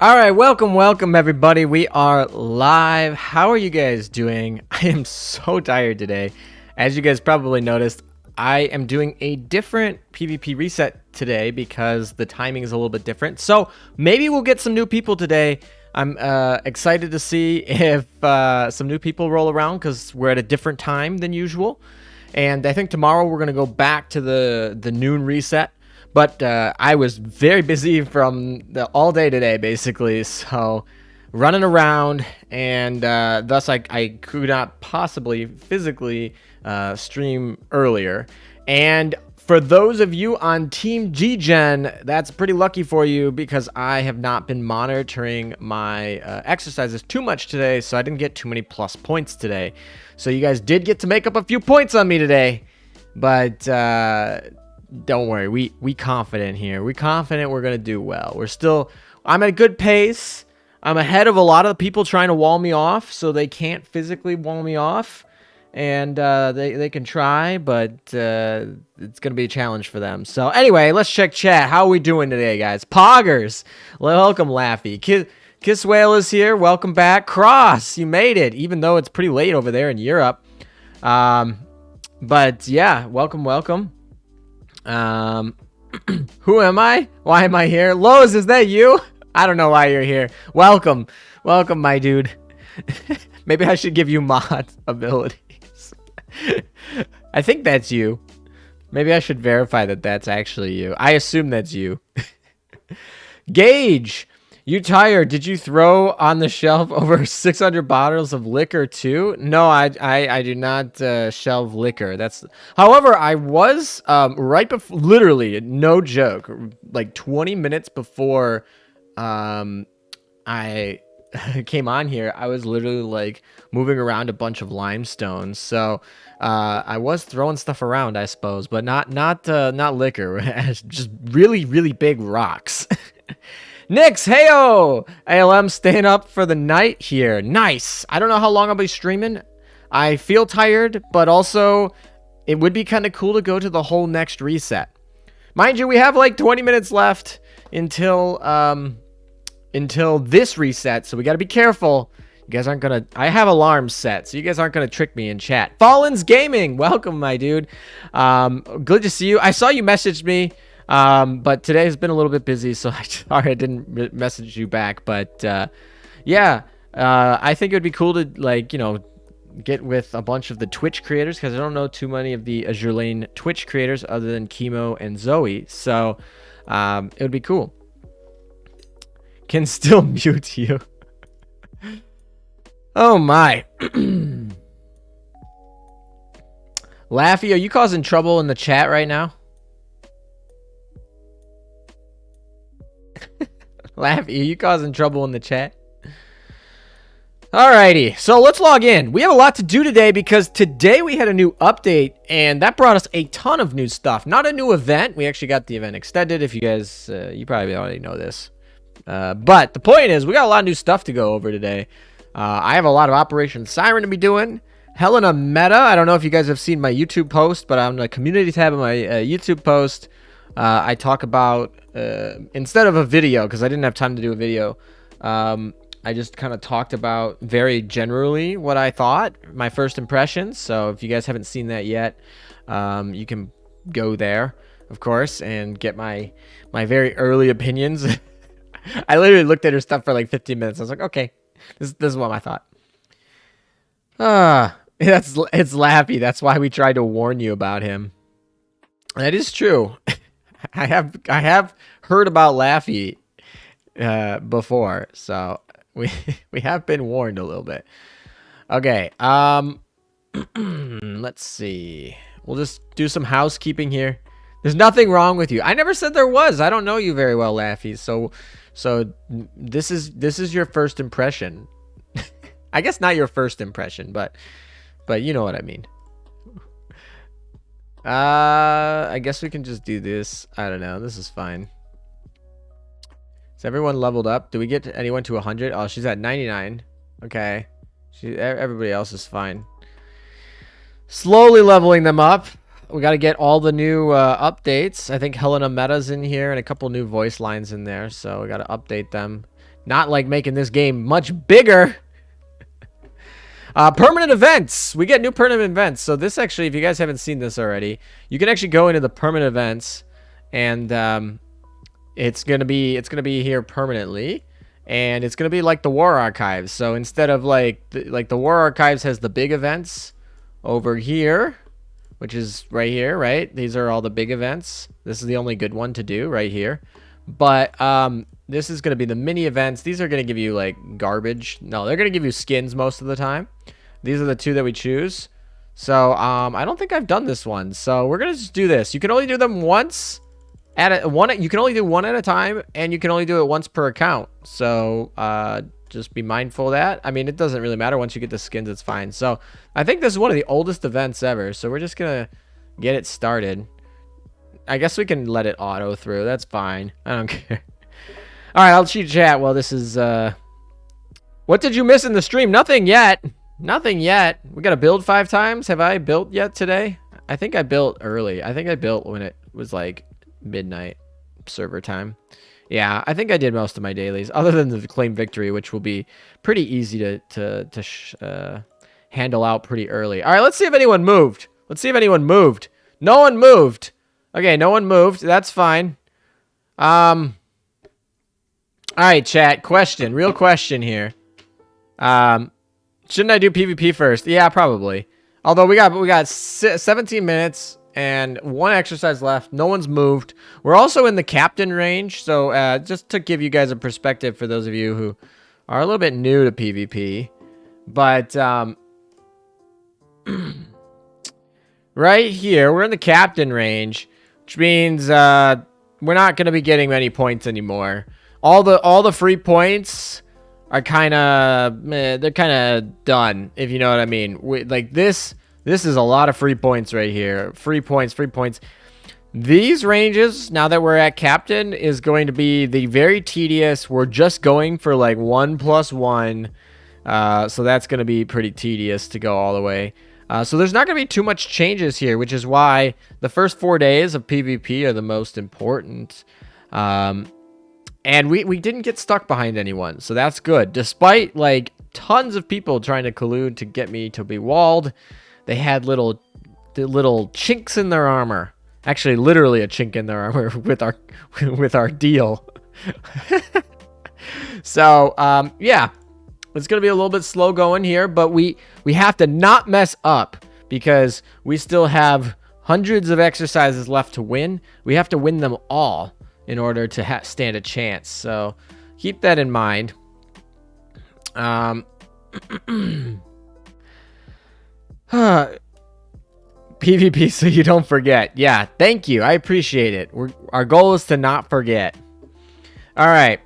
All right, welcome everybody. We are live. How are you guys doing? I am so tired today. As you guys probably noticed, I am doing a different PvP reset today because the timing is a little bit different. So maybe we'll get some new people today. I'm excited to see if some new people roll around because we're at a different time than usual. And I think tomorrow we're going to go back to the noon reset. But I was very busy from all day today, basically. So running around, and thus I could not possibly physically stream earlier. And for those of you on Team G-Gen, that's pretty lucky for you because I have not been monitoring my exercises too much today, so I didn't get too many plus points today. So you guys did get to make up a few points on me today, but don't worry, we confident here. We confident we're gonna do well. I'm at a good pace. I'm ahead of a lot of the people trying to wall me off, so they can't physically wall me off. And they can try, but it's gonna be a challenge for them. So anyway, let's check chat. How are we doing today, guys? Poggers, welcome, Laffy. Kiss Whale is here. Welcome back. Cross, you made it, even though it's pretty late over there in Europe. But yeah, welcome. Who am I? Why am I here? Lowe's, is that you? I don't know why you're here. Welcome, my dude. Maybe I should give you mod abilities. I think that's you. Maybe I should verify that that's actually you. I assume that's you. Gage, you tired? Did you throw on the shelf over 600 bottles of liquor too? No, I do not shelve liquor. However, I was right before, literally, no joke, like 20 minutes before I came on here, I was literally like moving around a bunch of limestones. So I was throwing stuff around, I suppose, but not liquor. Just really big rocks. Nix, heyo! ALM staying up for the night here. Nice. I don't know how long I'll be streaming. I feel tired, but also it would be kind of cool to go to the whole next reset. Mind you, we have like 20 minutes left until this reset, so we got to be careful. You guys aren't gonna. I have alarms set, so you guys aren't gonna trick me in chat. Fallen's Gaming, welcome, my dude. Good to see you. I saw you messaged me. But today has been a little bit busy, so sorry I didn't message you back. But yeah, I think it would be cool to, like, get with a bunch of the Twitch creators, because I don't know too many of the Azure Lane Twitch creators other than Chemo and Zoe. So it would be cool. Can still mute you. Oh my. Laffy, are you causing trouble in the chat right now? Laffy, are you causing trouble in the chat? Alrighty, so let's log in. We have a lot to do today because today we had a new update, and that brought us a ton of new stuff. Not a new event. We actually got the event extended. If you guys, you probably already know this. But the point is, we got a lot of new stuff to go over today. I have a lot of Operation Siren to be doing. Helena Meta, I don't know if you guys have seen my YouTube post, but on the community tab of my YouTube post, I talk about, instead of a video, because I didn't have time to do a video, I just kind of talked about very generally what I thought, my first impressions. So if you guys haven't seen that yet, you can go there, of course, and get my very early opinions. I literally looked at her stuff for like 15 minutes. I was like, okay, this is what I thought. It's Laffy. That's why we tried to warn you about him. That is true. I have heard about Laffy before, so we have been warned a little bit. Okay, let's see. We'll just do some housekeeping here. There's nothing wrong with you. I never said there was. I don't know you very well, Laffy. So this is your first impression. I guess not your first impression, but you know what I mean. I guess we can just do this. I don't know. This is fine. Is everyone leveled up? Do we get anyone to 100? Oh, she's at 99. Okay. Everybody else is fine. Slowly leveling them up. We got to get all the new updates. I think Helena Meta's in here and a couple new voice lines in there. So we got to update them. not like making this game much bigger. Permanent events. We get new permanent events. So this actually, if you guys haven't seen this already, you can actually go into the permanent events, and it's gonna be here permanently, and it's gonna be like the War Archives. So instead of like the War Archives has the big events over here, which is right here, right? These are all the big events. This is the only good one to do right here. But this is going to be the mini events. These are going to give you like garbage. No, they're going to give you skins most of the time. These are the two that we choose. So I don't think I've done this one. So we're going to just do this. You can only do them once at one. You can only do one at a time, and you can only do it once per account. So just be mindful of that. I mean, it doesn't really matter. Once you get the skins, it's fine. So I think this is one of the oldest events ever. So we're just going to get it started. I guess we can let it auto through. That's fine. I don't care. All right, I'll cheat chat. Well, this is... What did you miss in the stream? Nothing yet. Nothing yet. We got to build 5 times. Have I built yet today? I think I built early. I think I built when it was like midnight server time. Yeah, I think I did most of my dailies, other than the claim victory, which will be pretty easy to handle out pretty early. All right, let's see if anyone moved. Let's see if anyone moved. No one moved. Okay, no one moved. That's fine. All right, chat. Question. Real question here. Shouldn't I do PvP first? Yeah, probably. Although we got 17 minutes and 1 exercise left. No one's moved. We're also in the captain range, so just to give you guys a perspective for those of you who are a little bit new to PvP, but right here we're in the captain range, which means we're not going to be getting many points anymore. All the free points are kind of they're kind of done, if you know what I mean. Like this is a lot of free points right here. Free points. These ranges, now that we're at captain, is going to be the very tedious. We're just going for like 1+1. So that's going to be pretty tedious to go all the way. So there's not going to be too much changes here, which is why the first 4 days of PvP are the most important. And we didn't get stuck behind anyone, so that's good. Despite like tons of people trying to collude to get me to be walled, they had little chinks in their armor. Actually, literally a chink in their armor with our deal. So yeah, it's gonna be a little bit slow going here, but we have to not mess up because we still have hundreds of exercises left to win. We have to win them all in order to stand a chance. So keep that in mind. PvP so you don't forget. Yeah, thank you. I appreciate it. Our goal is to not forget. All right.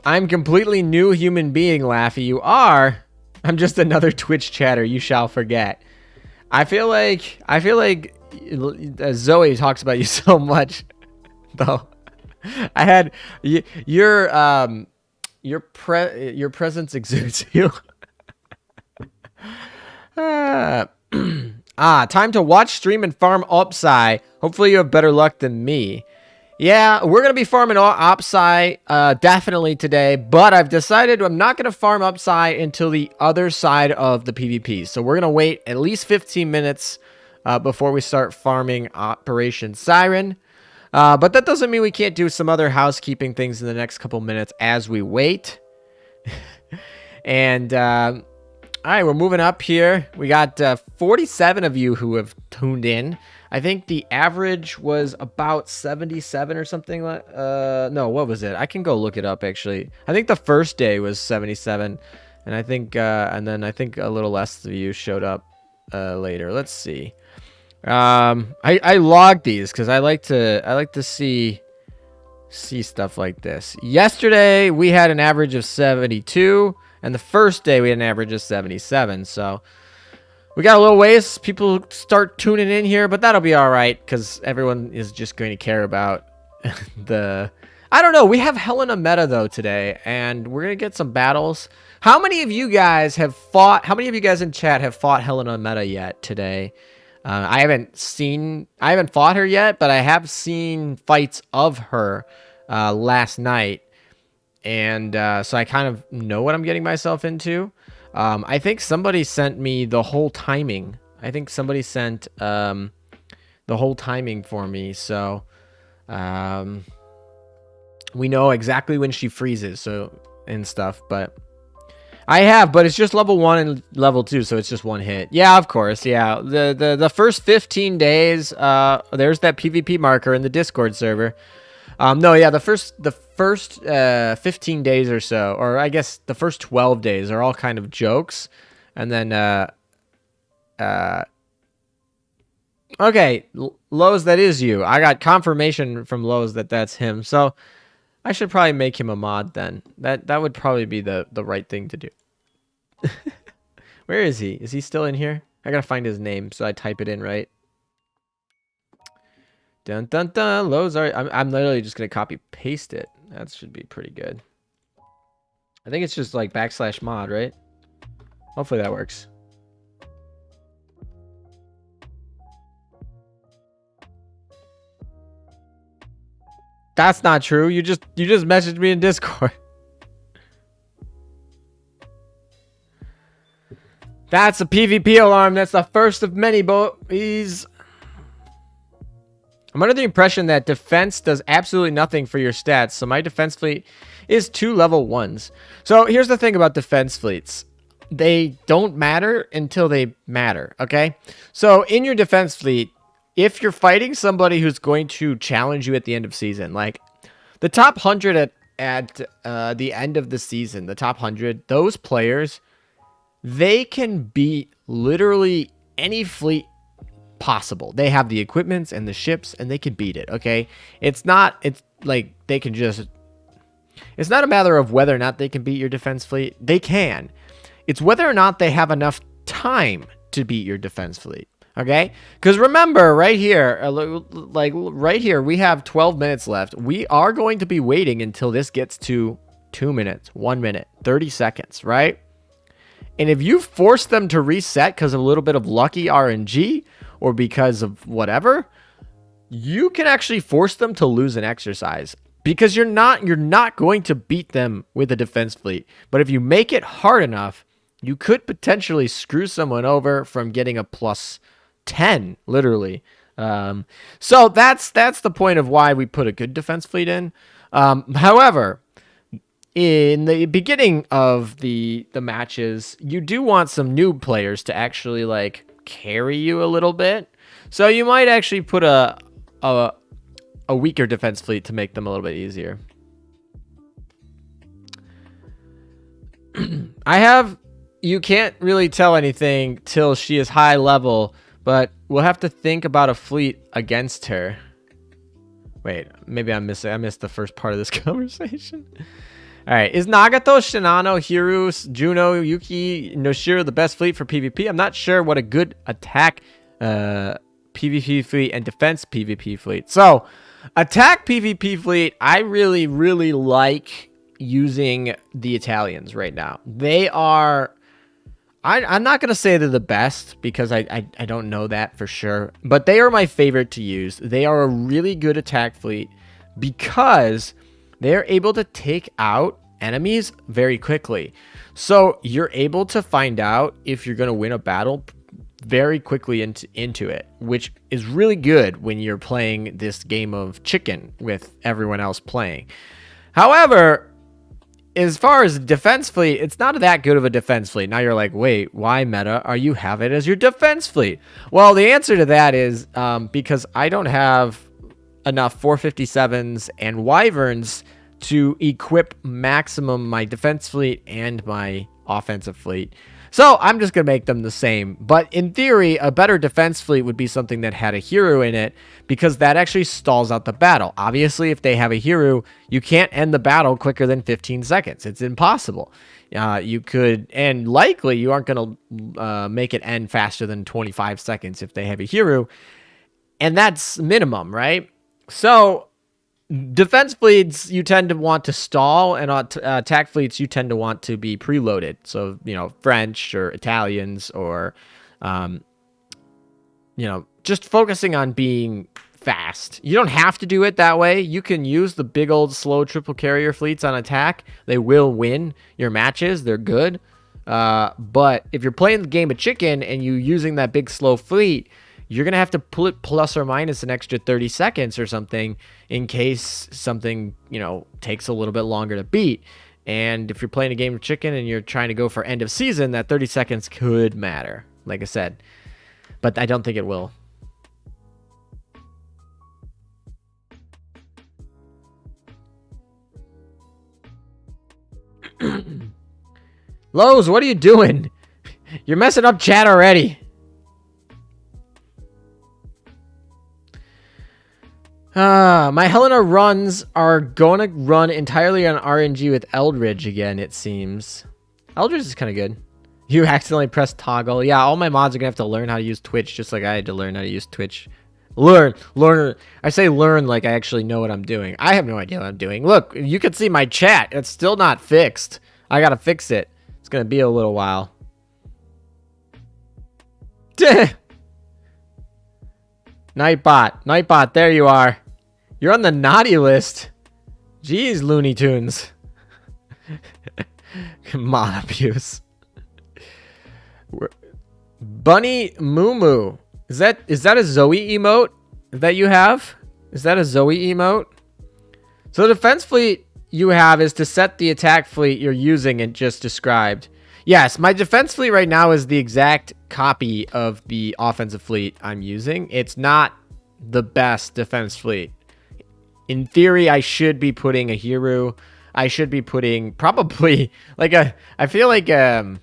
I'm completely new human being, Laffy. You are. I'm just another Twitch chatter. You shall forget. I feel like Zoe talks about you so much, though. I had your presence exudes you. Time to watch, stream, and farm Opsai. Hopefully you have better luck than me. Yeah, we're going to be farming Opsai definitely today, but I've decided I'm not going to farm Opsai until the other side of the PvP. So we're going to wait at least 15 minutes before we start farming Operation Siren. But that doesn't mean we can't do some other housekeeping things in the next couple minutes as we wait. And all right, we're moving up here. We got 47 of you who have tuned in. I think the average was about 77 or something. No, what was it? I can go look it up, actually. I think the first day was 77. And I think, and then I think a little less of you showed up later. Let's see. I logged these because I like to see stuff like this. Yesterday, we had an average of 72. And the first day, we had an average of 77. So we got a little ways. People start tuning in here, but that'll be all right because everyone is just going to care about the... I don't know. We have Helena meta, though, today, and we're going to get some battles. How many of you guys have fought... How many of you guys in chat have fought Helena meta yet today? I haven't fought her yet, but I have seen fights of her last night. And so I kind of know what I'm getting myself into. I think somebody sent me the whole timing. I think somebody sent the whole timing for me. So we know exactly when she freezes, and stuff. But I have, but it's just level 1 and level 2, so it's just one hit. Yeah, of course. Yeah, the first 15 days. There's that PvP marker in the Discord server. No, yeah, the first 15 days or so, or I guess the first 12 days are all kind of jokes, and then okay, Lowe's, that is you. I got confirmation from Lowe's that that's him, so I should probably make him a mod then. That would probably be the right thing to do. Where is he? Is he still in here? I gotta find his name so I type it in right. Dun dun dun. Lowe's are. I'm literally just gonna copy paste it. That should be pretty good. I think it's just like /mod, right? Hopefully that works. That's not true. You just messaged me in Discord. That's a PvP alarm. That's the first of many, boys. I'm under the impression that defense does absolutely nothing for your stats, so my defense fleet is 2 level 1s. So here's the thing about defense fleets. They don't matter until they matter, okay? So in your defense fleet, if you're fighting somebody who's going to challenge you at the end of season, like the top 100 at the end of the season, the top 100, those players, they can beat literally any fleet possible. They have the equipments and the ships, and they can beat it, okay? It's like they can just... It's not a matter of whether or not they can beat your defense fleet. They can. It's whether or not they have enough time to beat your defense fleet, okay? Because remember, right here, right here, we have 12 minutes left. We are going to be waiting until this gets to 2 minutes, 1 minute, 30 seconds, right? And if you force them to reset because of a little bit of lucky RNG or because of whatever, you can actually force them to lose an exercise because you're not going to beat them with a defense fleet. But if you make it hard enough, you could potentially screw someone over from getting a +10, literally. So that's the point of why we put a good defense fleet in. However, in the beginning of the matches, you do want some noob players to actually like carry you a little bit. So you might actually put a weaker defense fleet to make them a little bit easier. You can't really tell anything till she is high level, but we'll have to think about a fleet against her. Wait, maybe I missed the first part of this conversation. All right, is Nagato, Shinano, Hiru, Juno, Yuki, Noshiro the best fleet for PvP? I'm not sure what a good attack PvP fleet and defense PvP fleet. So, attack PvP fleet, I really, really like using the Italians right now. They are... I'm not going to say they're the best because I don't know that for sure. But they are my favorite to use. They are a really good attack fleet because... they're able to take out enemies very quickly. So you're able to find out if you're going to win a battle very quickly into it, which is really good when you're playing this game of chicken with everyone else playing. However, as far as defense fleet, it's not that good of a defense fleet. Now you're like, wait, why meta are you have it as your defense fleet? Well, the answer to that is because I don't have enough 457s and wyverns to equip maximum my defense fleet and my offensive fleet. So I'm just going to make them the same. But in theory, a better defense fleet would be something that had a hero in it because that actually stalls out the battle. Obviously, if they have a hero, you can't end the battle quicker than 15 seconds. It's impossible. You could, and likely you aren't going to make it end faster than 25 seconds if they have a hero. And that's minimum, right? So defense fleets, you tend to want to stall, and attack fleets, you tend to want to be preloaded. So, French or Italians or, just focusing on being fast. You don't have to do it that way. You can use the big old slow triple carrier fleets on attack. They will win your matches. They're good. But if you're playing the game of chicken and you're using that big slow fleet, you're going to have to pull it plus or minus an extra 30 seconds or something in case something, you know, takes a little bit longer to beat. And if you're playing a game of chicken and you're trying to go for end of season, that 30 seconds could matter, like I said. But I don't think it will. Lowe's, what are you doing? You're messing up chat already. My Helena runs are going to run entirely on RNG with Eldridge again, it seems. Eldridge is kind of good. You accidentally pressed toggle. Yeah, all my mods are going to have to learn how to use Twitch, just like I had to learn how to use Twitch. Learn. I say learn like I actually know what I'm doing. I have no idea what I'm doing. Look, you can see my chat. It's still not fixed. I got to fix it. It's going to be a little while. Nightbot, there you are. You're on the naughty list. Jeez, Looney Tunes. Mod abuse. Bunny Moo Moo. Is that a Zoe emote that you have? Is that a Zoe emote? So the defense fleet you have is to set the attack fleet you're using and just described. Yes, my defense fleet right now is the exact copy of the offensive fleet I'm using. It's not the best defense fleet. In theory, I should be putting a Hiru. I should be putting probably like I feel like a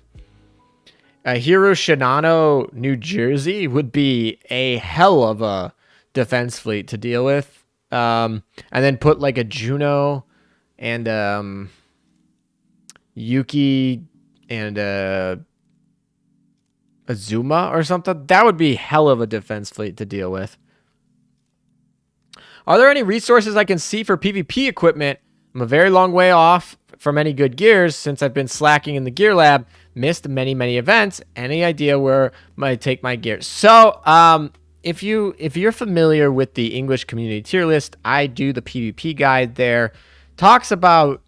Hiru Shinano New Jersey would be a hell of a defense fleet to deal with. And then put like a Juno and Yuki and Azuma or something. That would be hell of a defense fleet to deal with. Are there any resources I can see for PvP equipment? I'm a very long way off from any good gears since I've been slacking in the gear lab. Missed many events. Any idea where I take my gear? So, if you're familiar with the English community tier list, I do the PvP guide there. Talks about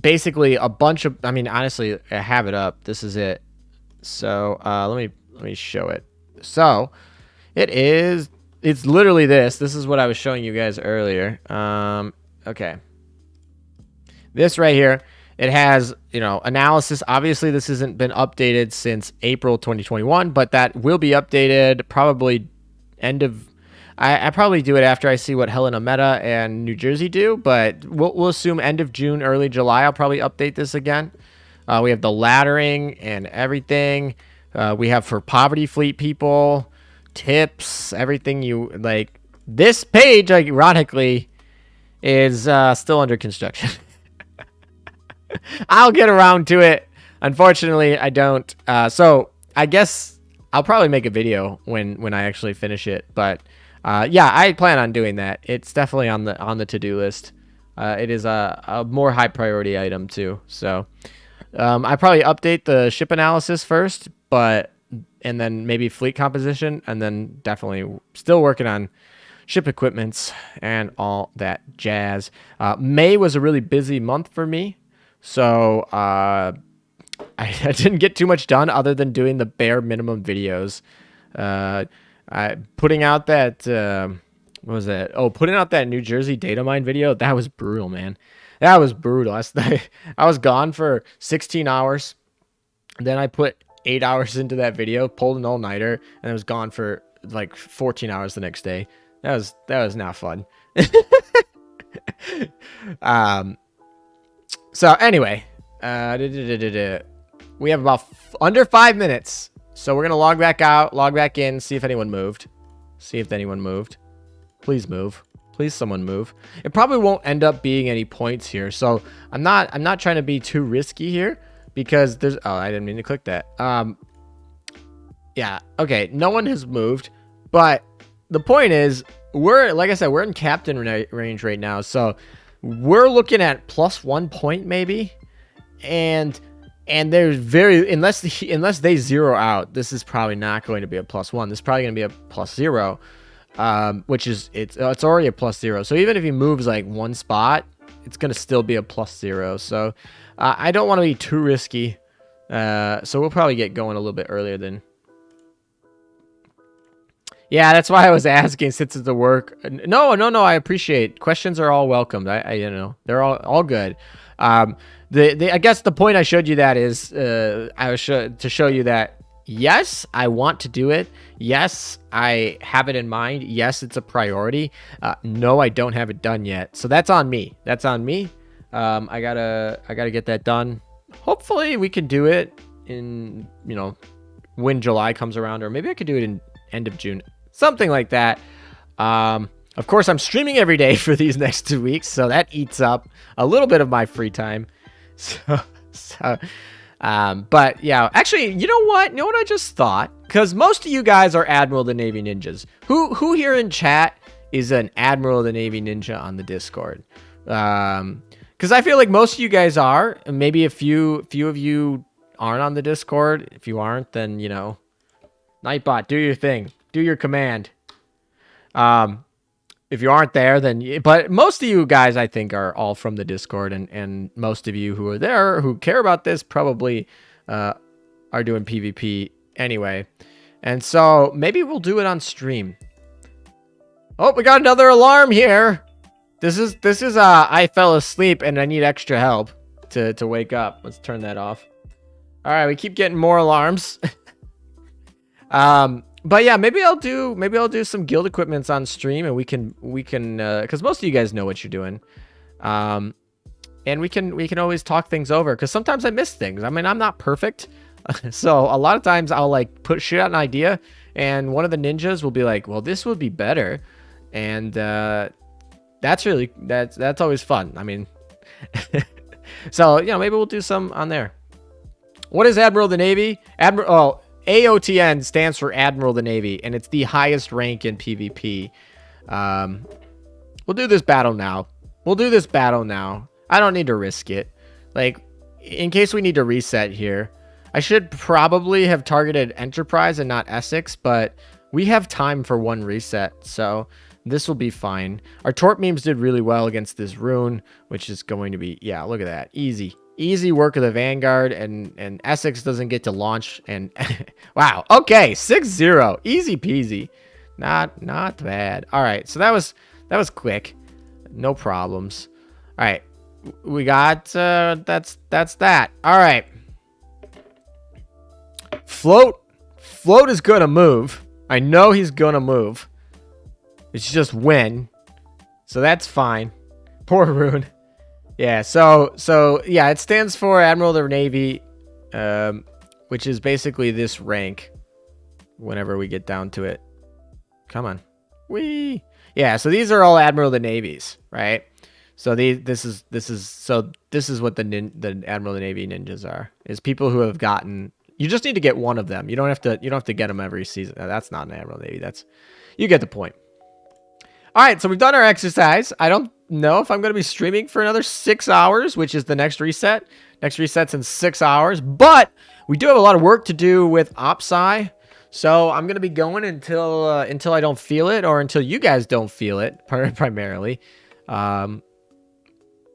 basically a bunch of, I mean, honestly, I have it up. This is it. So, let me show it. So, it's literally this. This is what I was showing you guys earlier. Okay. This right here, it has, you know, analysis. Obviously, this hasn't been updated since April 2021, but that will be updated probably end of, I probably do it after I see what Helena Meta and New Jersey do, but we'll assume end of June, early July, I'll probably update this again. We have the laddering and everything. We have for poverty fleet people, tips, everything you like. This page, ironically, is still under construction. I'll get around to it. Unfortunately, I don't. So I guess I'll probably make a video when I actually finish it. But yeah, I plan on doing that. It's definitely on the to-do list. It is a more high priority item too. So I probably update the ship analysis first, and then maybe fleet composition, and then definitely still working on ship equipments and all that jazz. May was a really busy month for me, so I didn't get too much done other than doing the bare minimum videos. Putting out that what was that? Oh, putting out that New Jersey data mine video. That was brutal, man. That was brutal. I was gone for 16 hours. Then I put 8 hours into that video, pulled an all-nighter, and I was gone for like 14 hours the next day. That was not fun. So anyway, we have about under 5 minutes, so we're gonna log back out, log back in, see if anyone moved. Please move. Please, someone move. It probably won't end up being any points here, so I'm not trying to be too risky here because there's. Oh, I didn't mean to click that. Yeah. Okay. No one has moved, but the point is, like I said, we're in captain range right now, so we're looking at +1 point maybe, and And there's unless they zero out, this is probably not going to be a +1. This is probably going to be a +0, which is it's already a +0. So even if he moves like one spot, it's going to still be a +0. So I don't want to be too risky. So we'll probably get going a little bit earlier than. Yeah, that's why I was asking since it's a work. No. I appreciate questions are all welcomed. I you know, they're all good. I guess the point I showed you that is I was to show you that yes, I want to do it. Yes, I have it in mind. Yes, it's a priority. No, I don't have it done yet. So that's on me. That's on me. I gotta get that done. Hopefully we can do it in, you know, when July comes around, or maybe I could do it in end of June, something like that. Of course, I'm streaming every day for these next 2 weeks, so that eats up a little bit of my free time. But yeah, actually, you know what? I just thought? Because most of you guys are Admiral of the Navy Ninjas. Who here in chat is an Admiral of the Navy Ninja on the Discord? Because I feel like most of you guys are, and maybe a few of you aren't on the Discord. If you aren't, then, you know, Nightbot, do your thing. Do your command. If you aren't there, then... But most of you guys, I think, are all from the Discord, and most of you who are there, who care about this, probably are doing PvP anyway. And so, maybe we'll do it on stream. Oh, we got another alarm here! This is I fell asleep, and I need extra help to wake up. Let's turn that off. Alright, we keep getting more alarms. But yeah, maybe I'll do some guild equipments on stream, and we can because most of you guys know what you're doing, and we can always talk things over, because sometimes I miss things. I mean, I'm not perfect, so a lot of times I'll like shoot out an idea, and one of the ninjas will be like, well, this would be better, and that's always fun. I mean, so, you know, maybe we'll do some on there. What is Admiral of the Navy? AotN stands for Admiral of the Navy, and it's the highest rank in PvP. We'll do this battle now. I don't need to risk it. Like, in case we need to reset here, I should probably have targeted Enterprise and not Essex, but we have time for one reset, so this will be fine. Our Torp memes did really well against this rune, which is going to be, yeah, look at that. Easy work of the Vanguard, and Essex doesn't get to launch, and wow, okay, 6-0, easy peasy, not bad. All right, so that was quick, no problems. All right, we got that's that. All right, float is gonna move. I know he's gonna move. It's just when, so that's fine. Poor rune. Yeah, so yeah, it stands for Admiral of the Navy, which is basically this rank whenever we get down to it. Come on. Whee! Yeah, so these are all Admiral of the Navies, right? So this is what the Admiral of the Navy ninjas are. Is people who have gotten, you just need to get one of them. You don't have to get them every season. That's not an Admiral of the Navy. You get the point. All right, so we've done our exercise. I don't know if I'm going to be streaming for another 6 hours, which is the next reset. Next reset's in 6 hours, but we do have a lot of work to do with OpSci, so I'm going to be going until I don't feel it, or until you guys don't feel it, primarily. You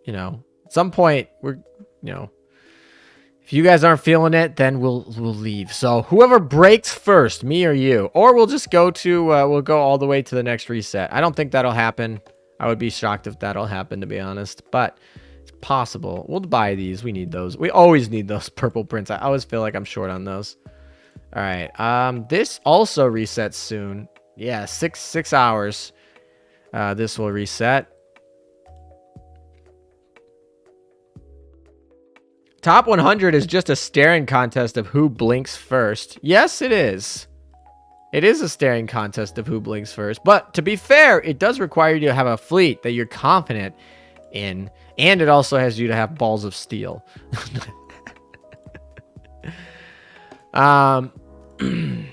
know, at some point, if you guys aren't feeling it, then we'll leave. So whoever breaks first, me or you, or we'll just go we'll go all the way to the next reset. I don't think that'll happen. I would be shocked if that'll happen, to be honest, but it's possible. We'll buy these. We need those. We always need those purple prints. I always feel like I'm short on those. All right. This also resets soon. Yeah, six hours. This will reset. Top 100 is just a staring contest of who blinks first. Yes, it is. It is a staring contest of who blinks first. But to be fair, it does require you to have a fleet that you're confident in. And it also has you to have balls of steel. Yeah, we're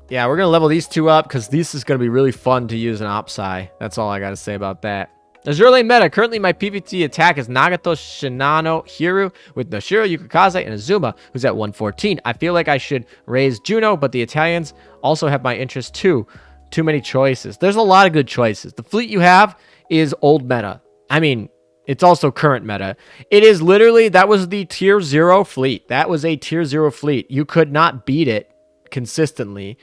going to level these two up because this is going to be really fun to use in OpSci. That's all I got to say about that. Azure Lane meta. Currently, my PvT attack is Nagato, Shinano, Hiru with Noshiro, Yukikaze, and Azuma, who's at 114. I feel like I should raise Juno, but the Italians also have my interest too. Too many choices. There's a lot of good choices. The fleet you have is old meta. I mean, it's also current meta. It is literally, that was the tier 0 fleet. That was a tier 0 fleet. You could not beat it consistently.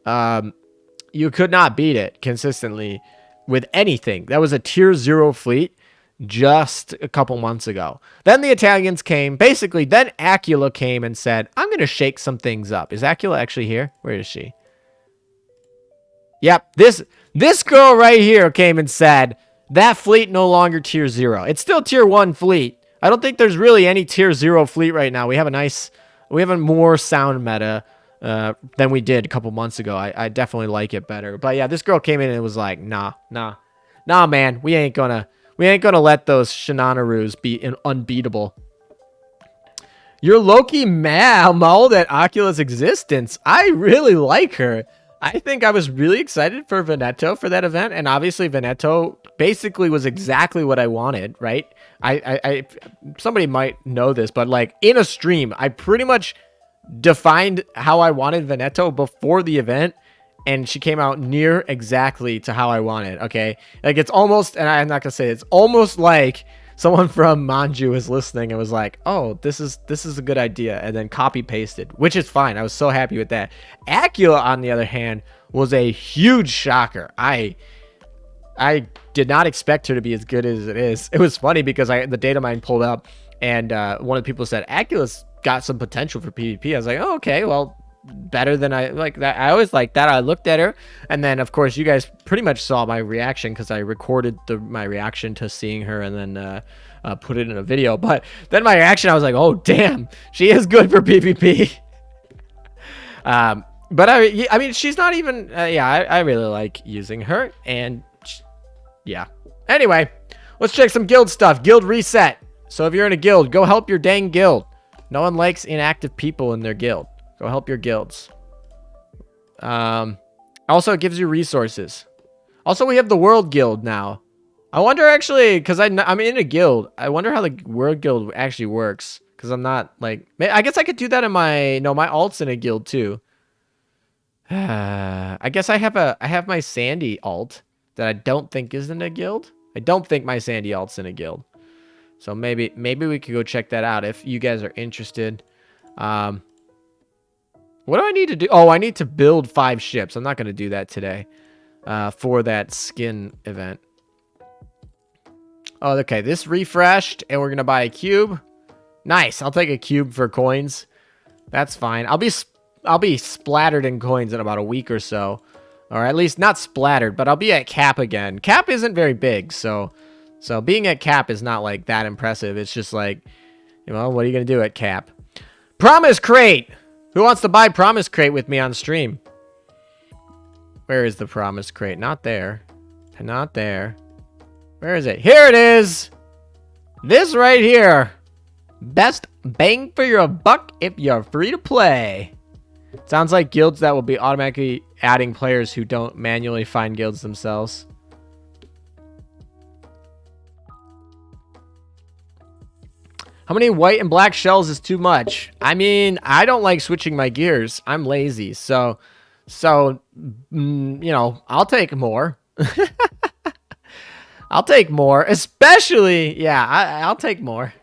You could not beat it consistently with anything. That was a tier 0 fleet just a couple months ago. Then the Italians came. Basically, then Acula came and said, I'm going to shake some things up. Is Acula actually here? Where is she? Yep, this girl right here came and said, that fleet no longer tier 0. It's still tier 1 fleet. I don't think there's really any tier 0 fleet right now. We have a more sound meta than we did a couple months ago. I definitely like it better. But yeah, this girl came in and was like, nah, man, we ain't gonna let those Shinanaroos be unbeatable. You're low-key mauled at Ocula's existence. I really like her. I think I was really excited for Veneto for that event, and obviously Veneto basically was exactly what I wanted, right? I somebody might know this, but like in a stream, I pretty much defined how I wanted Veneto before the event, and she came out near exactly to how I wanted. Okay, like it's almost, and I'm not gonna say it's almost like someone from Manju is listening and was like, oh, this is a good idea, and then copy pasted, which is fine. I was so happy with that. Acula, on the other hand, was a huge shocker. I did not expect her to be as good as it is. It was funny because the data mine pulled up, and one of the people said Acula's got some potential for PvP. I was like, oh, okay, well, better than I like that. I always like that. I looked at her, and then of course you guys pretty much saw my reaction because I recorded my reaction to seeing her and then put it in a video. But then my reaction, I was like, oh damn, she is good for PvP. But I mean, she's not even. Yeah, I really like using her, and yeah. Anyway, let's check some guild stuff. Guild reset. So if you're in a guild, go help your dang guild. No one likes inactive people in their guild. Go help your guilds. Also, it gives you resources. Also, we have the World Guild now. I wonder, actually, because I'm in a guild. I wonder how the World Guild actually works. Because I'm not, like... I guess I could do that in my... No, my alt's in a guild, too. I guess I have my Sandy alt that I don't think is in a guild. I don't think my Sandy alt's in a guild. So maybe we could go check that out if you guys are interested. What do I need to do? Oh, I need to build 5 ships. I'm not going to do that today for that skin event. Oh, okay. This refreshed, and we're going to buy a cube. Nice. I'll take a cube for coins. That's fine. I'll be splattered in coins in about a week or so. Or at least not splattered, but I'll be at cap again. Cap isn't very big, so being at cap is not like that impressive. It's just like, you know, what are you going to do at cap? Promise crate! Who wants to buy Promise Crate with me on stream? Where is the Promise Crate? Not there. Not there. Where is it? Here it is! This right here. Best bang for your buck if you're free to play. Sounds like guilds that will be automatically adding players who don't manually find guilds themselves. How many white and black shells is too much? I mean, I don't like switching my gears. I'm lazy. So, you know, I'll take more. I'll take more. Especially, yeah, I'll take more.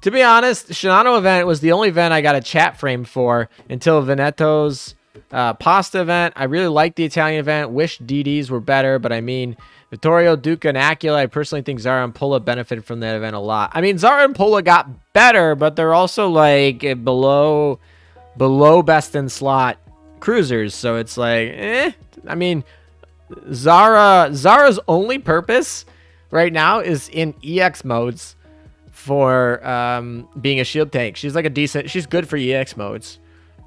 To be honest, Shinano event was the only event I got a chat frame for until Veneto's pasta event. I really liked the Italian event. Wish DDs were better, but I mean... Vittorio, Duca, and Acula, I personally think Zara and Pola benefited from that event a lot. I mean, Zara and Pola got better, but they're also, like, below best in slot cruisers. So it's like, eh. I mean, Zara's only purpose right now is in EX modes for being a shield tank. She's like she's good for EX modes.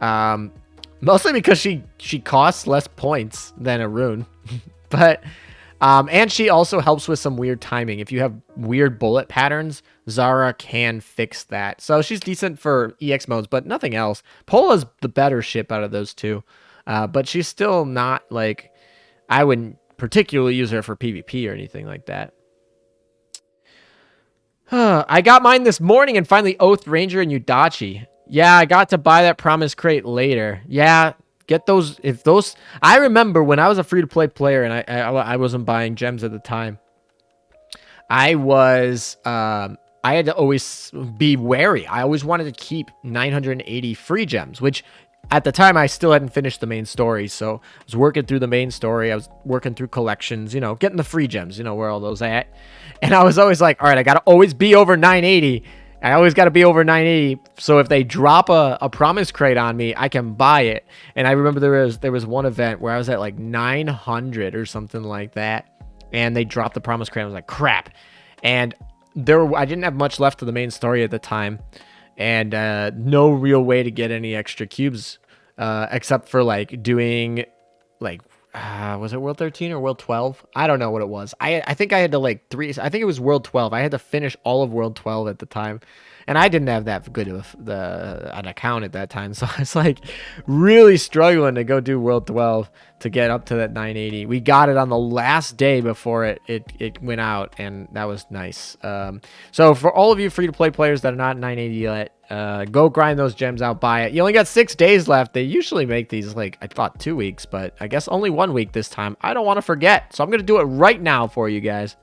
Mostly because she costs less points than a rune. But... and she also helps with some weird timing. If you have weird bullet patterns, Zara can fix that. So she's decent for EX modes, but nothing else. Pola's the better ship out of those two. But she's still not, like... I wouldn't particularly use her for PvP or anything like that. I got mine this morning and finally Oath Ranger and Udachi. Yeah, I got to buy that Promise Crate later. Yeah, get those. If those, I remember when I was a free-to-play player and I wasn't buying gems at the time. I had to always be wary. I always wanted to keep 980 free gems, which at the time I still hadn't finished the main story. So I was working through the main story. I was working through collections, you know, getting the free gems, you know, where all those at. And I was always like, all right, I got to always be over 980. I always got to be over 980. So if they drop a promise crate on me, I can buy it. And I remember there was one event where I was at like 900 or something like that. And they dropped the promise crate. I was like, crap. And I didn't have much left of the main story at the time. And no real way to get any extra cubes except for like doing like, was it World 13 or World 12? I don't know what it was. I think I had to like I think it was World 12. I had to finish all of World 12 at the time. And I didn't have that good of an account at that time. So I was like really struggling to go do World 12 to get up to that 980. We got it on the last day before it went out, and that was nice. So for all of you free-to-play players that are not 980 yet, go grind those gems out, buy it. You only got 6 days left. They usually make these like, I thought 2 weeks, but I guess only 1 week this time. I don't want to forget. So I'm going to do it right now for you guys.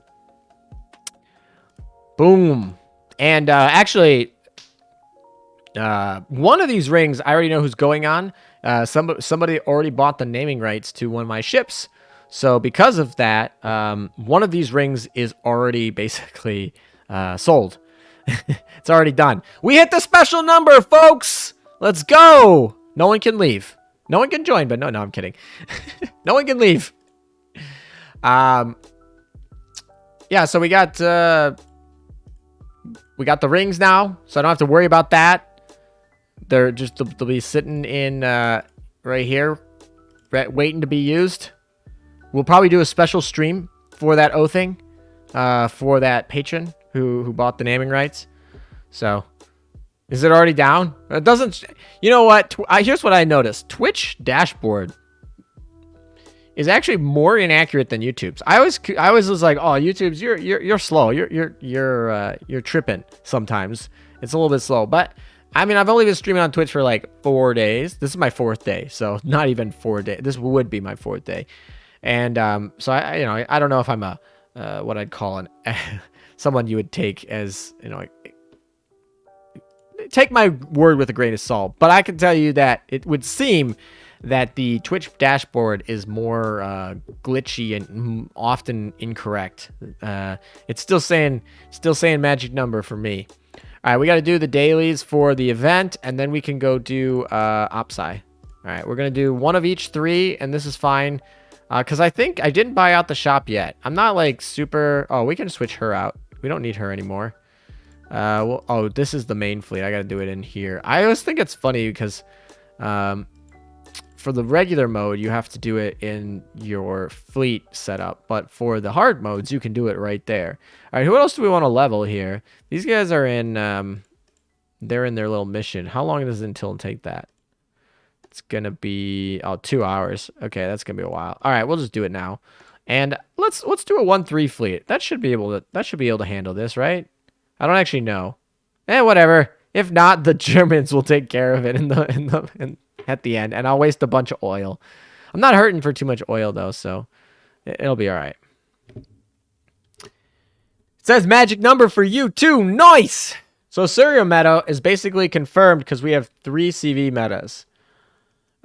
Boom. And actually, one of these rings, I already know who's going on. Somebody already bought the naming rights to one of my ships. So because of that, one of these rings is already basically sold. It's already done. We hit the special number, folks. Let's go. No one can leave. No one can join, but no, I'm kidding. No one can leave. Yeah, so we got the rings now, so I don't have to worry about that. They'll be sitting in right here, waiting to be used. We'll probably do a special stream for that oathing, for that patron who bought the naming rights. So, is it already down? It doesn't. You know what? Here's what I noticed. Twitch dashboard is actually more inaccurate than YouTube's. I was like, oh, YouTube's you're slow. You're tripping sometimes. It's a little bit slow, but I mean, I've only been streaming on Twitch for like 4 days. This is my 4th day, so not even 4 days. This would be my 4th day, and so I don't know if I'm a what I'd call someone you would take as, take my word with a grain of salt. But I can tell you that it would seem that the Twitch dashboard is more glitchy and often incorrect. It's still saying magic number for me. All right, we got to do the dailies for the event, and then we can go do Opsci. All right, we're going to do one of each 3, and this is fine. Because I think I didn't buy out the shop yet. I'm not like super... Oh, we can switch her out. We don't need her anymore. Well, oh, this is the main fleet. I got to do it in here. I always think it's funny because... for the regular mode, you have to do it in your fleet setup. But for the hard modes, you can do it right there. All right, who else do we want to level here? These guys are in... they're in their little mission. How long does it until take that? It's going to be... Oh, 2 hours. Okay, that's going to be a while. All right, we'll just do it now. And let's do a 1-3 fleet. That should be able to handle this, right? I don't actually know. Whatever. If not, the Germans will take care of it at the end, and I'll waste a bunch of oil. I'm not hurting for too much oil though, so it'll be all right. It says magic number for you too. Nice. So Surya meta is basically confirmed because we have 3 CV metas.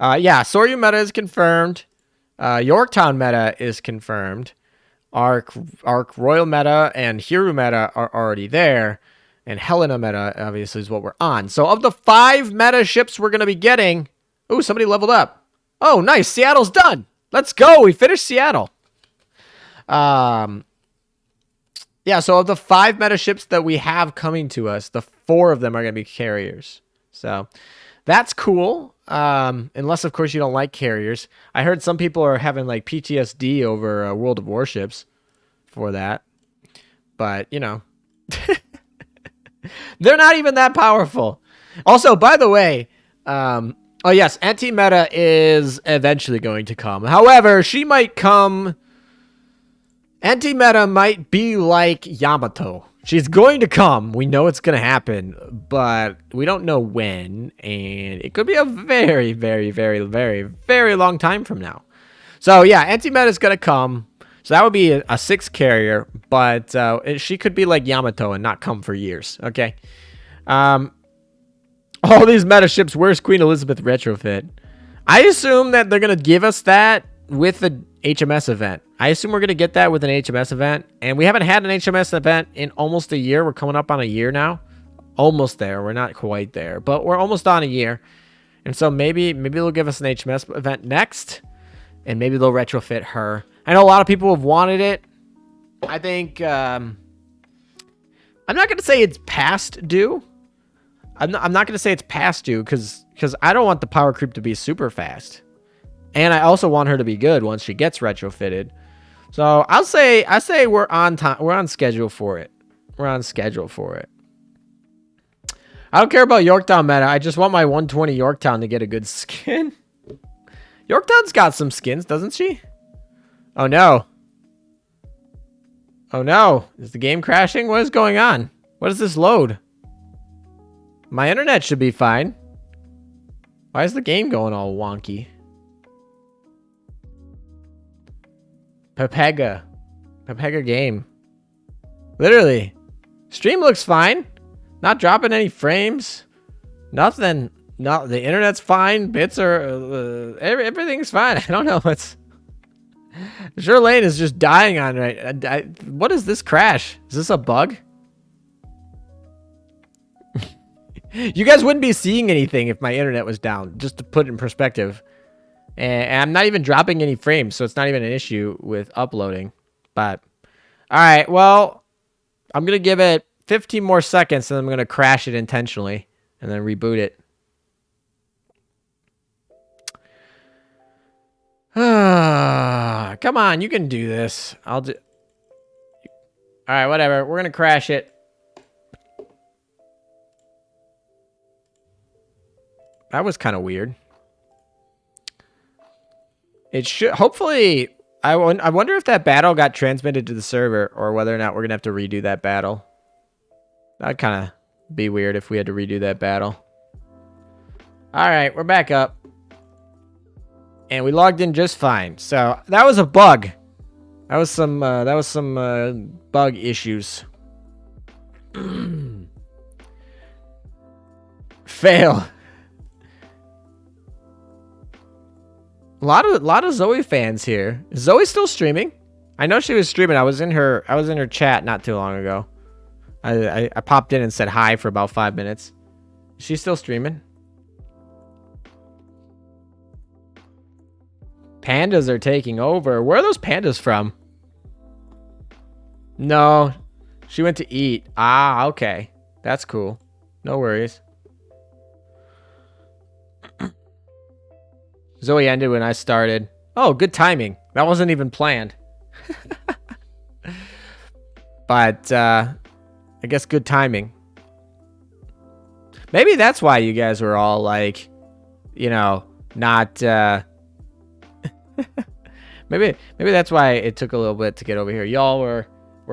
Yeah, Surya meta is confirmed. Yorktown meta is confirmed. Arc Royal meta and Hero meta are already there. And Helena meta, obviously, is what we're on. So of the 5 meta ships we're going to be getting... Ooh, somebody leveled up. Oh, nice. Seattle's done. Let's go. We finished Seattle. Yeah, so of the 5 meta ships that we have coming to us, the 4 of them are going to be carriers. So that's cool. Unless, of course, you don't like carriers. I heard some people are having like PTSD over World of Warships for that. But, they're not even that powerful. Also, by the way, oh yes, anti-meta is eventually going to come. However, she might come... Anti-meta might be like Yamato. She's going to come. We know it's going to happen, but we don't know when, and it could be a very, very, very, very, very long time from now. So yeah, antimatter is going to come. So that would be a 6 carrier, but she could be like Yamato and not come for years. Okay. All these meta ships. Where's Queen Elizabeth retrofit? I assume that they're going to give us that with the HMS event. I assume we're going to get that with an HMS event. And we haven't had an HMS event in almost a year. We're coming up on a year now. Almost there. We're not quite there, but we're almost on a year. And so maybe they'll give us an HMS event next. And maybe they'll retrofit her. I know a lot of people have wanted it. I think... I'm not going to say it's past due. I'm not going to say it's past due because I don't want the power creep to be super fast. And I also want her to be good once she gets retrofitted. So I say we're on time. We're on schedule for it. We're on schedule for it. I don't care about Yorktown meta. I just want my 120 Yorktown to get a good skin. Yorktown's got some skins, doesn't she? Oh no. Oh no. Is the game crashing? What is going on? What does this load? My internet should be fine. Why is the game going all wonky? Pepega game. Literally. Stream looks fine. Not dropping any frames. Nothing. No, the internet's fine. Bits are... everything's fine. I don't know what's... Sure Lane is just dying on right. What is this crash? Is this a bug? You guys wouldn't be seeing anything if my internet was down, just to put it in perspective. And I'm not even dropping any frames, so it's not even an issue with uploading. But, all right, well, I'm going to give it 15 more seconds, and I'm going to crash it intentionally, and then reboot it. Come on, you can do this. I'll do... All right, whatever. We're going to crash it. That was kind of weird. It should... Hopefully... I wonder if that battle got transmitted to the server or whether or not we're going to have to redo that battle. That'd kind of be weird if we had to redo that battle. All right, we're back up. And we logged in just fine. So that was a bug. That was some bug issues. Fail. A lot of Zoe fans here. Is Zoe still streaming? I know she was streaming. I was in her chat not too long ago. I popped in and said hi for about 5 minutes. Is she still streaming? Pandas are taking over. Where are those pandas from? No. She went to eat. Ah, okay. That's cool. No worries. Zoe ended when I started. Oh, good timing. That wasn't even planned. But, I guess good timing. Maybe that's why you guys were all like, you know, not, maybe that's why it took a little bit to get over here. Y'all were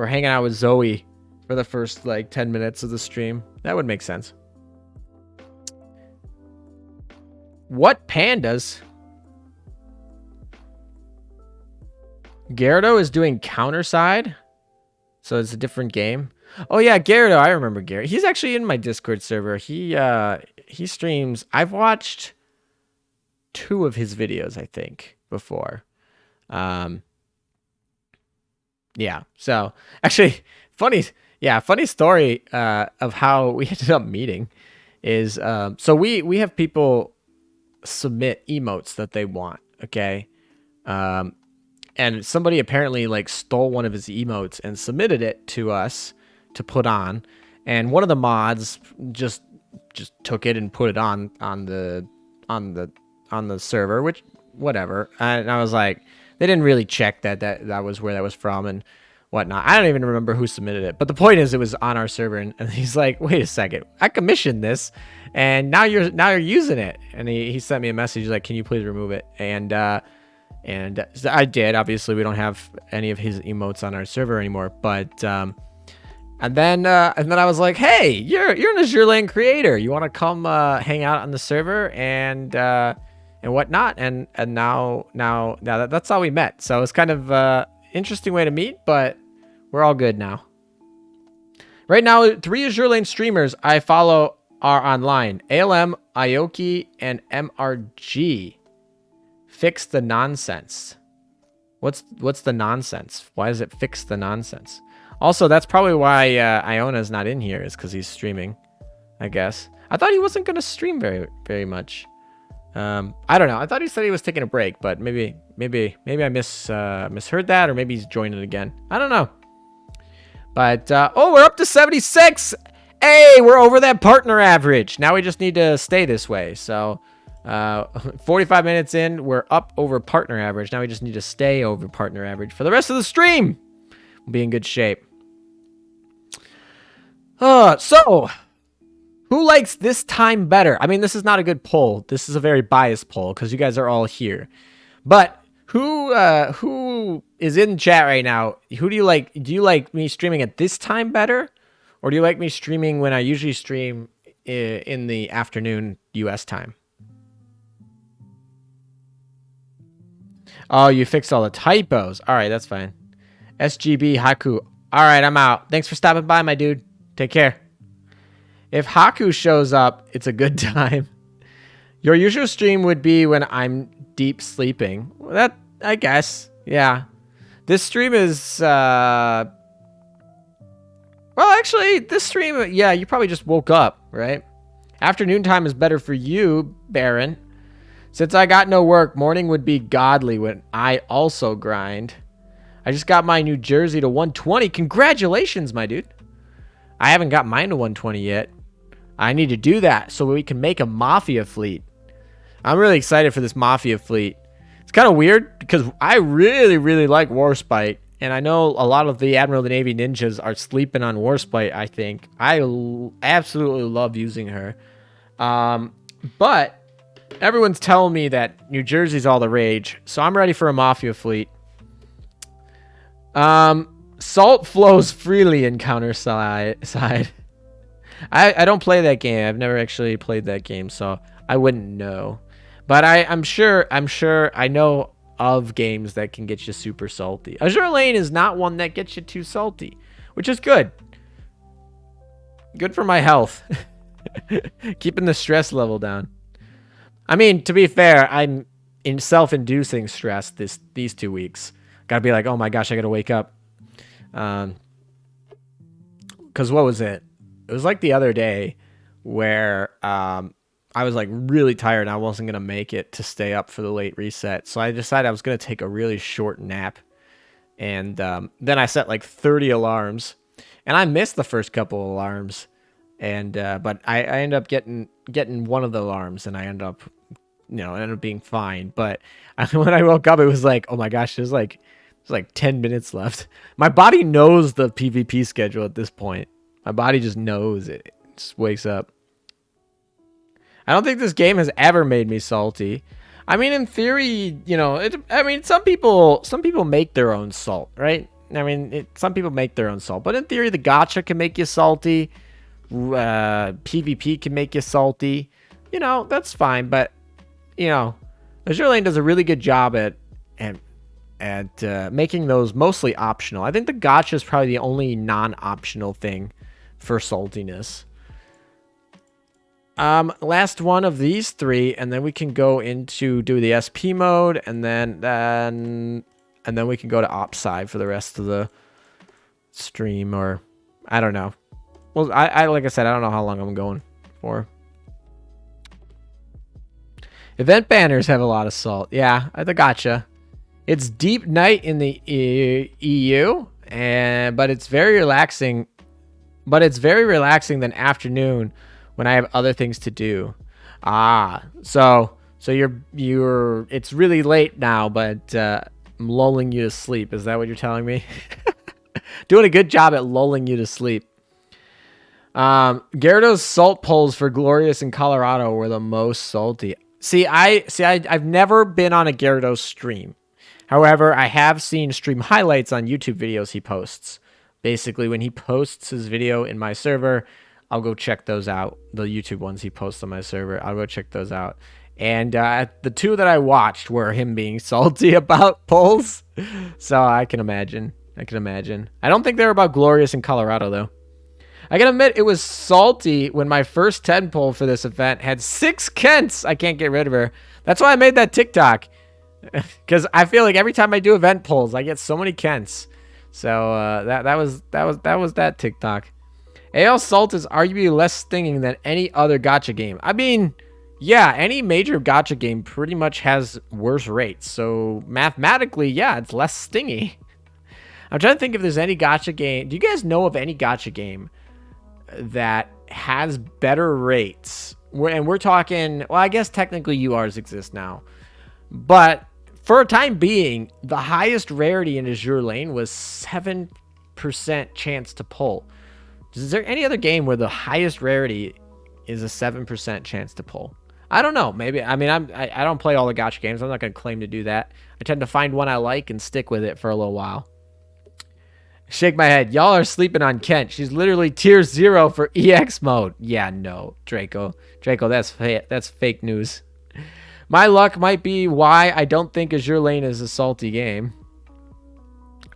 hanging out with Zoe for the first, like, 10 minutes of the stream. That would make sense. What pandas? Gyarados is doing counterside, so it's a different game. Oh yeah, Gyarados. I remember Gyarados. He's actually in my Discord server. He streams. I've watched 2 of his videos, I think, before. Yeah. So actually, funny story of how we ended up meeting is so we have people submit emotes that they want. Okay. And somebody apparently like stole one of his emotes and submitted it to us to put on, and one of the mods just took it and put it on the server, which whatever. And I was like, they didn't really check that was where that was from and whatnot. I don't even remember who submitted it, but the point is it was on our server, and he's like, wait a second, I commissioned this and now you're using it. And he sent me a message. He's like, can you please remove it? And I did. Obviously, we don't have any of his emotes on our server anymore. But And then I was like, hey, you're an Azure Lane creator. You want to come hang out on the server and whatnot? And now that's how we met. So it's kind of interesting way to meet, but we're all good now. Right now, 3 Azure Lane streamers I follow are online: ALM, Aoki, and MRG. Fix the nonsense. What's the nonsense? Why does it fix the nonsense? Also, that's probably why Iona's not in here, is because he's streaming, I guess. I thought he wasn't going to stream very much. I don't know. I thought he said he was taking a break, but maybe I misheard that, or maybe he's joining again. I don't know. But, oh, we're up to 76. Hey, we're over that partner average. Now we just need to stay this way. So, 45 minutes in, we're up over partner average. Now we just need to stay over partner average for the rest of the stream. We'll be in good shape. So, who likes this time better? I mean, this is not a good poll. This is a very biased poll because you guys are all here. But who is in chat right now? Who do you like? Do you like me streaming at this time better? Or do you like me streaming when I usually stream in the afternoon US time? Oh, you fixed all the typos. All right, that's fine. SGB Haku. All right, I'm out. Thanks for stopping by, my dude. Take care. If Haku shows up, it's a good time. Your usual stream would be when I'm deep sleeping. Well, that, I guess. Yeah. This stream is, well, actually, this stream, yeah, you probably just woke up, right? Afternoon time is better for you, Baron. Since I got no work, morning would be godly when I also grind. I just got my New Jersey to 120. Congratulations, my dude. I haven't got mine to 120 yet. I need to do that so we can make a Mafia fleet. I'm really excited for this Mafia fleet. It's kind of weird because I really like Warspite. And I know a lot of the Admiral of the Navy ninjas are sleeping on Warspite, I think. I absolutely love using her. But everyone's telling me that New Jersey's all the rage. So I'm ready for a Mafia fleet. Salt flows freely in Counterside. I don't play that game. I've never actually played that game, so I wouldn't know. But I'm sure I know of games that can get you super salty. Azure Lane is not one that gets you too salty, which is good. Good for my health. Keeping the stress level down. I mean, to be fair, I'm in self-inducing stress these 2 weeks. Gotta be like, oh my gosh, I gotta wake up. Because what was it? It was like the other day where I was like really tired and I wasn't going to make it to stay up for the late reset. So I decided I was going to take a really short nap. And then I set like 30 alarms. And I missed the first couple of alarms. And but I ended up getting one of the alarms. And I ended up, being fine. But when I woke up, it was like, oh my gosh, there's like 10 minutes left. My body knows the PvP schedule at this point. My body just knows it. It just wakes up. I don't think this game has ever made me salty. I mean, in theory, some people make their own salt, right? I mean, some people make their own salt. But in theory, the gacha can make you salty. PvP can make you salty. That's fine. But, Azure Lane does a really good job at making those mostly optional. I think the gacha is probably the only non-optional thing for saltiness. Last one of these 3, and then we can go into do the SP mode, and then we can go to op side for the rest of the stream, or I don't know. Well, I like I said, I don't know how long I'm going for. Event banners have a lot of salt. Yeah, I gotcha. It's deep night in the EU, but it's very relaxing. But it's very relaxing than afternoon when I have other things to do. So you're it's really late now, but I'm lulling you to sleep. Is that what you're telling me? Doing a good job at lulling you to sleep. Gyarados salt pulls for Glorious in Colorado were the most salty. I've never been on a Gyarados stream. However, I have seen stream highlights on YouTube videos he posts. basically when he posts his video in my server, I'll go check those out. The YouTube ones he posts on my server, I'll go check those out. And the two that I watched were him being salty about polls. So I can imagine. I don't think they're about Glorious in Colorado, though. I can admit it was salty when my first 10 poll for this event had 6 Kents. I can't get rid of her. That's why I made that TikTok. Because I feel like every time I do event polls, I get so many Kents. So that was that TikTok. AL Salt is arguably less stinging than any other gacha game. I mean, yeah, any major gacha game pretty much has worse rates. So mathematically, yeah, it's less stingy. I'm trying to think if there's any gacha game. Do you guys know of any gacha game that has better rates? And we're talking, well, I guess technically URs exist now. But for a time being, the highest rarity in Azure Lane was 7% chance to pull. Is there any other game where the highest rarity is a 7% chance to pull? I don't know. Maybe. I mean, I don't play all the gacha games. I'm not going to claim to do that. I tend to find one I like and stick with it for a little while. Shake my head. Y'all are sleeping on Kent. She's literally tier 0 for EX mode. Yeah, no, Draco. Draco, that's fake news. My luck might be why I don't think Azure Lane is a salty game.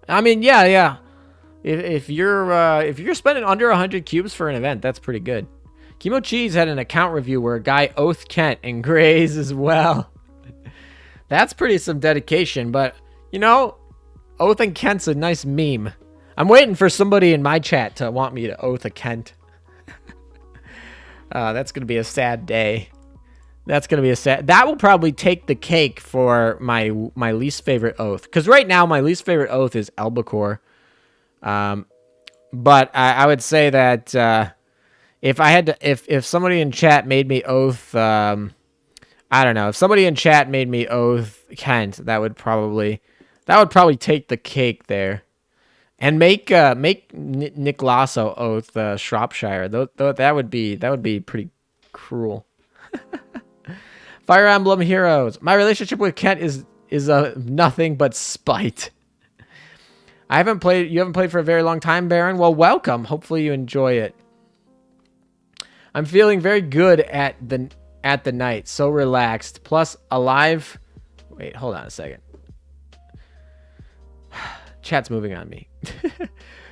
I mean, yeah. If you're spending under 100 cubes for an event, that's pretty good. Chemo Cheese had an account review where a guy oath Kent and Grays as well. That's pretty some dedication, but you know, oath and Kent's a nice meme. I'm waiting for somebody in my chat to want me to oath a Kent. That's going to be a sad day. That will probably take the cake for my least favorite oath. Because right now, my least favorite oath is Albacore. But I would say that if I had to, if somebody in chat made me oath, I don't know. If somebody in chat made me oath Kent, that would probably take the cake there. And make Nick Lasso oath Shropshire. That would be pretty cruel. Fire Emblem Heroes. My relationship with Kent is nothing but spite. You haven't played for a very long time, Baron. Well, welcome. Hopefully you enjoy it. I'm feeling very good at the night. So relaxed. Plus alive. Wait, hold on a second. Chat's moving on me.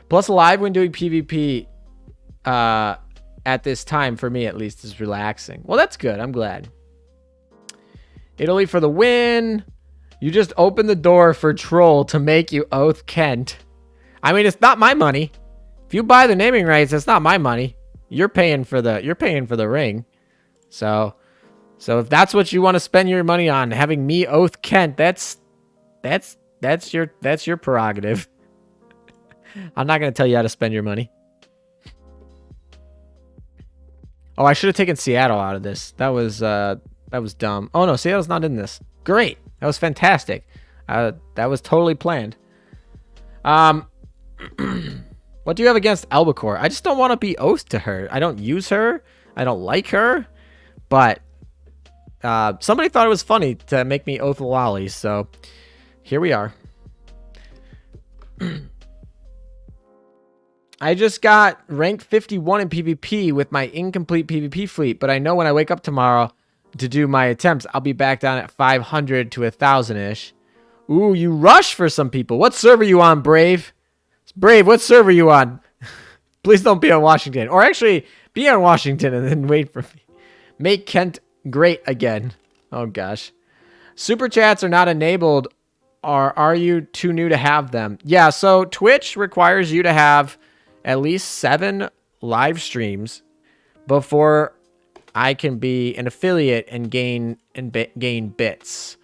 Plus alive when doing PvP at this time, for me at least, is relaxing. Well, that's good. I'm glad. Italy for the win. You just opened the door for Troll to make you oath Kent. I mean, it's not my money. If you buy the naming rights, it's not my money. You're paying for the ring. So if that's what you want to spend your money on, having me oath Kent, that's your prerogative. I'm not going to tell you how to spend your money. Oh, I should have taken Seattle out of this. That was dumb. Oh no, Seattle's not in this. Great. That was fantastic. That was totally planned. What do you have against Albacore? I just don't want to be oath to her. I don't use her. I don't like her. But somebody thought it was funny to make me oath Lolly, so here we are. I just got ranked 51 in PvP with my incomplete PvP fleet, but I know when I wake up tomorrow to do my attempts, I'll be back down at 500 to 1,000-ish. Ooh, you rush for some people. What server you on, Brave? Brave, what server you on? Please don't be on Washington. Or actually, be on Washington and then wait for me. Make Kent great again. Oh, gosh. Super chats are not enabled. Or are you too new to have them? Yeah, so Twitch requires you to have at least 7 live streams before I can be an affiliate and gain bits.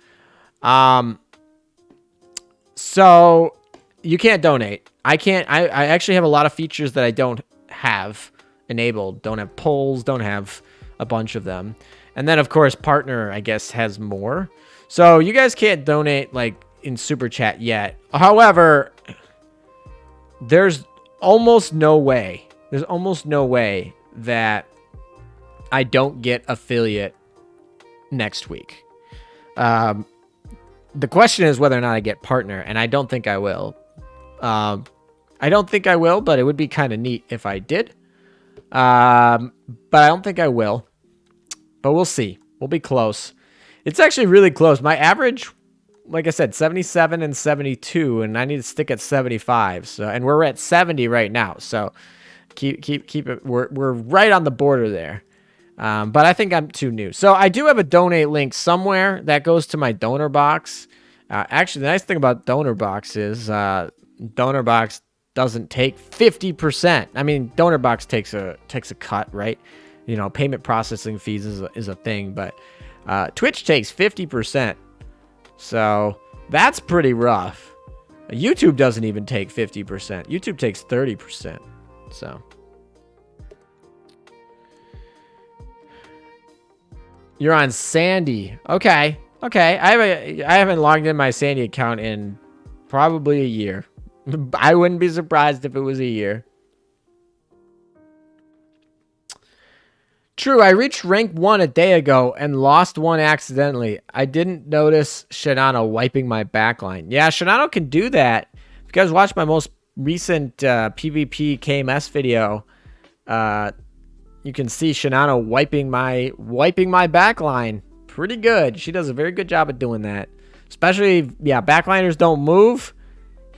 So you can't donate. I actually have a lot of features that I don't have enabled. Don't have polls, don't have a bunch of them. And then of course partner, I guess, has more. So you guys can't donate like in super chat yet. However, there's almost no way that I don't get affiliate next week. The question is whether or not I get partner, and I don't think I will. I don't think I will, but it would be kind of neat if I did. But I don't think I will. But we'll see. We'll be close. It's actually really close. My average, like I said, 77 and 72, and I need to stick at 75. So, and we're at 70 right now. So keep it. We're right on the border there. But I think I'm too new. So I do have a donate link somewhere that goes to my donor box. Actually, the nice thing about donor box is donor box doesn't take 50%. I mean, donor box takes a cut, right? You know, payment processing fees is a thing, but Twitch takes 50%. So that's pretty rough. YouTube doesn't even take 50%. YouTube takes 30%. So you're on Sandy. Okay. Okay. I haven't logged in my Sandy account in probably a year. I wouldn't be surprised if it was a year. True, I reached rank 1 a day ago and lost one accidentally. I didn't notice Shinano wiping my backline. Yeah, Shinano can do that. If you guys watch my most recent PvP KMS video, you can see Shinano wiping my backline. Pretty good. She does a very good job at doing that. Especially, yeah, backliners don't move.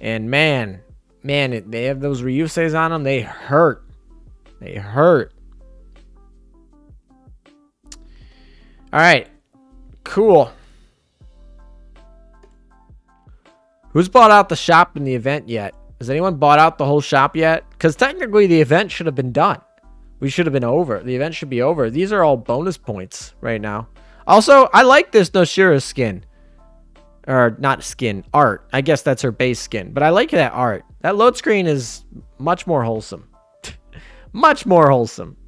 And man, they have those Ryuseis on them. They hurt. They hurt. All right. Cool. Who's bought out the shop in the event yet? Has anyone bought out the whole shop yet? Because technically the event should have been done. We should have been over. The event should be over. These are all bonus points right now. Also, I like this Noshira skin. Or not skin, art. I guess that's her base skin. But I like that art. That load screen is much more wholesome. Much more wholesome.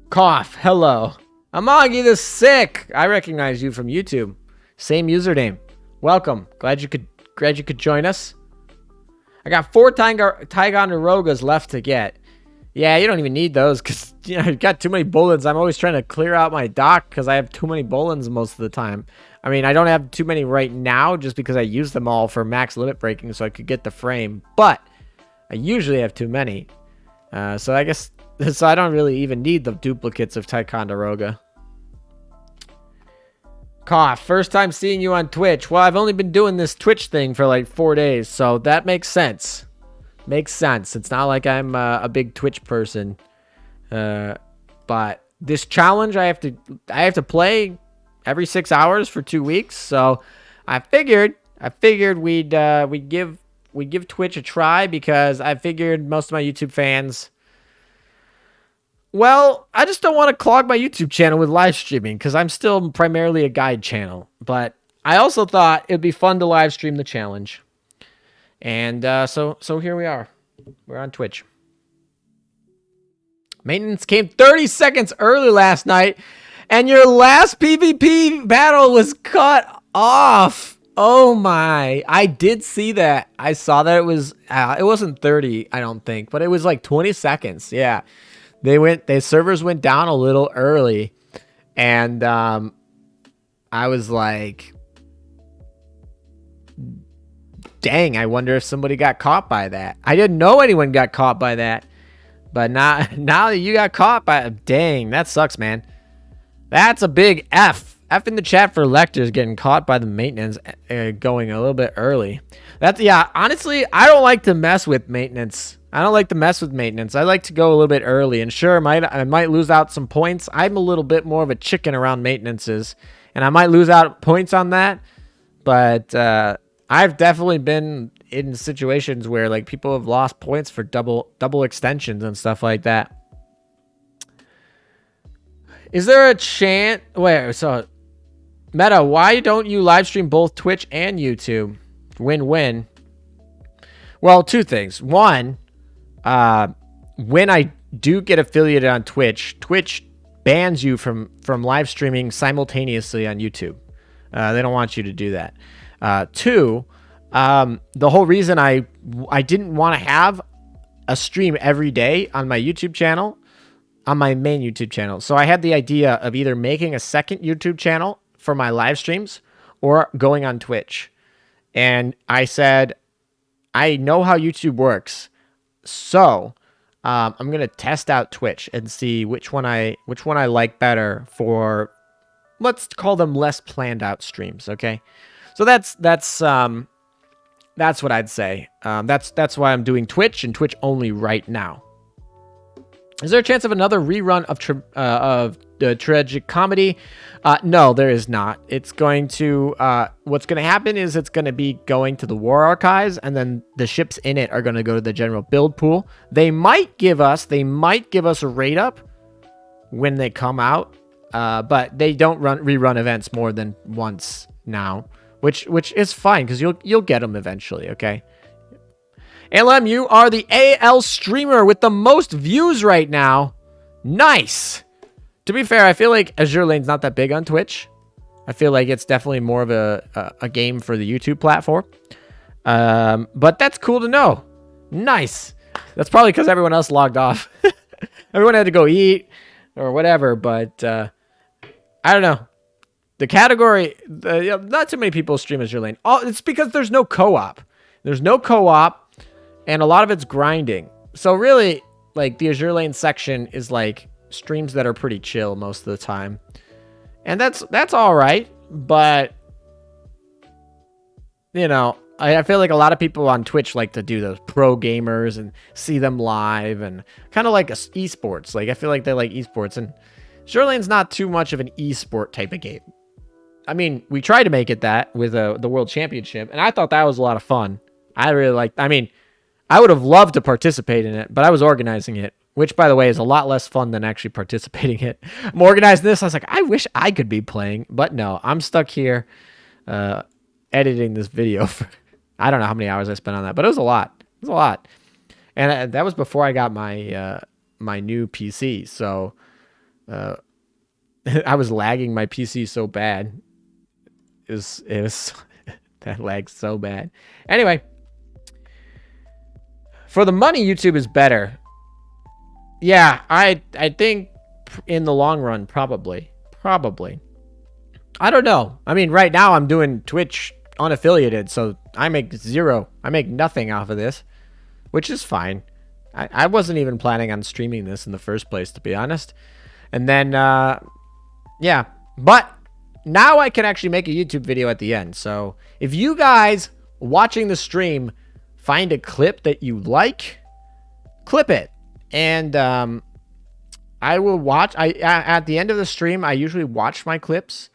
Cough. Hello. Amagi the Sick. I recognize you from YouTube. Same username. Welcome. Glad you could join us. I got 4 Ticonderogas left to get. Yeah, you don't even need those because I've got too many bullets. I'm always trying to clear out my dock because I have too many bullets most of the time. I mean, I don't have too many right now just because I use them all for max limit breaking so I could get the frame. But I usually have too many. So I guess I don't really even need the duplicates of Ticonderoga. Cough. First time seeing you on Twitch. Well, I've only been doing this Twitch thing for like 4 days, so that makes sense. Makes sense. It's not like I'm a big Twitch person. But this challenge I have to play every 6 hours for 2 weeks. So I figured we'd give Twitch a try because I figured most of my YouTube fans, well, I just don't want to clog my YouTube channel with live streaming because I'm still primarily a guide channel. But I also thought it'd be fun to live stream the challenge. And so here we are. We're on Twitch. Maintenance came 30 seconds early last night, and your last PvP battle was cut off. Oh my. I did see that. I saw that it wasn't 30, I don't think, but it was like 20 seconds. Yeah. The servers went down a little early, and I was like, dang, I wonder if somebody got caught by that. I didn't know anyone got caught by that. But now that you got caught by, dang, that sucks, man. That's a big F. F in the chat for Lectors getting caught by the maintenance going a little bit early. Yeah, honestly, I don't like to mess with maintenance. I like to go a little bit early. And sure, I might lose out some points. I'm a little bit more of a chicken around maintenances. And I might lose out points on that. But I've definitely been in situations where like people have lost points for double extensions and stuff like that. Is there a chance? Wait, so Meta, why don't you live stream both Twitch and YouTube? Win-win. Well, 2 things. One, when I do get affiliated on Twitch, Twitch bans you from live streaming simultaneously on YouTube. They don't want you to do that. 2, the whole reason I didn't want to have a stream every day on my YouTube channel, on my main YouTube channel. So I had the idea of either making a second YouTube channel for my live streams or going on Twitch. And I said, I know how YouTube works, so I'm gonna test out Twitch and see which one I like better for, let's call them less planned out streams. Okay, so that's what I'd say. That's why I'm doing Twitch and Twitch only right now. Is there a chance of another rerun of tragic comedy? No, there is not. It's going to what's going to happen is it's going to be going to the war archives, and then the ships in it are going to go to the general build pool. They might give us a rate up when they come out, but they don't rerun events more than once now, which is fine because you'll get them eventually. Okay. ALM, you are the AL streamer with the most views right now. Nice. To be fair, I feel like Azure Lane's not that big on Twitch. I feel like it's definitely more of a game for the YouTube platform. But that's cool to know. Nice. That's probably because everyone else logged off. Everyone had to go eat or whatever, but I don't know. The category, not too many people stream Azure Lane. Oh, it's because there's no co-op. There's no co-op. And a lot of it's grinding. So really, like, the Azure Lane section is like streams that are pretty chill most of the time. And that's all right. But, you know, I feel like a lot of people on Twitch like to do those pro gamers and see them live and kind of like esports. Like, I feel like they like esports. And Azure Lane's not too much of an esport type of game. I mean, we tried to make it that with the World Championship. And I thought that was a lot of fun. I really liked, I mean, I would have loved to participate in it, but I was organizing it, which, by the way, is a lot less fun than actually participating in it. I'm organizing this. I was like, I wish I could be playing, but no, I'm stuck here editing this video. I don't know how many hours I spent on that, but it was a lot. It was a lot. And that was before I got my my new PC, so I was lagging my PC so bad. It was that lagged so bad. Anyway. For the money, YouTube is better. Yeah, I think in the long run, probably. I don't know. I mean, right now I'm doing Twitch unaffiliated, so I make zero. I make nothing off of this, which is fine. I wasn't even planning on streaming this in the first place, to be honest. And then, yeah. But now I can actually make a YouTube video at the end. So if you guys watching the stream find a clip that you like, clip it, and I will watch. At the end of the stream, I usually watch my clips,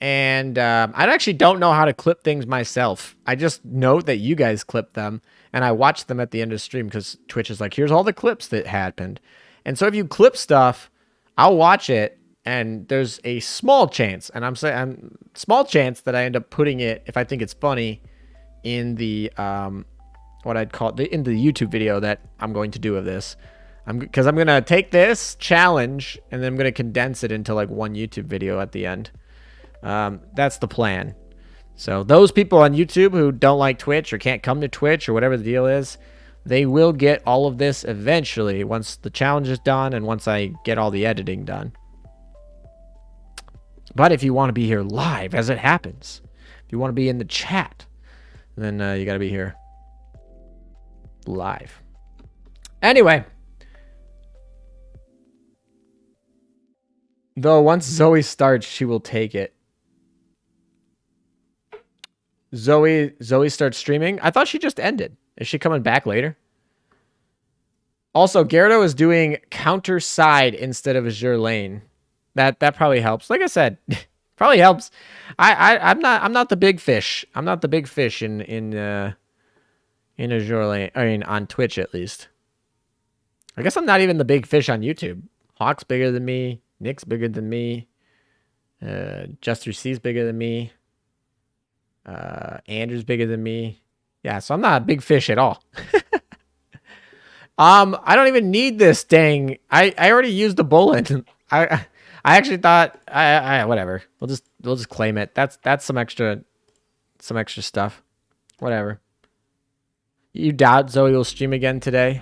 and I actually don't know how to clip things myself. I just know that you guys clip them, and I watch them at the end of the stream because Twitch is like, here's all the clips that happened. And so if you clip stuff, I'll watch it, and there's a small chance, and I'm saying small chance that I end up putting it, if I think it's funny, in the what I'd call in the YouTube video that I'm going to do of this. Because I'm going to take this challenge and then I'm going to condense it into like one YouTube video at the end. That's the plan. So those people on YouTube who don't like Twitch or can't come to Twitch or whatever the deal is, they will get all of this eventually once the challenge is done and once I get all the editing done. But if you want to be here live as it happens, if you want to be in the chat, then you got to be here live. Anyway, though, once Zoe starts, she will take it. Zoe starts streaming. I thought she just ended. Is she coming back later? Also, Gyarados is doing counter side instead of Azure Lane. That probably helps. Like I said, probably helps. I'm not the big fish. I'm not the big fish in Azure Lane, I mean, on Twitch at least. I guess I'm not even the big fish on YouTube. Hawk's bigger than me. Nick's bigger than me. Just3C's bigger than me. Andrew's bigger than me. Yeah, so I'm not a big fish at all. I don't even need this dang. I already used the bullet. I actually thought whatever. We'll just claim it. That's some extra stuff. Whatever. You doubt Zoe will stream again today?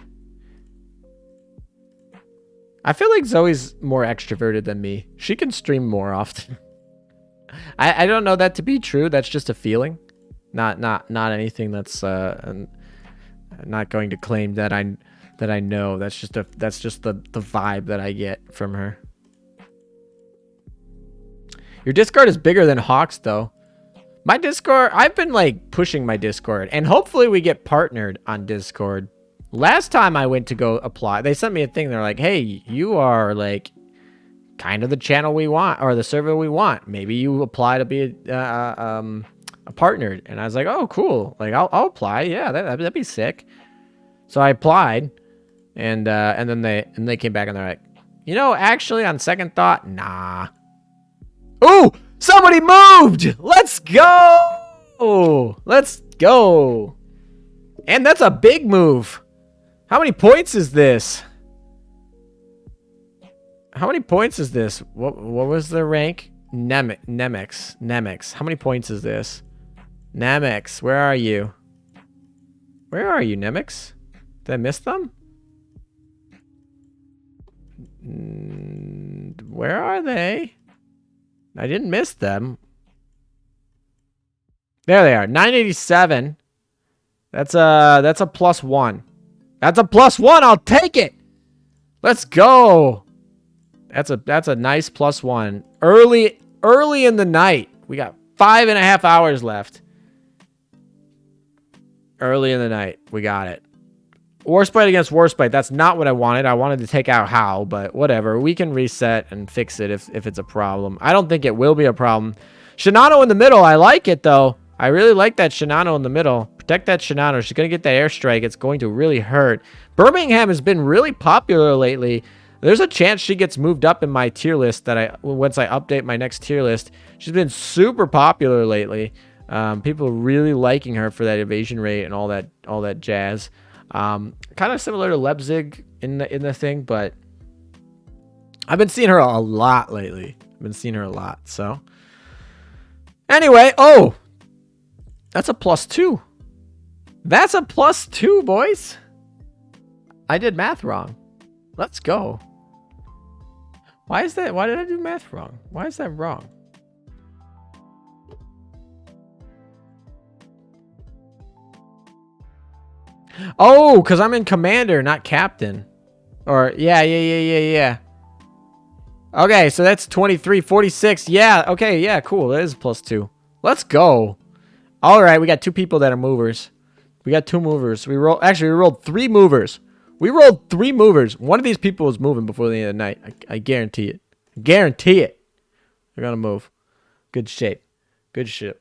I feel like Zoe's more extroverted than me. She can stream more often. I don't know that to be true. That's just a feeling, not anything that's I'm not going to claim that I know. That's just the vibe that I get from her. Your Discord is bigger than Hawk's though. My Discord, I've been like pushing my Discord, and hopefully we get partnered on Discord. Last time I went to go apply, they sent me a thing. They're like, hey, you are like kind of the channel we want, or the server we want. Maybe you apply to be a partnered. And I was like, oh, cool. Like I'll apply. Yeah, that'd be sick. So I applied, and then they came back and they're like, you know, actually on second thought, nah. Ooh, somebody moved. Let's go. Let's go. And that's a big move. How many points is this? How many points is this? What was the rank? Nemex. How many points is this? Nemex, where are you? Where are you, Nemex? Did I miss them? Where are they? I didn't miss them. There they are. 987. That's a +1. That's a +1. I'll take it. Let's go. That's a nice +1. Early in the night. We got 5.5 hours left. Early in the night. We got it. Warspite against Warspite. That's not what I wanted. I wanted to take out Hal, but whatever. We can reset and fix it if it's a problem. I don't think it will be a problem. Shinano in the middle. I like it, though. I really like that Shinano in the middle. Protect that Shinano. She's going to get that airstrike. It's going to really hurt. Birmingham has been really popular lately. There's a chance she gets moved up in my tier list once I update my next tier list. She's been super popular lately. People are really liking her for that evasion rate and all that jazz. Kind of similar to Leipzig in the thing, but I've been seeing her a lot lately. So anyway, oh, that's a +2. That's a +2, boys. I did math wrong. Let's go. Why is that? Why did I do math wrong? Why is that wrong? Oh, because I'm in commander, not captain. Or, yeah. Okay, so that's 23, 46. Yeah, okay, yeah, cool. That is +2. Let's go. All right, we got 2 people that are movers. We got 2 movers. We rolled 3 movers. One of these people was moving before the end of the night. I guarantee it. Guarantee it. They're going to move. Good shape. Good shit.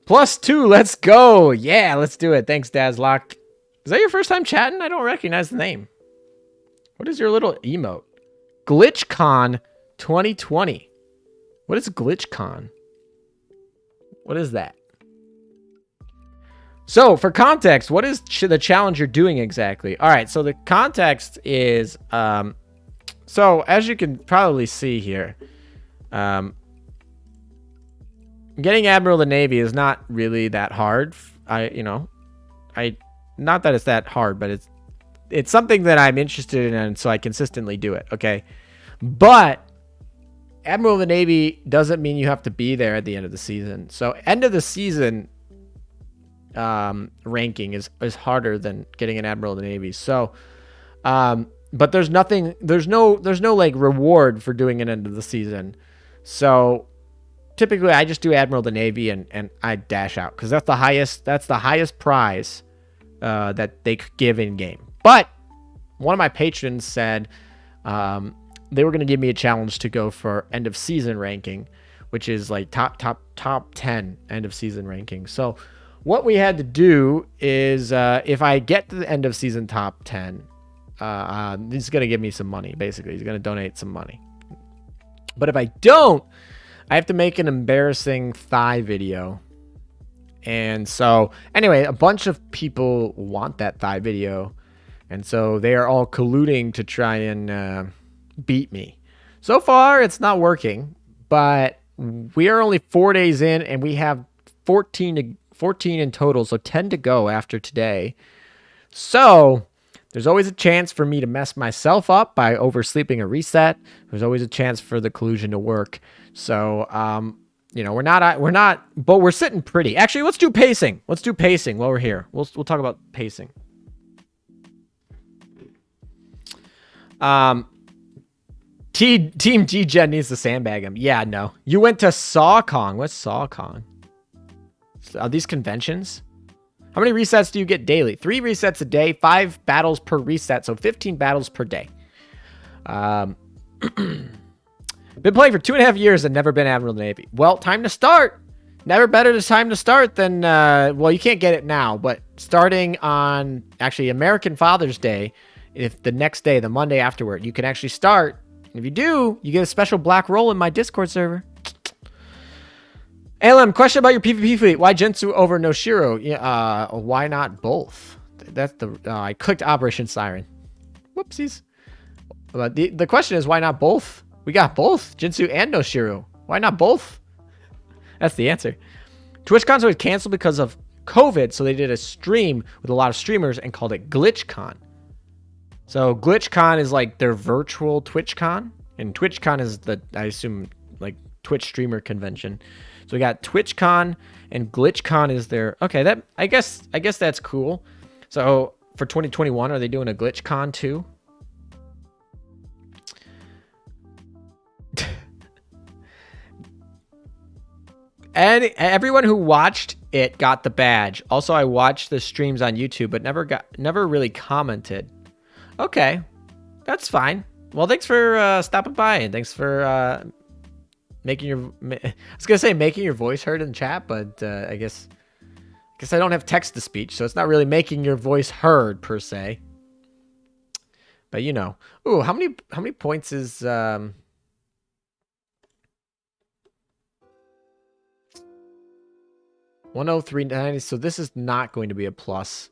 +2, let's go. Yeah, let's do it. Thanks, Dazlock. Is that your first time chatting? I don't recognize the name. What is your little emote? GlitchCon 2020. What is GlitchCon? What is that? So, for context, what is the challenge you're doing exactly? All right, so the context is, so as you can probably see here, getting Admiral of the Navy is not really that hard. Not that it's that hard, but it's something that I'm interested in, and so I consistently do it, okay? But Admiral of the Navy doesn't mean you have to be there at the end of the season. So end of the season ranking is harder than getting an Admiral of the Navy. So, but there's no like reward for doing an end of the season. So typically I just do Admiral of the Navy and I dash out because that's the highest prize that they could give in game. But one of my patrons said they were going to give me a challenge to go for end of season ranking, which is like top 10 end of season ranking. So what we had to do is if I get to the end of season top 10, he's going to give me some money. Basically, he's going to donate some money. But if I don't, I have to make an embarrassing thigh video. And so anyway, a bunch of people want that thigh video. And so they are all colluding to try and beat me. So far, it's not working. But we are only 4 days in, and we have 14 in total. So 10 to go after today. So there's always a chance for me to mess myself up by oversleeping a reset. There's always a chance for the collusion to work. So You know, we're not, but we're sitting pretty. Actually, let's do pacing. Let's do pacing while we're here. We'll talk about pacing. Team G-Gen needs to sandbag him. Yeah, no. You went to Sawkong. What's Sawkong? Are these conventions? How many resets do you get daily? 3 resets a day, 5 battles per reset, so 15 battles per day. Been playing for 2.5 years and never been Admiral of the Navy. Well, time to start. Never better time to start than, well, you can't get it now, but starting on, actually, American Father's Day, if the next day, the Monday afterward, you can actually start. If you do, you get a special black roll in my Discord server. ALM, question about your PvP fleet. Why Gensu over Noshiro? Yeah, why not both? That's the, I clicked Operation Siren. Whoopsies. But the question is, why not both? We got both, Jinsu and Noshiro. Why not both? That's the answer. TwitchCon was canceled because of COVID, so they did a stream with a lot of streamers and called it GlitchCon. So GlitchCon is like their virtual TwitchCon, and TwitchCon is the, I assume, like Twitch streamer convention. So we got TwitchCon and GlitchCon is their, okay, that I guess that's cool. So for 2021, are they doing a GlitchCon too? And everyone who watched it got the badge. Also, I watched the streams on YouTube, but never really commented. Okay, that's fine. Well, thanks for stopping by, and thanks for making your. I was gonna say making your voice heard in chat, but I guess I don't have text to speech, so it's not really making your voice heard per se. But you know, ooh, how many points is 103.90, so this is not going to be a plus.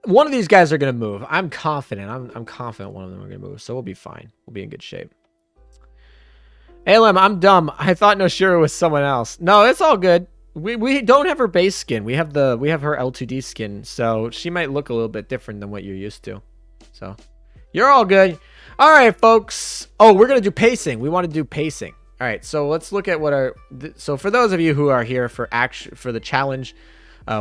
One of these guys are going to move. I'm confident. I'm confident one of them are going to move, so we'll be fine. We'll be in good shape. ALM, I'm dumb. I thought Noshiro was someone else. No, it's all good. We don't have her base skin. We have her L2D skin, so she might look a little bit different than what you're used to. So you're all good. All right, folks. Oh, we're going to do pacing. We want to do pacing. All right, so let's look at what our. So for those of you who are here for the challenge,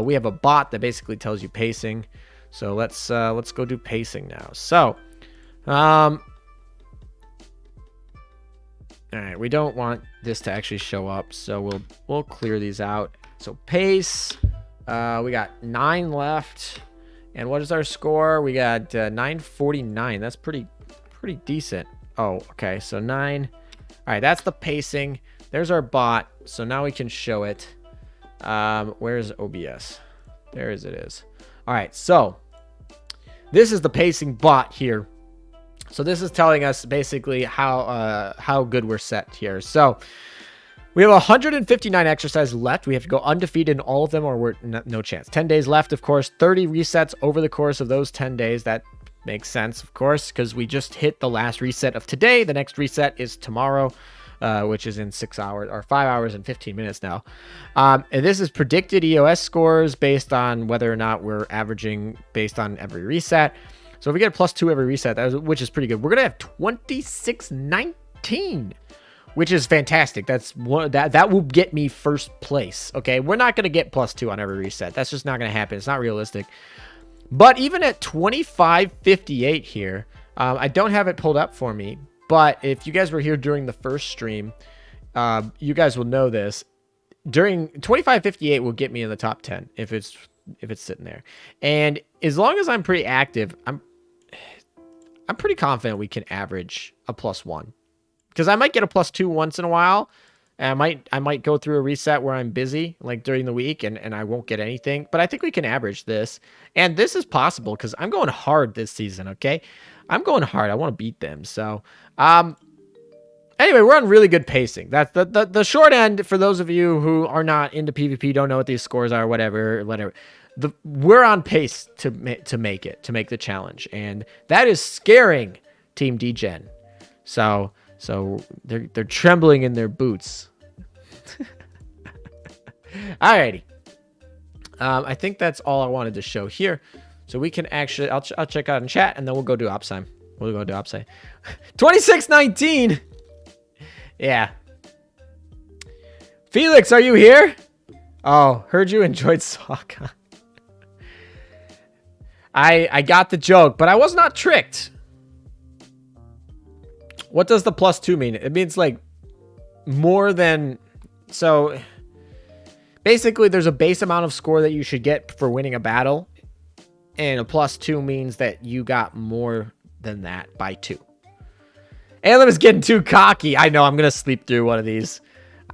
we have a bot that basically tells you pacing. So let's go do pacing now. So, all right, we don't want this to actually show up, so we'll clear these out. So pace, we got 9 left, and what is our score? We got 949. That's pretty decent. Oh, okay, so 9. All right, that's the pacing. There's our bot. So now we can show it. Where's OBS? There it is. All right, so this is the pacing bot here. So this is telling us basically how good we're set here. So we have 159 exercises left. We have to go undefeated in all of them or we're no chance. 10 days left, of course. 30 resets over the course of those 10 days. That makes sense, of course, because we just hit the last reset of today. The next reset is tomorrow, which is in 6 hours or 5 hours and 15 minutes now. And this is predicted EOS scores based on whether or not we're averaging based on every reset. So if we get a +2 every reset, which is pretty good, we're gonna have 2619, which is fantastic. That's one that will get me first place. Okay, we're not gonna get +2 on every reset. That's just not gonna happen. It's not realistic. But even at 2558 here, I don't have it pulled up for me. But if you guys were here during the first stream, you guys will know this. During 2558 will get me in the top 10 if it's sitting there. And as long as I'm pretty active, I'm pretty confident we can average a +1. Because I might get a +2 once in a while. And I might go through a reset where I'm busy, like during the week, and I won't get anything. But I think we can average this. And this is possible because I'm going hard this season, okay? I'm going hard. I want to beat them. So, anyway, we're on really good pacing. That's the short end for those of you who are not into PvP, don't know what these scores are, whatever. We're on pace to make the challenge. And that is scaring Team D-Gen. So they're trembling in their boots. Alrighty. I think that's all I wanted to show here. So we can actually, I'll check out in chat and then we'll go do ops time. We'll go do ops time. 2619. Yeah. Felix, are you here? Oh, heard you enjoyed Sokka. I got the joke, but I was not tricked. What does the +2 mean? It means like more than... So basically there's a base amount of score that you should get for winning a battle. And a +2 means that you got more than that by 2. Alem is getting too cocky. I know, I'm going to sleep through one of these.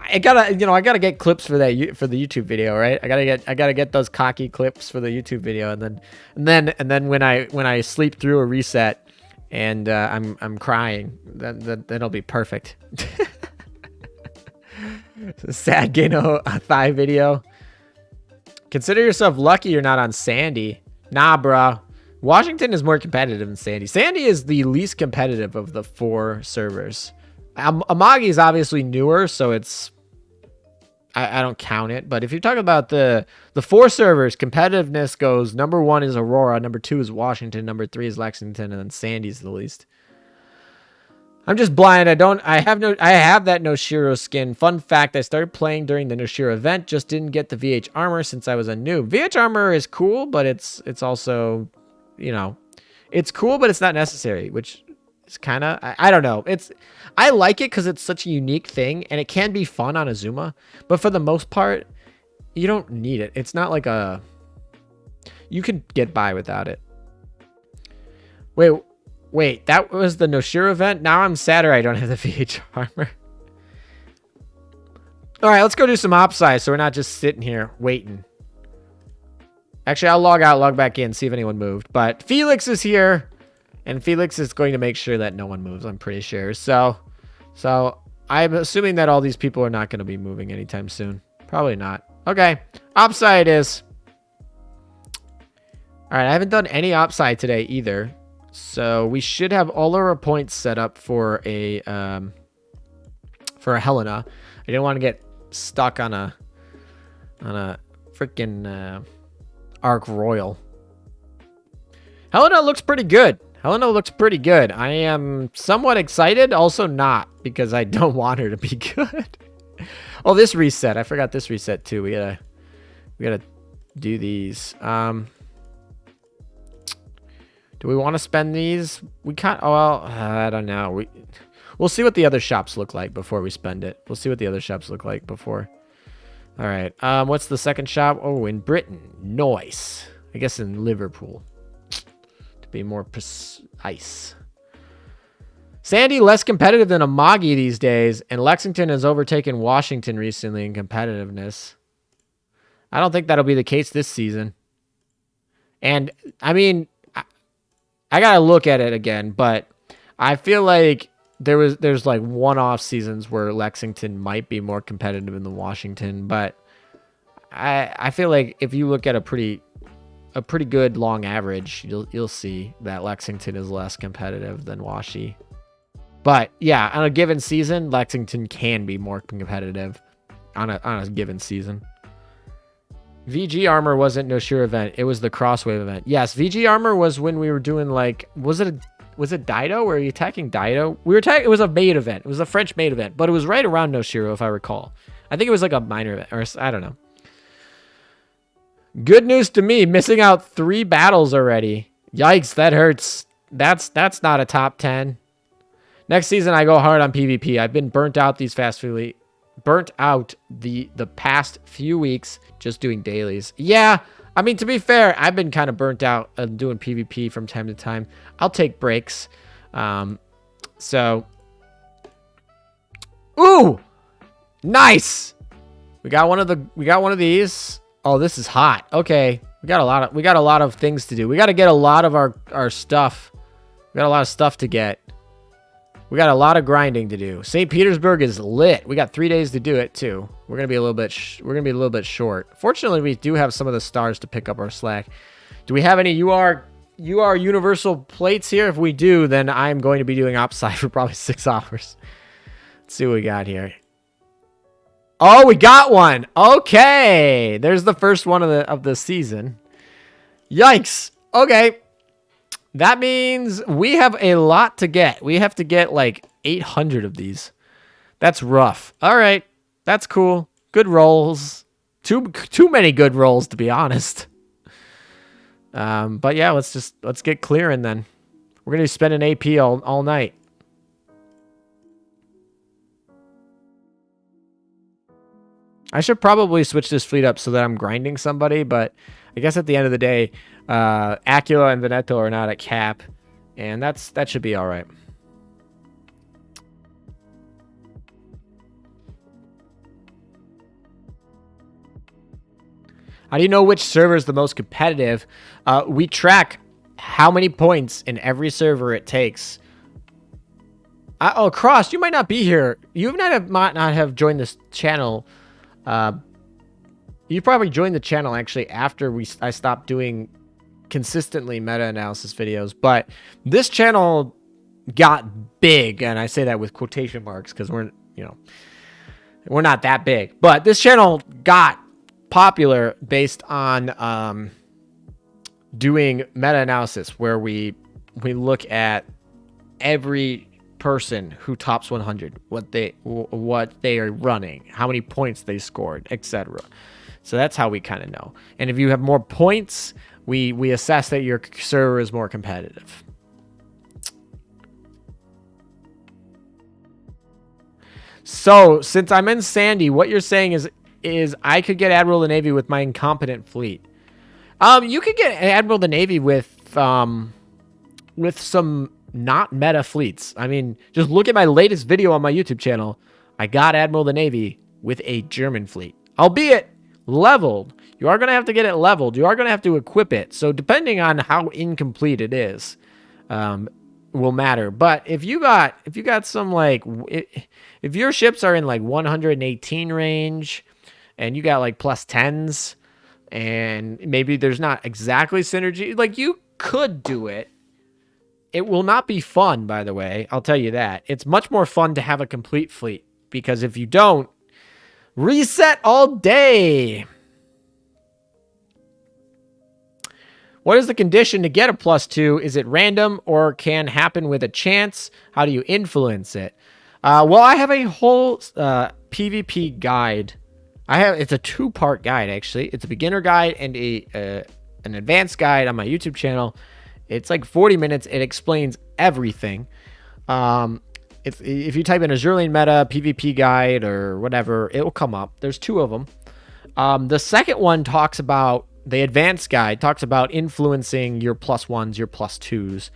I gotta get clips for that for the YouTube video, right? I gotta get those cocky clips for the YouTube video, and then when I sleep through a reset, and I'm crying, that'll be perfect. Sad Gano Thigh video. Consider yourself lucky you're not on Sandy. Nah, bro. Washington is more competitive than Sandy. Sandy is the least competitive of the 4 servers. Amagi is obviously newer, so it's... I don't count it. But if you're talking about the 4 servers, competitiveness goes... Number 1 is Aurora, number 2 is Washington, number 3 is Lexington, and then Sandy's the least. I'm just blind. I have that Noshiro skin. Fun fact, I started playing during the Noshiro event, just didn't get the VH armor since I was a noob. VH armor is cool, but it's also, you know, it's cool, but it's not necessary, which is kind of, I don't know. I like it because it's such a unique thing, and it can be fun on Azuma, but for the most part, you don't need it. It's not like a, you can get by without it. Wait, that was the Noshiro event? Now I'm sadder I don't have the VH armor. All right, let's go do some opsize so we're not just sitting here waiting. Actually, I'll log out, log back in, see if anyone moved. But Felix is here, and Felix is going to make sure that no one moves, I'm pretty sure. So I'm assuming that all these people are not going to be moving anytime soon. Probably not. Okay, opside is. All right, I haven't done any opside today either. So we should have all our points set up for a Helena. I didn't want to get stuck on a freaking Arc Royal. Helena looks pretty good. Helena looks pretty good. I am somewhat excited, also not, because I don't want her to be good. Oh, this reset. I forgot this reset too. We gotta do these. Do we want to spend these? We can't. Oh, well, I don't know. We'll see what the other shops look like before we spend it. We'll see what the other shops look like before. All right. What's the second shop? Oh, in Britain. Nice. I guess in Liverpool. To be more precise. Sandy less competitive than Amagi these days, and Lexington has overtaken Washington recently in competitiveness. I don't think that'll be the case this season. And I mean, I gotta look at it again, but I feel like there's like one-off seasons where Lexington might be more competitive than Washington, but I feel like if you look at a pretty good long average, you'll see that Lexington is less competitive than Washi. But yeah, on a given season, Lexington can be more competitive on a given season. VG armor wasn't Noshiro event. It was the Crosswave event. Yes, VG armor was when we were doing like, was it Dido? Were you attacking Dido? It was a maid event. It was a French maid event, but it was right around Noshiro if I recall. I think it was like a minor event, or I don't know. Good news to me, missing out 3 battles already. Yikes, that hurts. That's not a top 10. Next season I go hard on PvP. I've been burnt out the past few weeks just doing dailies. Yeah, I mean, to be fair, I've been kind of burnt out doing PvP from time to time. I'll take breaks. So, ooh, nice. We got one of these. Oh, this is hot. Okay, we got a lot of things to do. We got to get a lot of our stuff. We got a lot of stuff to get. We got a lot of grinding to do. St. Petersburg is lit. We got 3 days to do it too. We're gonna be a little bit short. Fortunately, we do have some of the stars to pick up our slack. Do we have any UR universal plates here? If we do, then I'm going to be doing Opside for probably 6 hours. Let's see what we got here. Oh, we got one. Okay, there's the first one of the season. Yikes. Okay. That means we have a lot to get. We have to get like 800 of these. That's rough. All right. That's cool. Good rolls. Too many good rolls, to be honest. But yeah, let's get clearing then. We're gonna be spending AP all night. I should probably switch this fleet up so that I'm grinding somebody, but I guess at the end of the day, Acula and Veneto are not at cap, and that should be all right. How do you know which server is the most competitive? We track how many points in every server it takes. Oh, Cross, you might not be here. You might not have joined this channel. You probably joined the channel actually after I stopped doing consistently meta-analysis videos. But this channel got big, and I say that with quotation marks because we're not that big. But this channel got popular based on doing meta-analysis, where we look at every person who tops 100, what they are running, how many points they scored, etc. So that's how we kind of know. And if you have more points, we assess that your server is more competitive. So since I'm in Sandy, what you're saying is I could get Admiral of the Navy with my incompetent fleet. You could get Admiral of the Navy with some not meta fleets. I mean, just look at my latest video on my YouTube channel. I got Admiral of the Navy with a German fleet, albeit leveled. You are going to have to get it leveled. You are going to have to equip it. So depending on how incomplete it is, will matter. But if you got some if your ships are in like 118 range, and you got like plus 10s, and maybe there's not exactly synergy, like you could do it. It will not be fun, by the way. I'll tell you that. It's much more fun to have a complete fleet, because if you don't, reset all day. What is the condition to get a +2? Is it random or can happen with a chance? How do you influence it? Well, I have a whole PvP guide. It's a 2-part guide, actually. It's a beginner guide and an advanced guide on my YouTube channel. It's like 40 minutes. It explains everything. If you type in Azureline Meta PvP guide or whatever, it will come up. There's 2 of them. The second one talks about, the advanced guide talks about influencing your +1s, your +2s.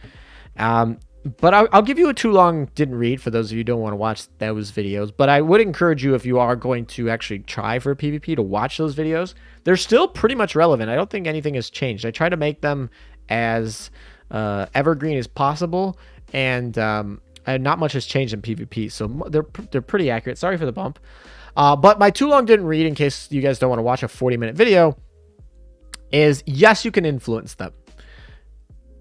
But I'll give you a too long didn't read for those of you who don't want to watch those videos. But I would encourage you, if you are going to actually try for PvP, to watch those videos. They're still pretty much relevant. I don't think anything has changed. I try to make them as evergreen as possible, and not much has changed in PvP, so they're pretty accurate. Sorry for the bump. But my too long didn't read, in case you guys don't want to watch a 40-minute video, is yes, you can influence them,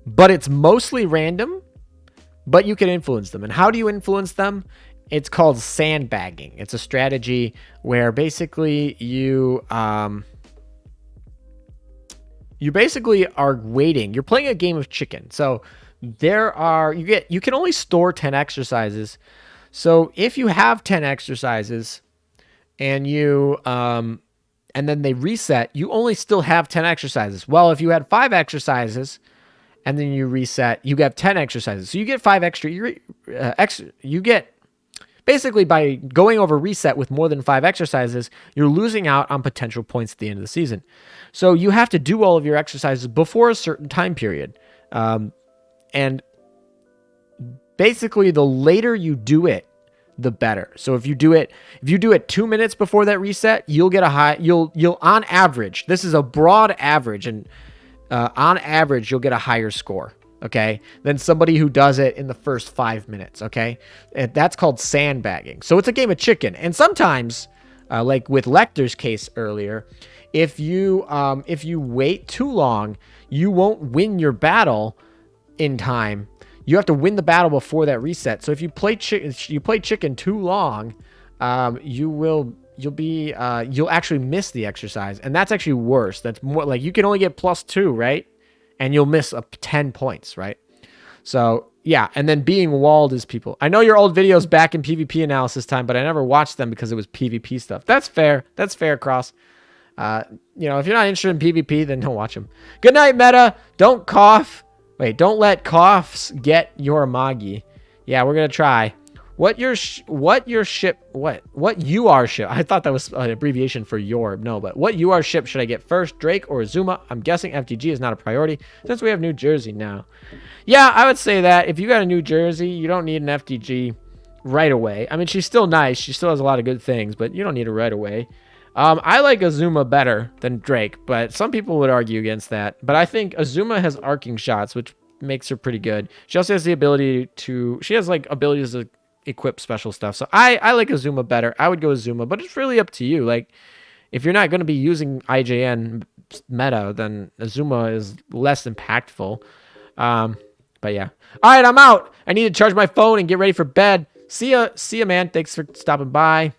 but it's mostly random. But you can influence them. And how do you influence them? It's called sandbagging. It's a strategy where basically you basically are waiting. You're playing a game of chicken. So you can only store 10 exercises. So if you have 10 exercises and and then they reset, you only still have 10 exercises. Well, if you had 5 exercises and then you reset, you have 10 exercises. So you get 5 extra. You get, basically, by going over reset with more than 5 exercises, you're losing out on potential points at the end of the season. So you have to do all of your exercises before a certain time period. And basically, the later you do it, the better. So if you do it 2 minutes before that reset, you'll get a high. You'll on average, this is a broad average, and on average, you'll get a higher score, okay, than somebody who does it in the first 5 minutes, okay? And that's called sandbagging. So it's a game of chicken. And sometimes, like with Lecter's case earlier, if you wait too long, you won't win your battle in time. You have to win the battle before that reset. So if you play chicken too long, you'll actually miss the exercise, and that's actually worse. That's more like you can only get +2, right? And you'll miss 10 points, right? So Yeah, and then being walled is people. I know your old videos back in PvP analysis time, but I never watched them because it was PvP stuff. That's fair. That's fair, Cross. You know, if you're not interested in PvP, then don't watch them. Good night, Meta. Don't cough. Wait, don't let coughs get your Magi. Yeah, we're gonna try. What you are ship? I thought that was an abbreviation for your. No, but what you are ship should I get first, Drake or Azuma? I'm guessing FTG is not a priority since we have New Jersey now. Yeah, I would say that if you got a New Jersey, you don't need an FTG right away. I mean, she's still nice. She still has a lot of good things, but you don't need her right away. I like Azuma better than Drake, but some people would argue against that. But I think Azuma has arcing shots, which makes her pretty good. She also has the ability to... She has, like, abilities to equip special stuff. So I like Azuma better. I would go Azuma, but it's really up to you. Like, if you're not going to be using IJN meta, then Azuma is less impactful. But yeah. All right, I'm out. I need to charge my phone and get ready for bed. See ya, man. Thanks for stopping by.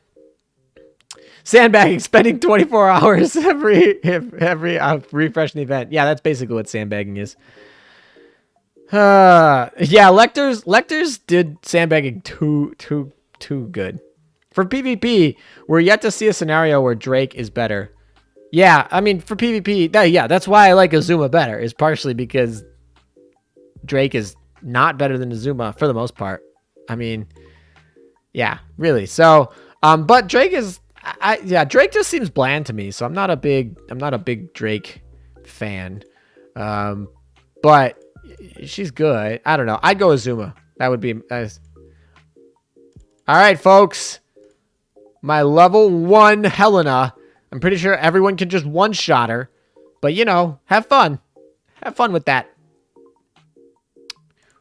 Sandbagging, spending 24 hours every refreshing event. Yeah, that's basically what sandbagging is. Yeah, Lectors did sandbagging too good. For PvP, we're yet to see a scenario where Drake is better. Yeah, I mean, for PvP, that's why I like Azuma better, is partially because Drake is not better than Azuma for the most part. I mean, yeah, really. So, but Drake is... Drake just seems bland to me, so I'm not a big Drake fan. But she's good. I don't know. I'd go Azuma. That would be nice. All right, folks. My level 1 Helena. I'm pretty sure everyone can just one-shot her. But, you know, have fun. Have fun with that.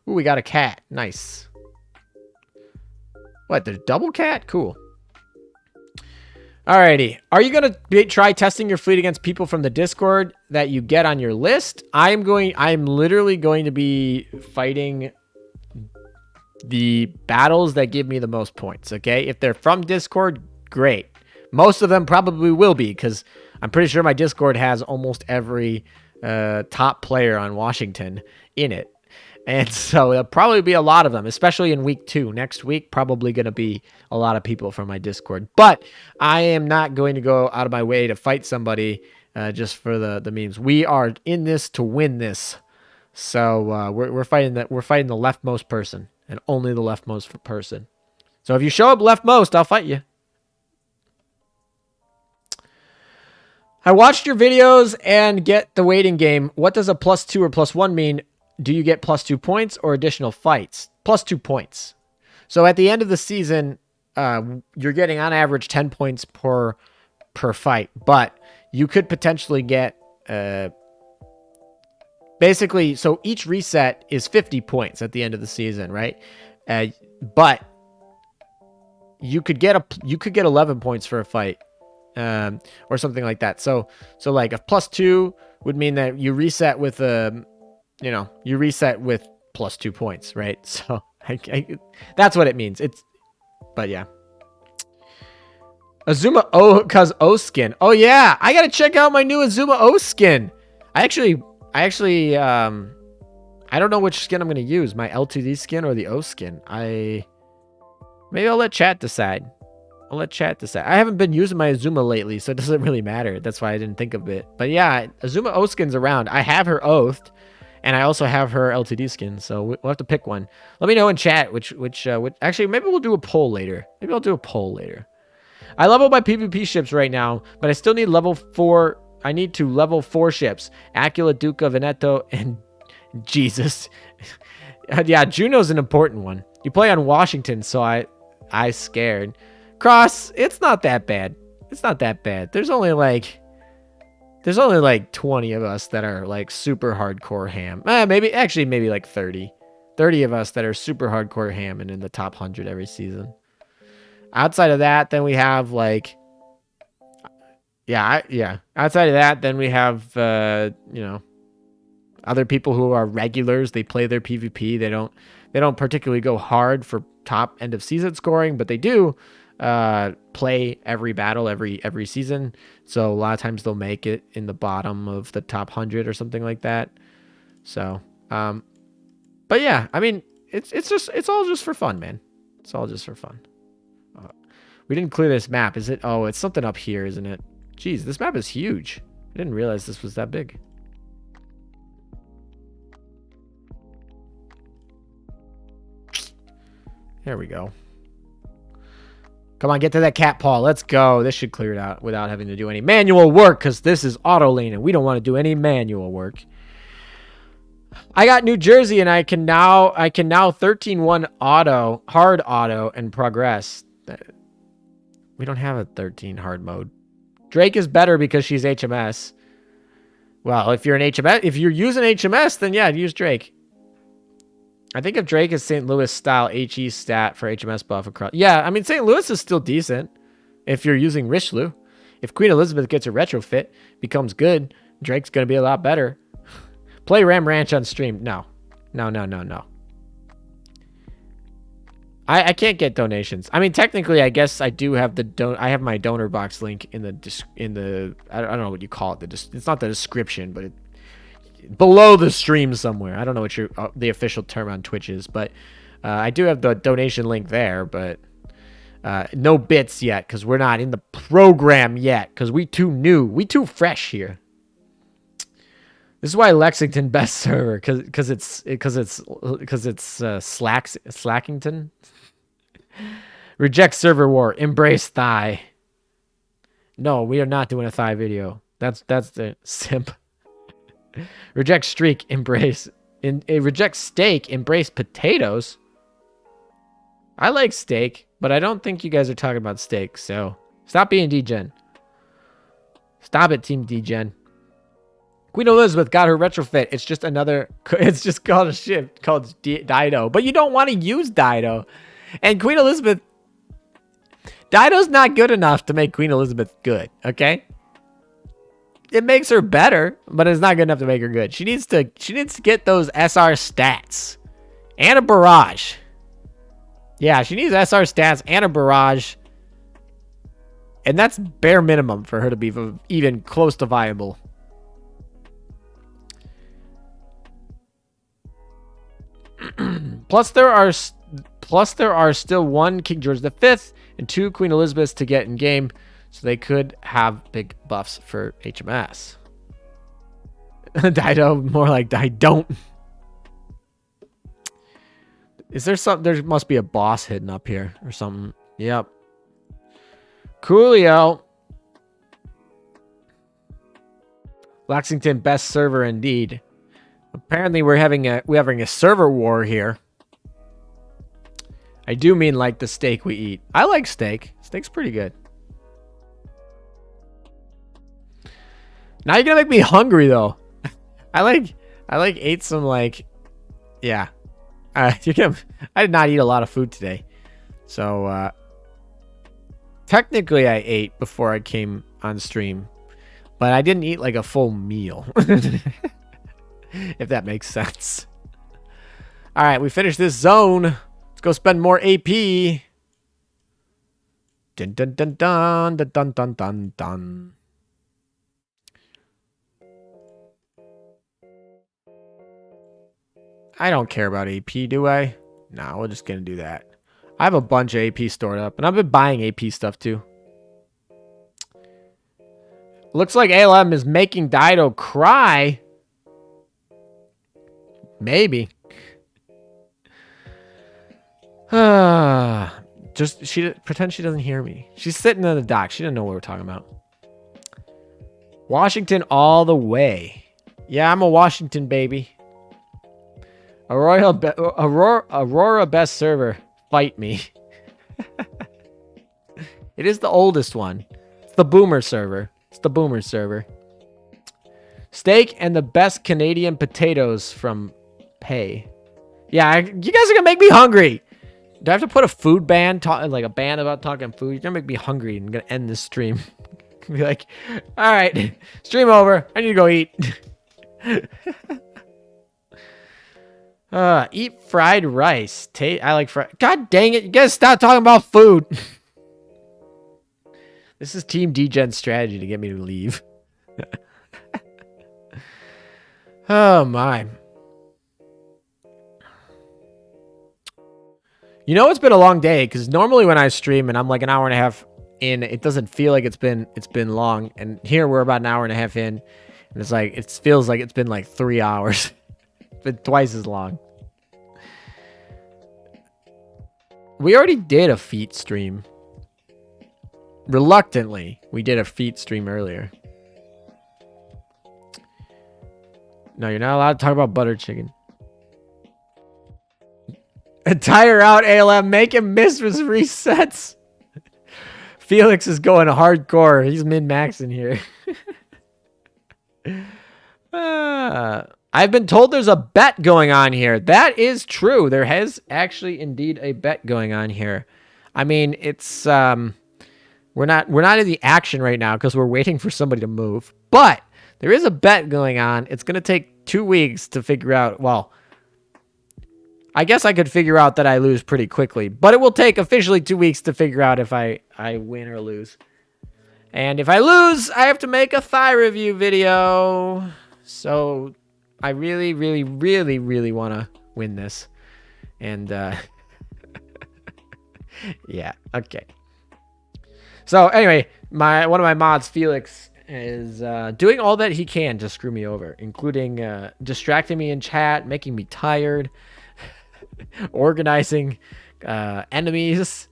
Ooh, we got a cat. Nice. What, the double cat? Cool. Alrighty. Are you going to try testing your fleet against people from the Discord that you get on your list? I'm literally going to be fighting the battles that give me the most points, okay? If they're from Discord, great. Most of them probably will be, because I'm pretty sure my Discord has almost every top player on Washington in it. And so there'll probably be a lot of them, especially in week 2. Next week, probably going to be a lot of people from my Discord. But I am not going to go out of my way to fight somebody just for the memes. We are in this to win this. So we're fighting the leftmost person, and only the leftmost person. So if you show up leftmost, I'll fight you. I watched your videos and get the waiting game. What does a +2 or +1 mean? Do you get +2 points or additional fights? +2 points. So at the end of the season, you're getting on average 10 points per fight, but you could potentially get basically. So each reset is 50 points at the end of the season, right? But you could get 11 points for a fight, or something like that. So like a +2 would mean that you reset with you reset with +2 points, right? So that's what it means. But yeah. Azuma cause O skin. Oh yeah, I gotta check out my new Azuma O skin. I actually, I don't know which skin I'm gonna use, my L2D skin or the O skin. Maybe I'll let chat decide. I haven't been using my Azuma lately, so it doesn't really matter. That's why I didn't think of it. But yeah, Azuma O skin's around. I have her oathed. And I also have her LTD skin, so we'll have to pick one. Let me know in chat which actually, maybe we'll do a poll later. I level my PvP ships right now, but I still need level 4. I need to level 4 ships. Aquila, Duca, Veneto, and Jesus. Yeah, Juno's an important one. You play on Washington, so I scared. Cross, it's not that bad. There's only like 20 of us that are like super hardcore ham. Maybe like 30. 30 of us that are super hardcore ham and in the top 100 every season. Outside of that, then we have like... Yeah. Outside of that, then we have, other people who are regulars. They play their PvP. They don't particularly go hard for top end of season scoring, but they do play every battle every season. So a lot of times they'll make it in the bottom of the top 100 or something like that. So, but yeah, I mean, it's all just for fun, man. It's all just for fun. We didn't clear this map, is it? Oh, it's something up here, isn't it? Jeez, this map is huge. I didn't realize this was that big. There we go. Come on, get to that cat paw. Let's go. This should clear it out without having to do any manual work, because this is auto lane and we don't want to do any manual work. I got New Jersey and I can now 13-1 auto, hard auto, and progress. We don't have a 13 hard mode. Drake is better because she's HMS. Well, if you're an HMS, if you're using HMS, then yeah, use Drake. I think if Drake is St. Louis style HE stat for HMS buff across. Yeah, I mean, St. Louis is still decent if you're using Richelieu. If Queen Elizabeth gets a retrofit, becomes good, Drake's going to be a lot better. Play Ram Ranch on stream. No. No. I can't get donations. I mean, technically, I guess I do have I have my donor box link in the I don't know what you call it. It's not the description, but below the stream somewhere. I don't know what the official term on Twitch is, but I do have the donation link there, but no bits yet because we're not in the program yet because we too new. We too fresh here. This is why Lexington best server because it's Slackington. Reject server war. Embrace thigh. No, we are not doing a thigh video. That's the simp. Reject streak. Embrace. Reject steak. Embrace potatoes. I like steak, but I don't think you guys are talking about steak. So stop being degen. Stop it, Team Degen. Queen Elizabeth got her retrofit. It's just another. It's just called a ship called Dido. But you don't want to use Dido. And Queen Elizabeth. Dido's not good enough to make Queen Elizabeth good. Okay. It makes her better, but it's not good enough to make her good. She needs to get those SR stats and a barrage. Yeah, she needs SR stats and a barrage. And that's bare minimum for her to be even close to viable. Plus there are still one King George V and two Queen Elizabeths to get in game, so they could have big buffs for HMS. Dido, more like don't. Is there something? There must be a boss hidden up here or something. Yep. Coolio. Lexington best server indeed. Apparently we're having a server war here. I do mean like the steak we eat. I like steak. Steak's pretty good. Now you're gonna make me hungry though. I ate some yeah. I did not eat a lot of food today. So technically I ate before I came on stream, but I didn't eat like a full meal. If that makes sense. All right, we finished this zone. Let's go spend more AP. Dun dun dun dun dun dun dun dun dun. I don't care about AP, do I? No, we're just gonna do that. I have a bunch of AP stored up, and I've been buying AP stuff too. Looks like ALM is making Dido cry. Maybe. Just pretend she doesn't hear me. She's sitting in the dock. She didn't know what we're talking about. Washington all the way. Yeah, I'm a Washington baby. Aurora best server. Fight me. It is the oldest one. It's the boomer server. It's the boomer server. Steak and the best Canadian potatoes from Pay. Yeah, you guys are gonna make me hungry. Do I have to put a food ban, like a ban about talking food? You're gonna make me hungry and I'm gonna end this stream. Be like, all right, stream over. I need to go eat. Eat fried rice. I like fried. God dang it! You guys stop talking about food. This is Team Degen strategy to get me to leave. Oh my. You know, it's been a long day because normally when I stream and I'm like an hour and a half in, it doesn't feel like it's been long. And here we're about an hour and a half in, and it's like it feels like it's been like 3 hours. It's been twice as long. We already did a feet stream. Reluctantly, we did a feet stream earlier. No, you're not allowed to talk about butter chicken. Tire out, ALM. Make him miss his resets. Felix is going hardcore. He's min-maxing here. I've been told there's a bet going on here. That is true. There has actually indeed a bet going on here. I mean, it's we're not in the action right now because we're waiting for somebody to move. But there is a bet going on. It's going to take 2 weeks to figure out. Well, I guess I could figure out that I lose pretty quickly, but it will take officially 2 weeks to figure out if I win or lose. And if I lose, I have to make a thigh review video. So I really, really, really, really want to win this. And yeah, okay. So anyway, one of my mods, Felix, is doing all that he can to screw me over, including distracting me in chat, making me tired, organizing enemies,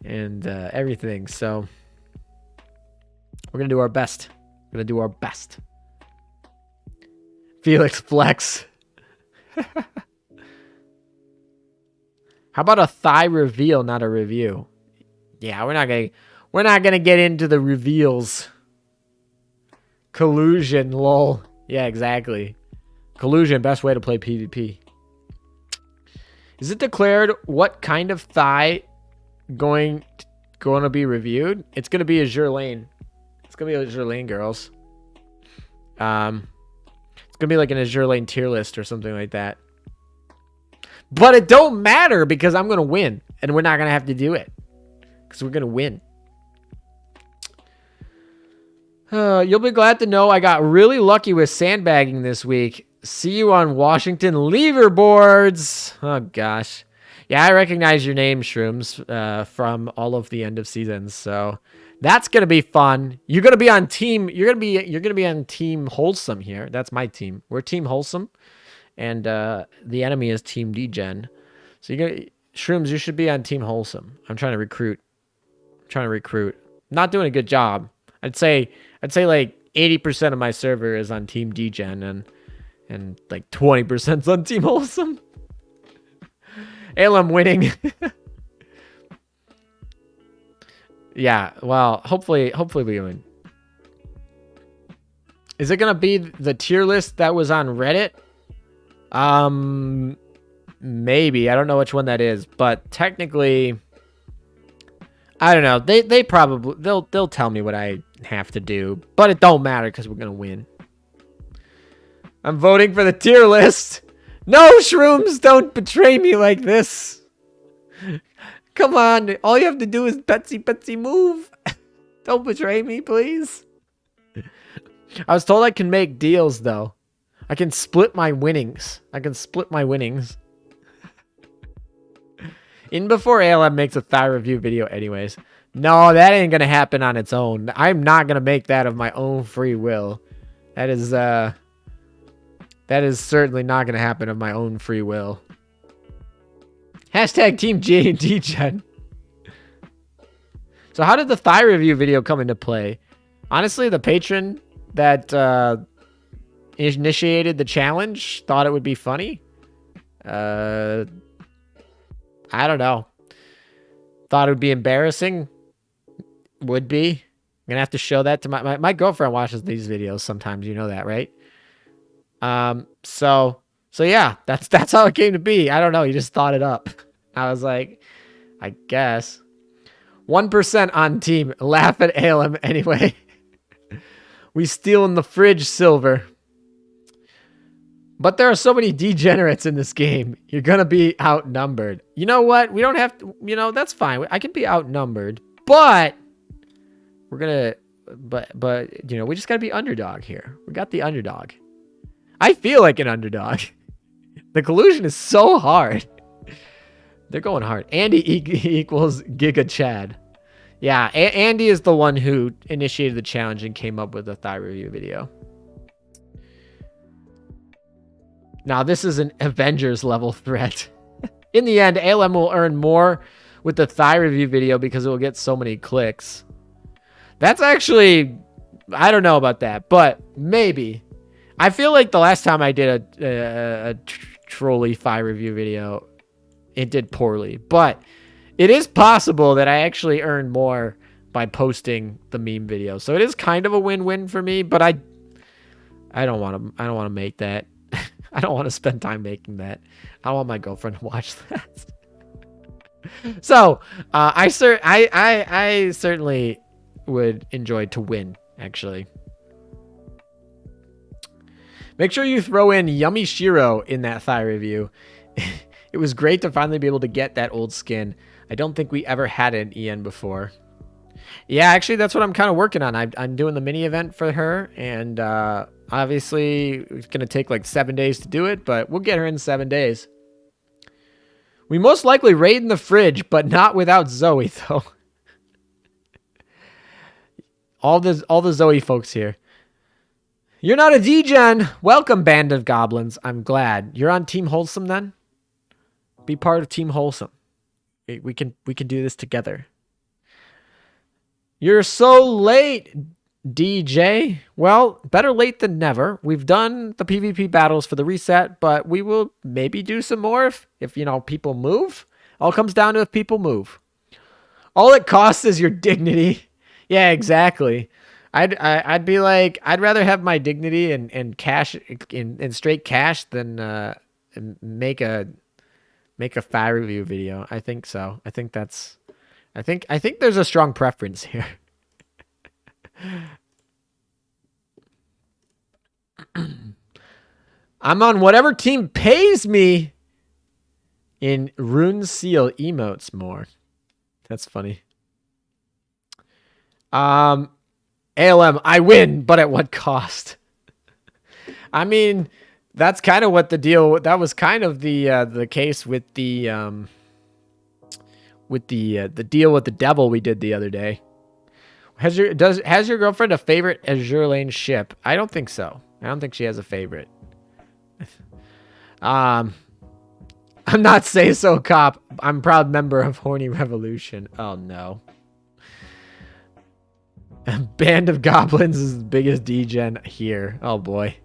and everything. So we're gonna do our best. We're gonna do our best. Felix flex. How about a thigh reveal, not a review? Yeah, we're not gonna get into the reveals. Collusion, lol. Yeah, exactly. Collusion, best way to play PvP. Is it declared what kind of thigh going to be reviewed? It's going to be Azure Lane. It's going to be Azure Lane, girls. It's going to be like an Azure Lane tier list or something like that. But it don't matter because I'm going to win. And we're not going to have to do it. Because we're going to win. You'll be glad to know I got really lucky with sandbagging this week. See you on Washington leaderboards. Oh, gosh. Yeah, I recognize your name, Shrooms, from all of the end of seasons. So that's going to be fun. You're going to be on team. You're going to be on Team Wholesome here. That's my team. We're Team Wholesome. And the enemy is Team Degen. So Shrooms, you should be on Team Wholesome. I'm trying to recruit. Not doing a good job. I'd say like 80% of my server is on Team Degen and like 20% is on Team Wholesome. ALM winning. Yeah, well, hopefully we win. Is it gonna be the tier list that was on Reddit? Maybe. I don't know which one that is, but technically, I don't know. They probably they'll tell me what I have to do, but it don't matter because we're gonna win. I'm voting for the tier list. No, Shrooms, don't betray me like this. Come on, all you have to do is Betsy move. Don't betray me, please. I was told I can make deals though. I can split my winnings. In before ALM makes a thigh review video anyways. No, that ain't gonna happen on its own. I'm not gonna make that of my own free will. That is certainly not gonna happen of my own free will. Hashtag Team G&D Gen. So how did the thigh review video come into play? Honestly, the patron that initiated the challenge thought it would be funny. I don't know. Thought it would be embarrassing. Would be. I'm gonna have to show that to my girlfriend watches these videos sometimes. You know that, right? So yeah, that's how it came to be. I don't know. You just thought it up. I was like, I guess. 1% on team. Laugh at ALM anyway. We stealing the fridge silver. But there are so many degenerates in this game. You're going to be outnumbered. You know what? We don't have to, that's fine. I can be outnumbered, but we're going to, but we just got to be underdog here. We got the underdog. I feel like an underdog. The collusion is so hard. They're going hard. Andy equals Giga Chad. Yeah, Andy is the one who initiated the challenge and came up with the thigh review video. Now, this is an Avengers level threat. In the end, ALM will earn more with the thigh review video because it will get so many clicks. That's actually, I don't know about that, but maybe. I feel like the last time I did a trolley thigh review video, it did poorly. But it is possible that I actually earned more by posting the meme video. So it is kind of a win-win for me, but I don't want to make that. I don't want to spend time making that. I don't want my girlfriend to watch that. So I certainly would enjoy to win, actually. Make sure you throw in Yummy Shiro in that thigh review. It was great to finally be able to get that old skin. I don't think we ever had an EN before. Yeah, actually, that's what I'm kind of working on. I'm doing the mini event for her, and obviously, it's going to take like 7 days to do it, but we'll get her in 7 days. We most likely raid in the fridge, but not without Zoe, though. All the Zoe folks here. You're not a D-Gen. Welcome, Band of Goblins. I'm glad. You're on Team Wholesome, then? Be part of Team Wholesome. We can do this together. You're so late, DJ. Well, better late than never. We've done the PvP battles for the reset, but we will maybe do some more if you know, people move. All comes down to if people move. All it costs is your dignity. Yeah, exactly. I'd be like, I'd rather have my dignity and cash in straight cash than make a thigh review video. I think so. I think there's a strong preference here. I'm on whatever team pays me in Rune Seal emotes more. That's funny. ALM, I win, but at what cost? I mean, that's kind of what the deal. That was kind of the case with the deal with the devil we did the other day. Has your girlfriend a favorite Azure Lane ship? I don't think so. I don't think she has a favorite. I'm not Say So Cop. I'm proud member of Horny Revolution. Oh no. Band of Goblins is the biggest D-Gen here. Oh boy.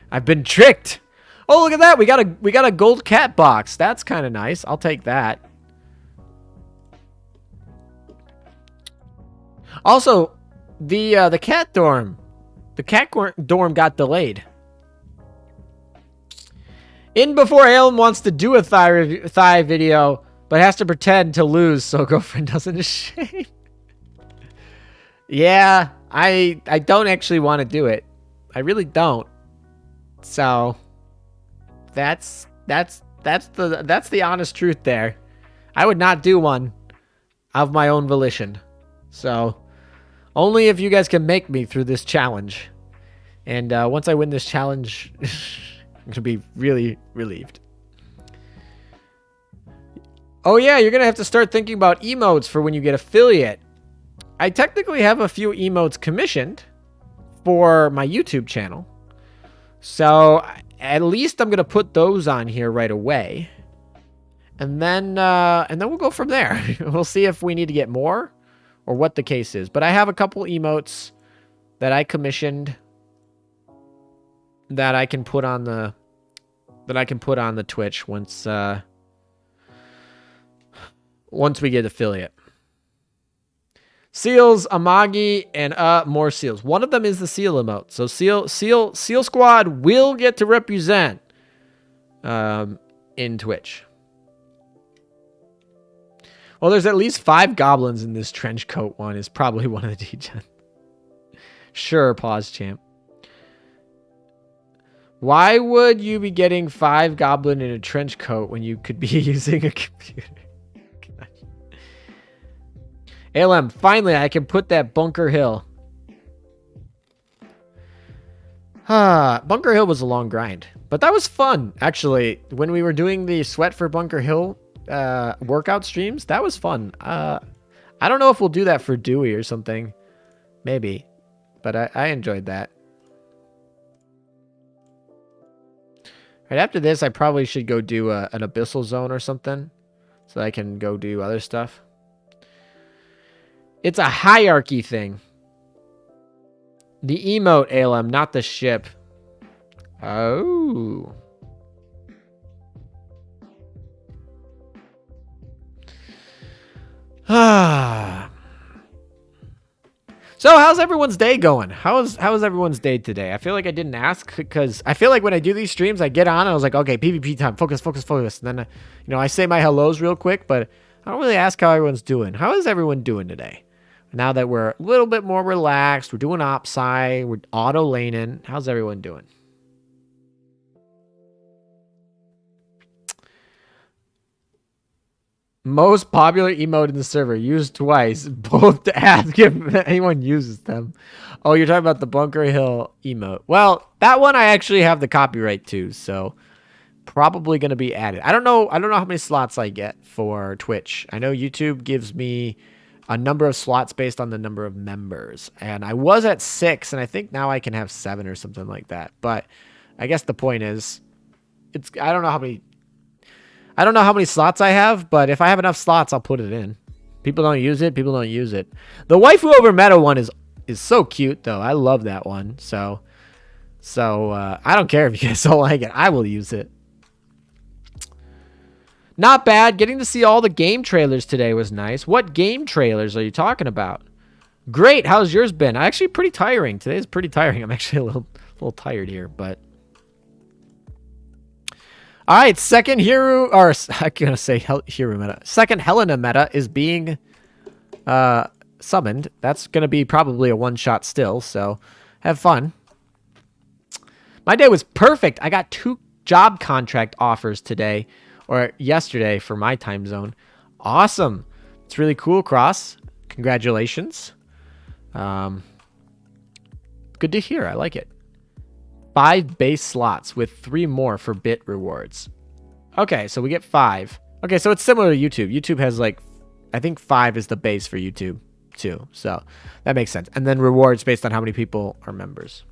I've been tricked. Oh, look at that. We got a gold cat box. That's kind of nice. I'll take that. Also, the cat dorm. The cat dorm got delayed. In before Alan wants to do a thigh video, but has to pretend to lose so girlfriend doesn't shame. Yeah, I don't actually want to do it. I really don't. So that's the honest truth there. I would not do one of my own volition. So only if you guys can make me through this challenge. And once I win this challenge, I'm going to be really relieved. Oh yeah, you're going to have to start thinking about emotes for when you get affiliate. I technically have a few emotes commissioned for my YouTube channel. So at least I'm going to put those on here right away. And then we'll go from there. We'll see if we need to get more or what the case is. But I have a couple emotes that I commissioned that I can put on the Twitch once we get affiliate. Seals, Amagi, and more seals. One of them is the seal emote. So seal squad will get to represent in Twitch. Well, there's at least 5 goblins in this trench coat one. Is probably one of the D-Gen. Sure, pause champ. Why would you be getting 5 goblin in a trench coat when you could be using a computer? ALM, finally I can put that Bunker Hill. Bunker Hill was a long grind, but that was fun. Actually, when we were doing the sweat for Bunker Hill, workout streams. That was fun. I don't know if we'll do that for Dewey or something. Maybe. But I enjoyed that. Right after this, I probably should go do an abyssal zone or something. So I can go do other stuff. It's a hierarchy thing. The emote, ALM, not the ship. Oh. Ah. So how's everyone's day going? How's everyone's day today? I feel like I didn't ask because I feel like when I do these streams, I get on and I was like, okay, PvP time, focus, focus, focus. And then, I say my hellos real quick, but I don't really ask how everyone's doing. How is everyone doing today? Now that we're a little bit more relaxed, we're doing opsci, we're auto laning. How's everyone doing? Most popular emote in the server, used twice, both to ask if anyone uses them. Oh, you're talking about the Bunker Hill emote. Well, that one I actually have the copyright to, so probably going to be added. I don't know how many slots I get for Twitch. I know YouTube gives me a number of slots based on the number of members, and I was at 6, and I think now I can have 7 or something like that. But I guess the point is, I don't know how many slots I have, but if I have enough slots, I'll put it in. People don't use it. People don't use it. The waifu over meta one is so cute, though. I love that one. So I don't care if you guys don't like it. I will use it. Not bad. Getting to see all the game trailers today was nice. What game trailers are you talking about? Great. How's yours been? Actually, pretty tiring. Today's pretty tiring. I'm actually a little tired here, but. All right, second Hero, or I'm gonna say Hero meta. Second Helena meta is being summoned. That's gonna be probably a one-shot still, so have fun. My day was perfect. I got 2 job contract offers today, or yesterday for my time zone. Awesome. It's really cool, Cross. Congratulations. Good to hear. I like it. 5 base slots with 3 more for bit rewards. Okay, so we get 5. Okay, so it's similar to YouTube. YouTube has I think 5 is the base for YouTube too. So that makes sense. And then rewards based on how many people are members.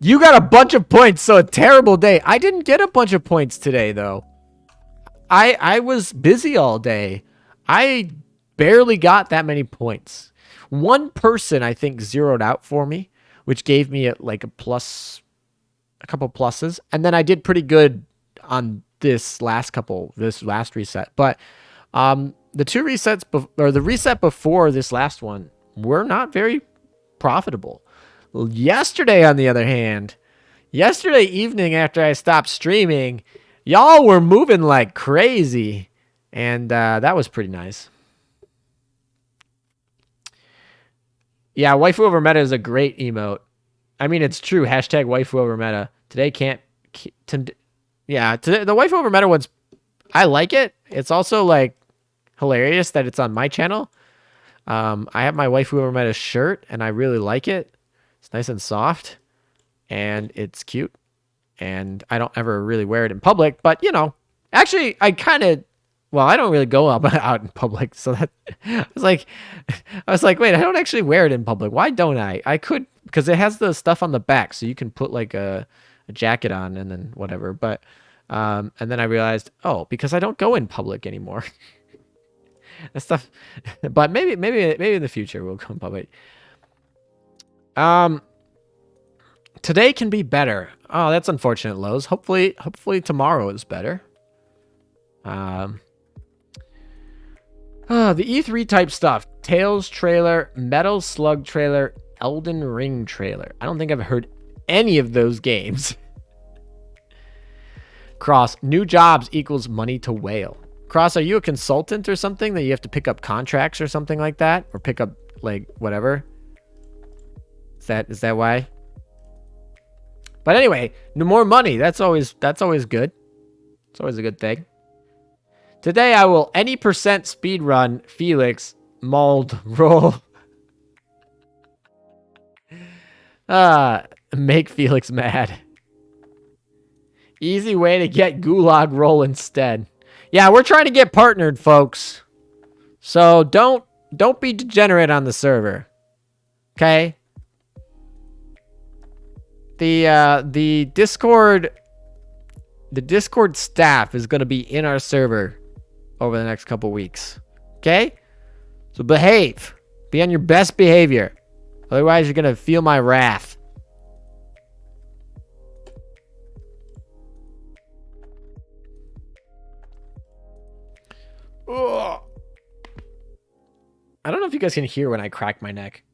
You got a bunch of points, so a terrible day. I didn't get a bunch of points today, though. I was busy all day. I barely got that many points. One person, I think, zeroed out for me, which gave me a couple pluses. And then I did pretty good on this last reset. But the 2 resets, the reset before this last one were not very profitable. Yesterday, on the other hand, yesterday evening after I stopped streaming, y'all were moving like crazy. And that was pretty nice. Yeah, waifu over meta is a great emote. I mean, it's true. Hashtag waifu over meta. Today today, the waifu over meta one's, I like it. It's also hilarious that it's on my channel. I have my waifu over meta shirt and I really like it. It's nice and soft and it's cute. And I don't ever really wear it in public, but actually I don't really go out in public. So that I was like, wait, I don't actually wear it in public. Why don't I? I could, because it has the stuff on the back, so you can put a jacket on and then whatever. But and then I realized, because I don't go in public anymore. That stuff. But maybe in the future we'll go in public. Today can be better. Oh, that's unfortunate, Lowe's. Hopefully tomorrow is better. The E3 type stuff. Tales trailer, Metal Slug trailer, Elden Ring trailer. I don't think I've heard any of those games. Cross, new jobs equals money to whale. Cross, are you a consultant or something that you have to pick up contracts or something like that? Or pick up whatever? Is that why? But anyway, no more money. That's always good. It's always a good thing. Today I will any percent speed run Felix mauled roll. Make Felix mad. Easy way to get gulag roll instead. Yeah, we're trying to get partnered, folks. So don't be degenerate on the server. Okay? The Discord staff is going to be in our server over the next couple weeks. Okay? So behave. Be on your best behavior. Otherwise, you're going to feel my wrath. Ugh. I don't know if you guys can hear when I crack my neck.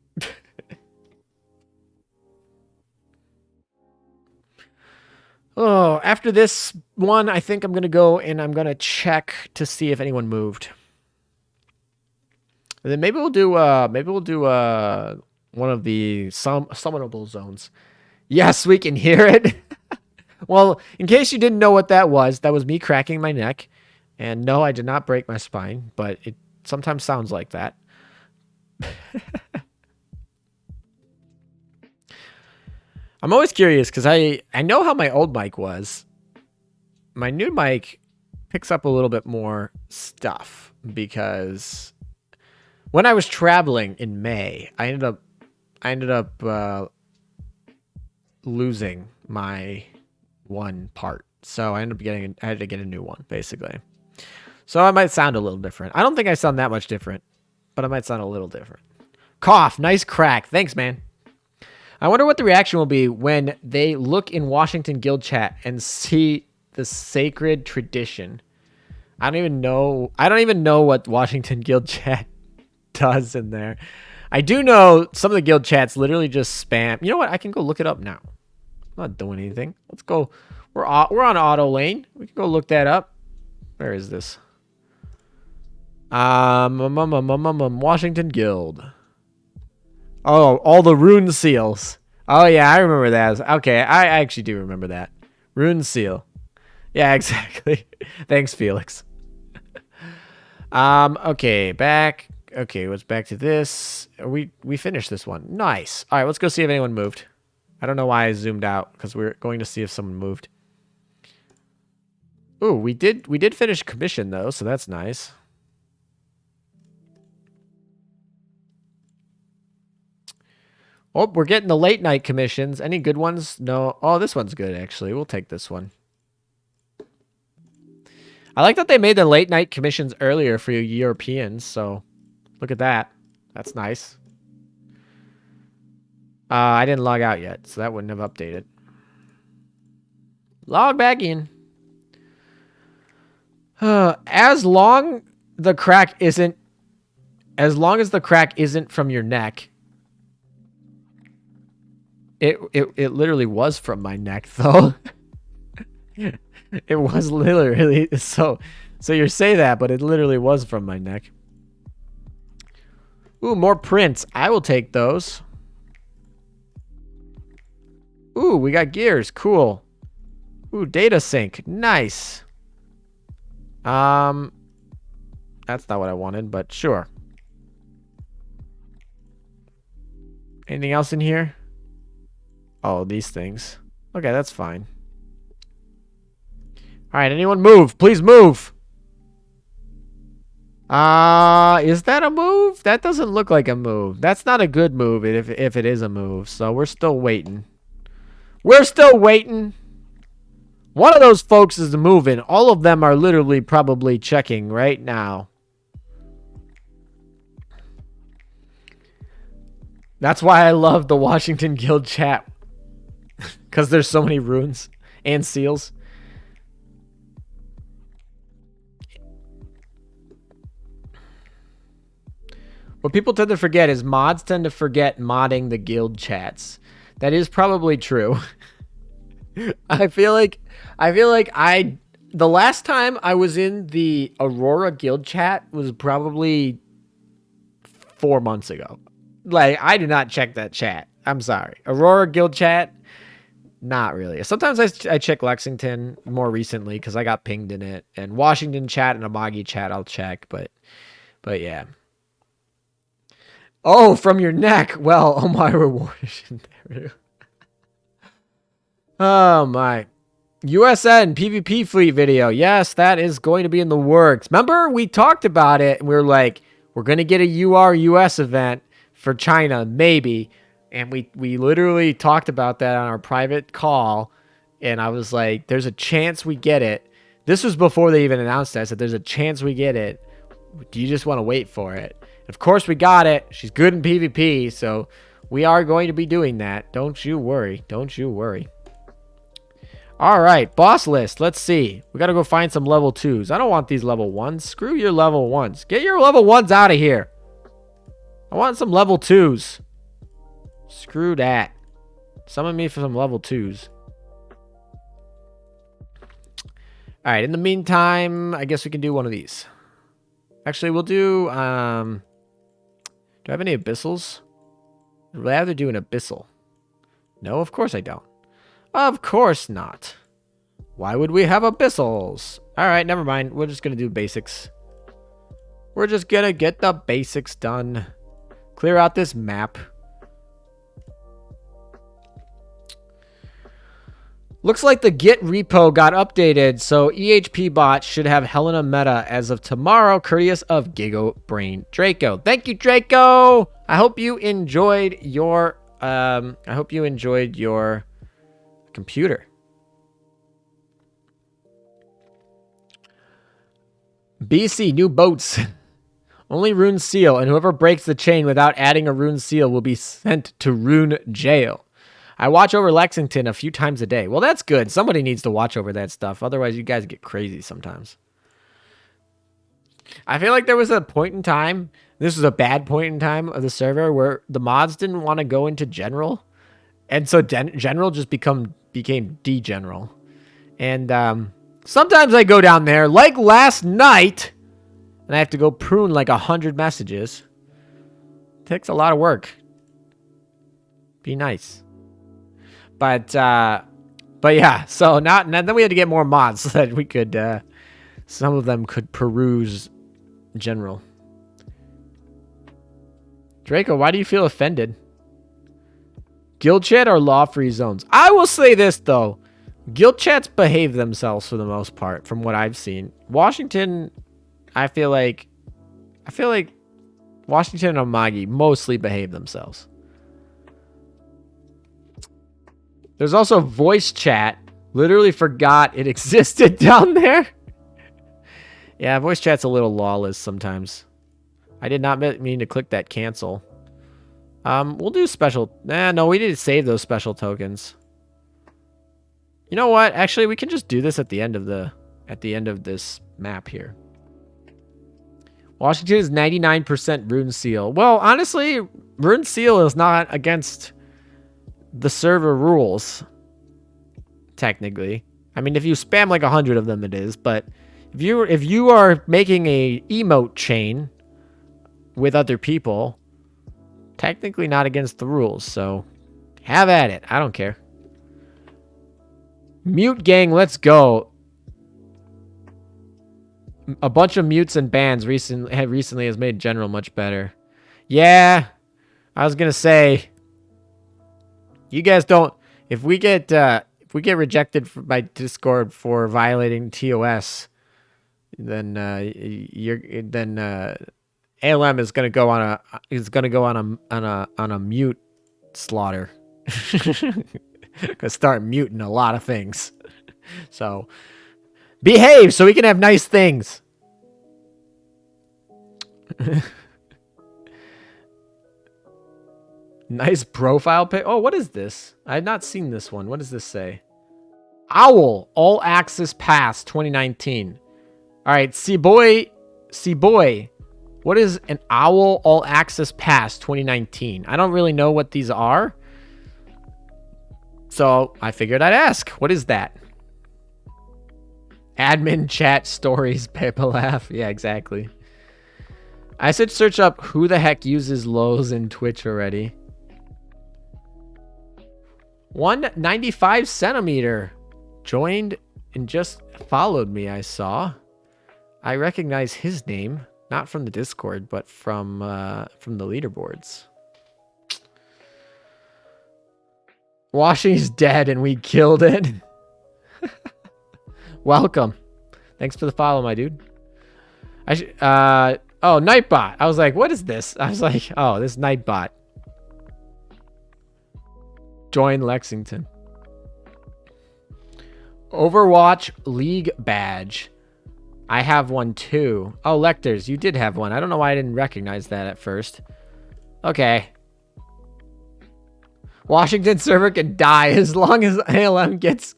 Oh, after this one, I think I'm going to go and I'm going to check to see if anyone moved. And then maybe we'll do one of the summonable zones. Yes, we can hear it. Well, in case you didn't know what that was me cracking my neck. And no, I did not break my spine, but it sometimes sounds like that. I'm always curious because I know how my old mic was. My new mic picks up a little bit more stuff because when I was traveling in May, I ended up losing my one part. So I had to get a new one basically. So I might sound a little different. I don't think I sound that much different, but I might sound a little different. Cough, nice crack. Thanks, man. I wonder what the reaction will be when they look in Washington Guild chat and see the sacred tradition. I don't even know what Washington Guild chat does in there. I do know some of the guild chats literally just spam. You know what? I can go look it up now. I'm not doing anything. Let's go. We're on auto lane. We can go look that up. Where is this? Washington Guild. Oh, all the rune seals. Oh yeah, I remember that. Okay, I actually do remember that. Rune seal. Yeah, exactly. Thanks, Felix. Okay, back. Okay, let's back to this. We finished this one. Nice. All right, let's go see if anyone moved. I don't know why I zoomed out because we're going to see if someone moved. Ooh, we did finish commission though, so that's nice. Oh, we're getting the late night commissions. Any good ones? No. Oh, this one's good, actually. We'll take this one. I like that they made the late night commissions earlier for you Europeans, so look at that. That's nice. I didn't log out yet, so that wouldn't have updated. Log back in. As long as the crack isn't from your neck. It literally was from my neck though. It was literally so you say that, but it literally was from my neck. Ooh, more prints. I will take those. Ooh, we got gears. Cool. Ooh, data sync. Nice. That's not what I wanted, but sure. Anything else in here? Oh, these things. Okay, that's fine. All right, anyone move? Please move. Is that a move? That doesn't look like a move. That's not a good move if it is a move. So we're still waiting. We're still waiting. One of those folks is moving. All of them are literally probably checking right now. That's why I love the Washington Guild chat. Because there's so many runes and seals. What people tend to forget is mods tend to forget modding the guild chats. That is probably true. I feel like the last time I was in the Aurora guild chat was probably 4 months ago. Like, I do not check that chat. I'm sorry. Aurora guild chat, not really. Sometimes I check Lexington more recently because I got pinged in it. And Washington chat and Amagi chat I'll check, but yeah. Oh, from your neck. Well, oh my reward. Oh my. USN PvP fleet video. Yes, that is going to be in the works. Remember, we talked about it, and we were like, we're going to get a US event for China, maybe. And we literally talked about that on our private call, and I was like, there's a chance we get it. This was before they even announced it. I said, there's a chance we get it. Do you just want to wait for it? Of course, we got it. She's good in PvP, so we are going to be doing that. Don't you worry. Don't you worry. All right, boss list. Let's see. We got to go find some level 2s. I don't want these level 1s. Screw your level 1s. Get your level 1s out of here. I want some level 2s. Screw that. Summon me for some level 2s. All right, in the meantime, I guess we can do one of these. Actually, we'll do, do I have any abyssals? I'd rather do an abyssal. No, of course I don't. Of course not. Why would we have abyssals? All right, never mind. We're just going to do basics. We're just going to get the basics done. Clear out this map. Looks like the Git repo got updated, so EHP bot should have Helena meta as of tomorrow, courteous of Gigo Brain Draco. Thank you, Draco. I hope you enjoyed your computer. BC new boats. Only rune seal, and whoever breaks the chain without adding a rune seal will be sent to rune jail. I watch over Lexington a few times a day. Well, that's good. Somebody needs to watch over that stuff. Otherwise, you guys get crazy sometimes. I feel like there was a point in time, this was a bad point in time of the server, where the mods didn't want to go into general. And so general just became de-general. And sometimes I go down there, like last night, and I have to go prune like 100 messages. It takes a lot of work. Be nice. But yeah, so then we had to get more mods so that we could, some of them could peruse general. Draco, why do you feel offended? Guild chat or law-free zones? I will say this, though. Guild chats behave themselves for the most part, from what I've seen. Washington, I feel like Washington and Omagi mostly behave themselves. There's also voice chat. Literally forgot it existed down there. Yeah, voice chat's a little lawless sometimes. I did not mean to click that cancel. We'll do special. No, we need to save those special tokens. You know what? Actually, we can just do this at the end of this map here. Washington is 99% rune seal. Well, honestly, rune seal is not against the server rules, technically. I mean, if you spam like 100 of them, it is. But if you are making a emote chain with other people, technically not against the rules. So have at it. I don't care. Mute gang, let's go. A bunch of mutes and bans recently has made general much better. Yeah, I was gonna say. You guys don't. If we get rejected by Discord for violating TOS, then ALM is gonna go on a mute slaughter. Gonna start muting a lot of things. So behave so we can have nice things. Nice profile pic. Oh, what is this? I had not seen this one. What does this say? Owl, All Access Pass 2019. All right, C-Boy. What is an Owl All Access Pass 2019? I don't really know what these are. So I figured I'd ask. What is that? Admin chat stories, Peppa laugh. Yeah, exactly. I should search up who the heck uses Lowe's in Twitch already. 195 centimeter joined and just followed me. I saw. I recognize his name, not from the Discord, but from the leaderboards. Washington's dead and we killed it. Welcome. Thanks for the follow, my dude. Oh, Nightbot. I was like, what is this? I was like, oh, this Nightbot. Join Lexington. Overwatch League badge. I have one too. Oh, Lectors, you did have one. I don't know why I didn't recognize that at first. Okay. Washington server can die as long as ALM gets...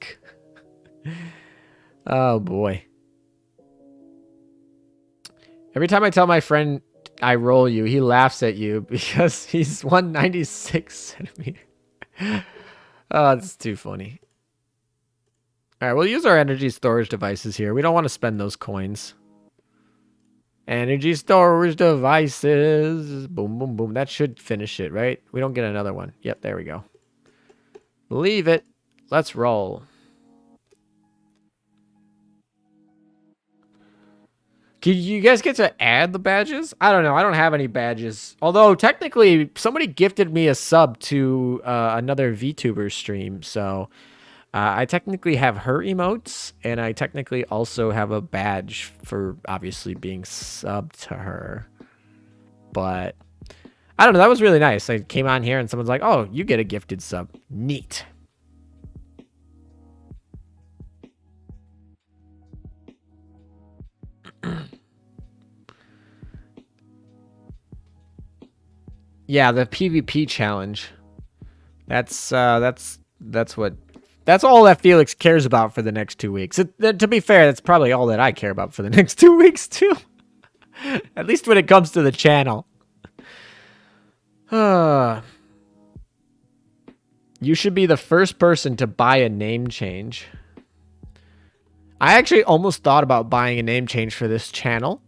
Oh, boy. Every time I tell my friend I roll you, he laughs at you because he's 196 centimeter. Oh, that's too funny. All right, we'll use our energy storage devices here. We don't want to spend those coins. Energy storage devices. Boom, boom, boom. That should finish it, right? We don't get another one. Yep, there we go. Leave it. Let's roll. Can you guys get to add the badges? I don't know. I don't have any badges. Although, technically, somebody gifted me a sub to another VTuber stream. So, I technically have her emotes. And I technically also have a badge for, obviously, being subbed to her. But, I don't know. That was really nice. I came on here and someone's like, oh, you get a gifted sub. Neat. Yeah, the PvP challenge. That's all that Felix cares about for the next 2 weeks. To be fair, that's probably all that I care about for the next 2 weeks too. At least when it comes to the channel. You should be the first person to buy a name change. I actually almost thought about buying a name change for this channel.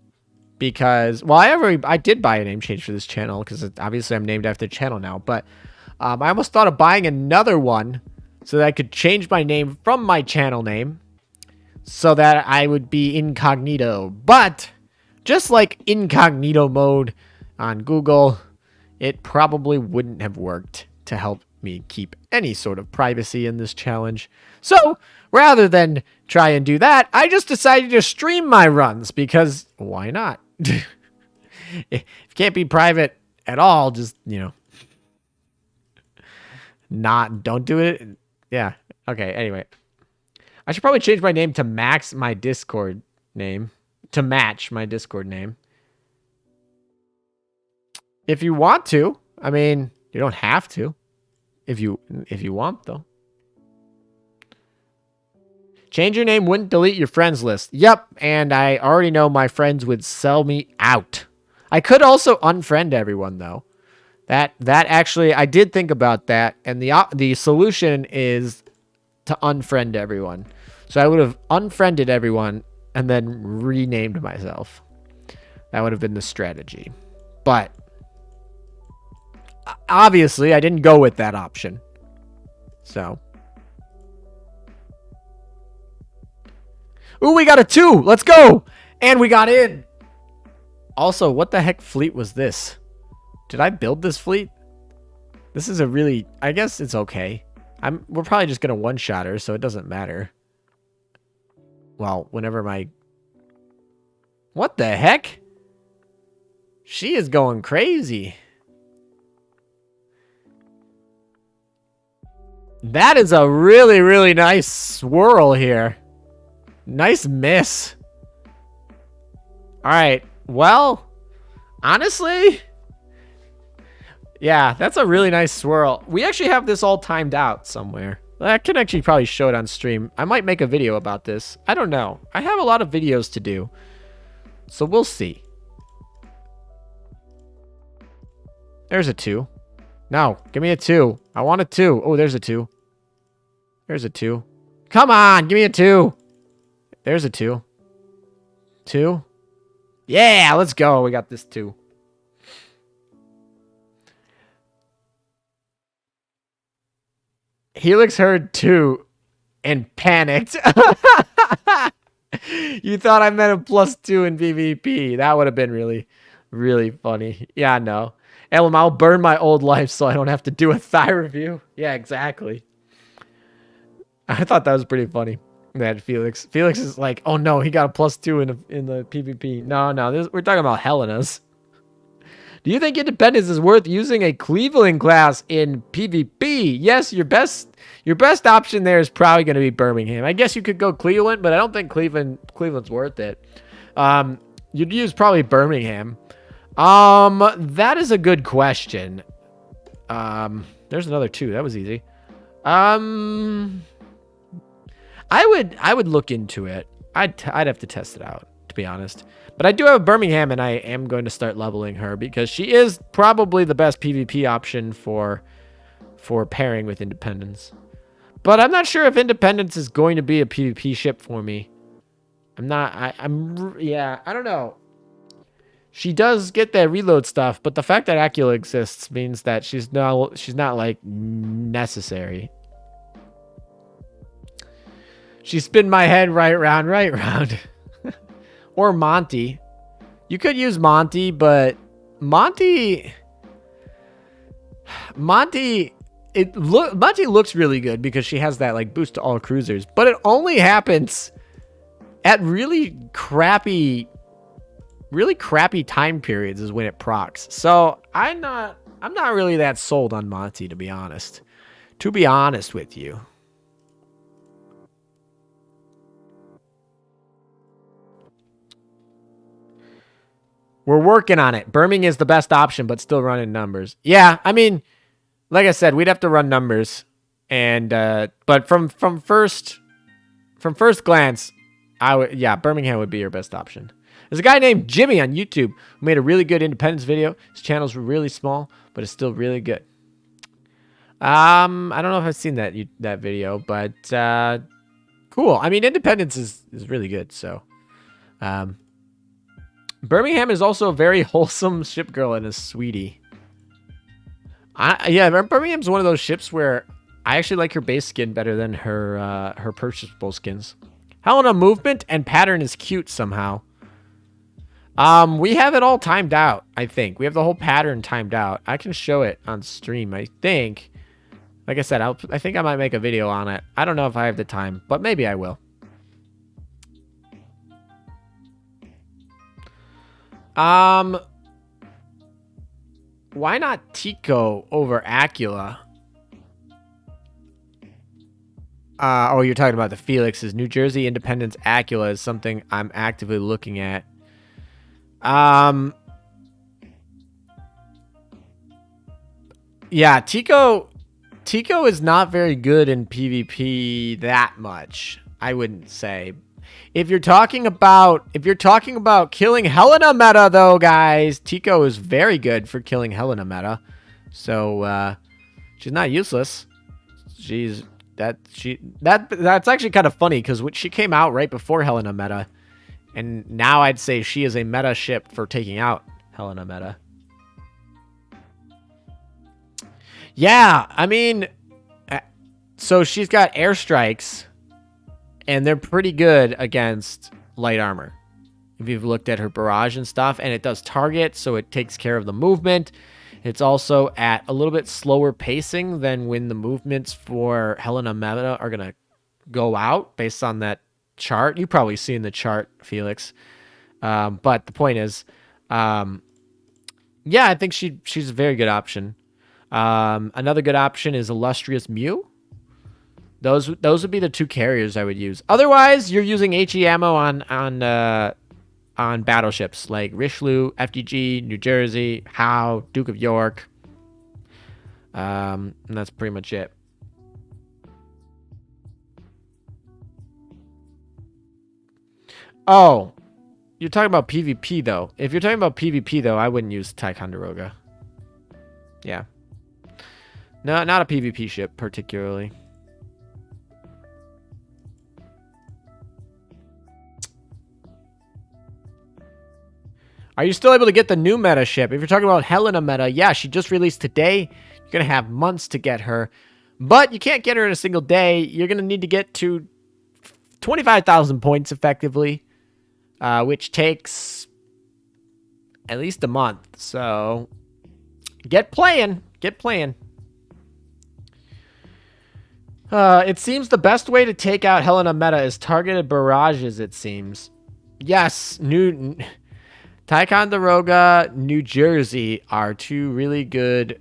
Because, well, I did buy a name change for this channel because obviously I'm named after the channel now. But I almost thought of buying another one so that I could change my name from my channel name so that I would be incognito. But just like incognito mode on Google, it probably wouldn't have worked to help me keep any sort of privacy in this challenge. So rather than try and do that, I just decided to stream my runs because why not? If you can't be private at all, just, you know, don't do it. Yeah. Okay. Anyway, I should probably change my name to match my Discord name. If you want to. I mean, you don't have to. If you want, though. Change your name wouldn't delete your friends list. Yep, and I already know my friends would sell me out. I could also unfriend everyone, though. That actually, I did think about that, and the solution is to unfriend everyone. So I would have unfriended everyone and then renamed myself. That would have been the strategy. But obviously, I didn't go with that option. So... Ooh, we got a 2. Let's go. And we got in. Also, what the heck fleet was this? Did I build this fleet? This is a really... I guess it's okay. We're probably just going to one-shot her, so it doesn't matter. Well, whenever my... What the heck? She is going crazy. That is a really, really nice swirl here. Nice miss. All right. Well, honestly, yeah, that's a really nice swirl. We actually have this all timed out somewhere. I can actually probably show it on stream. I might make a video about this. I don't know. I have a lot of videos to do. So we'll see. There's a 2. No, give me a 2. I want a 2. Oh, there's a 2. There's a 2. Come on, give me a 2. There's a 2. 2. Yeah, let's go. We got this 2. Helix heard 2 and panicked. You thought I meant a +2 in PvP. That would have been really, really funny. Yeah, no. Ellen, I'll burn my old life so I don't have to do a thigh review. Yeah, exactly. I thought that was pretty funny. That Felix. Felix is like, oh no, he got a +2 in the PvP. No, we're talking about Helena's. Do you think Independence is worth using a Cleveland class in PvP? Yes, your best option there is probably going to be Birmingham. I guess you could go Cleveland, but I don't think Cleveland's worth it. You'd use probably Birmingham. That is a good question. There's another 2. That was easy. I would look into it. I'd have to test it out, to be honest. But I do have Birmingham, and I am going to start leveling her because she is probably the best PvP option for pairing with Independence. But I'm not sure if Independence is going to be a PvP ship for me. Yeah, I don't know. She does get that reload stuff, but the fact that Acula exists means that she's not like necessary. She spin my head right round. Or Monty. You could use Monty, but Monty looks really good because she has that like boost to all cruisers, but it only happens at really crappy time periods is when it procs. So I'm not really that sold on Monty, to be honest. To be honest with you. We're working on it. Birmingham is the best option, but still running numbers. Yeah, I mean, like I said, we'd have to run numbers, and but from first glance, Birmingham would be your best option. There's a guy named Jimmy on YouTube who made a really good Independence video. His channel's really small, but it's still really good. I don't know if I've seen that video, but cool. I mean, Independence is really good. So, Birmingham is also a very wholesome ship girl and a sweetie. Yeah, Birmingham's one of those ships where I actually like her base skin better than her purchasable skins. Helena movement and pattern is cute somehow. We have it all timed out, I think. We have the whole pattern timed out. I can show it on stream, I think. Like I said, I think I might make a video on it. I don't know if I have the time, but maybe I will. Why not Tico over Acula? Oh, you're talking about the Felix's. New Jersey Independence Acula is something I'm actively looking at. Yeah, Tico is not very good in PvP that much, I wouldn't say. If you're talking about killing Helena meta though, guys, Tico is very good for killing Helena meta. So she's not useless. That's actually kind of funny because she came out right before Helena meta, and now I'd say she is a meta ship for taking out Helena meta. Yeah, I mean, so she's got airstrikes, and they're pretty good against light armor. If you've looked at her barrage and stuff, and it does target, so it takes care of the movement. It's also at a little bit slower pacing than when the movements for Helena meta are going to go out based on that chart. You've probably seen the chart, Felix. But the point is, yeah, I think she's a very good option. Another good option is Illustrious Mew. Those would be the 2 carriers I would use. Otherwise, you're using HE ammo on battleships like Richelieu, FDG, New Jersey, Howe, Duke of York. And that's pretty much it. Oh, you're talking about PvP though. If you're talking about PvP though, I wouldn't use Ticonderoga. Yeah. No, not a PvP ship particularly. Are you still able to get the new meta ship? If you're talking about Helena meta, yeah, she just released today. You're going to have months to get her. But you can't get her in a single day. You're going to need to get to 25,000 points effectively, which takes at least a month. So get playing. Get playing. It seems the best way to take out Helena Meta is targeted barrages, it seems. Yes, Ticonderoga, New Jersey are two really good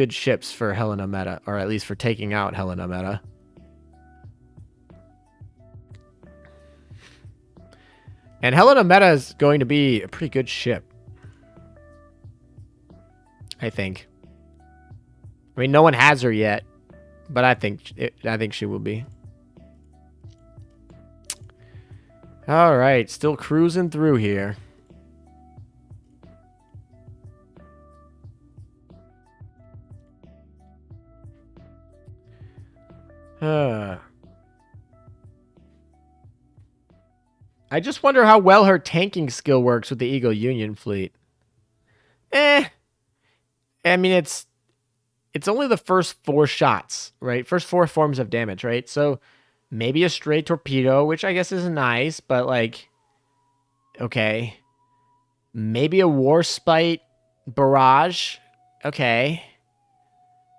ships for Helena Meta, or at least for taking out Helena Meta. And Helena Meta is going to be a pretty good ship, I think. I mean, no one has her yet, but I think she will be. All right, still cruising through here. I just wonder how well her tanking skill works with the Eagle Union fleet. I mean, it's only the first 4 shots, right? First 4 forms of damage, right? So maybe a stray torpedo, which I guess is nice, but like, okay. Maybe a warspite barrage, okay.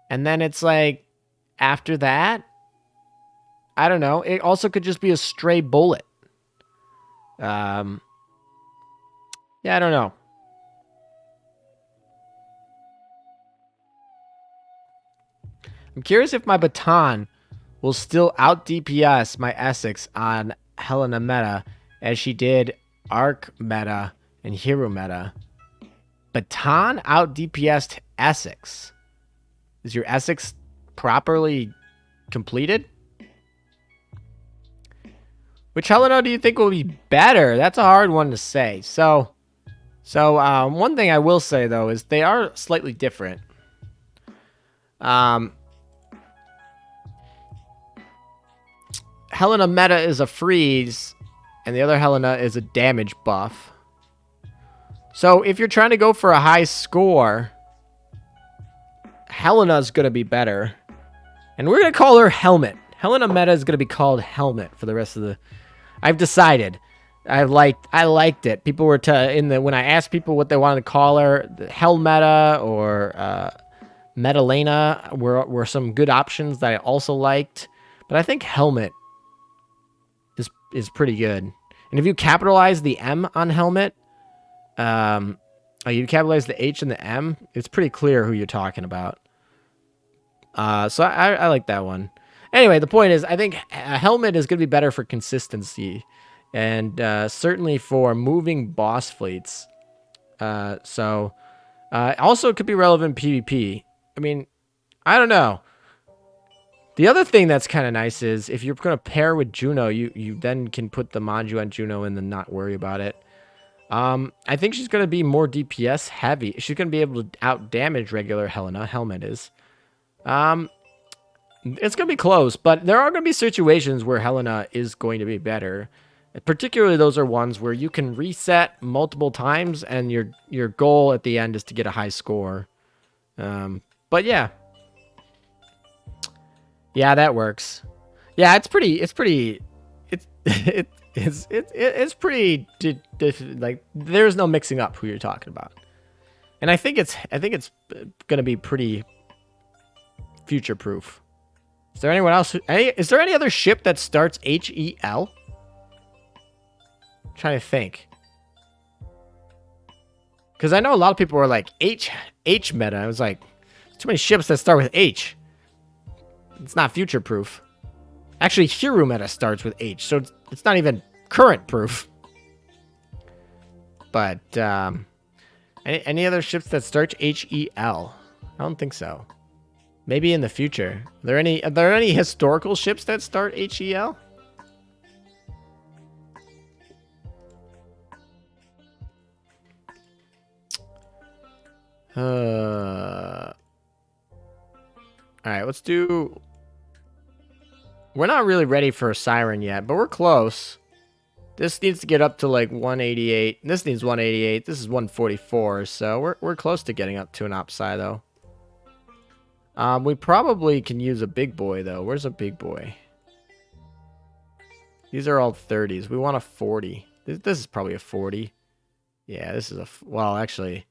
And then it's like, after that, I don't know. It also could just be a stray bullet. Yeah, I don't know. I'm curious if my baton will still out DPS my Essex on Helena Meta as she did Arc Meta and Hero Meta. Baton out DPS'd Essex. Is your Essex properly completed? Which Helena do you think will be better? That's a hard one to say. So one thing I will say, though, is they are slightly different. Helena Meta is a freeze, and the other Helena is a damage buff. So if you're trying to go for a high score, Helena's going to be better. And we're going to call her Helmet. Helena Meta is going to be called Helmet for the rest of the... I've decided. I liked it. People were when I asked people what they wanted to call her, Helmeta or Metalena were some good options that I also liked. But I think Helmet is pretty good. And if you capitalize the M on Helmet, you capitalize the H and the M, it's pretty clear who you're talking about. So I like that one. Anyway, the point is, I think a Helmet is going to be better for consistency, and certainly for moving boss fleets. Also, it could be relevant in PvP. I mean, I don't know. The other thing that's kind of nice is if you're going to pair with Juno, you then can put the Manju on Juno and then not worry about it. I think she's going to be more DPS heavy. She's going to be able to out damage regular Helena. Helmet is. It's going to be close, but there are going to be situations where Helena is going to be better. Particularly those are ones where you can reset multiple times and your goal at the end is to get a high score. But yeah. Yeah, that works. Yeah, it's pretty like there's no mixing up who you're talking about. And I think it's going to be pretty future proof. Is there anyone else is there any other ship that starts HEL? I'm trying to think. Cuz I know a lot of people were like H meta. I was like, too many ships that start with H. It's not future proof. Actually, Hero meta starts with H, so it's not even current proof. But any other ships that start HEL? I don't think so. Maybe in the future. Are there any historical ships that start HEL? All right, let's do... We're not really ready for a Siren yet, but we're close. This needs to get up to like 188. This needs 188. This is 144, so we're close to getting up to an Opsi, though. We probably can use a big boy, though. Where's a big boy? These are all 30s. We want a 40. This is probably a 40. Yeah, this is a... Well, actually,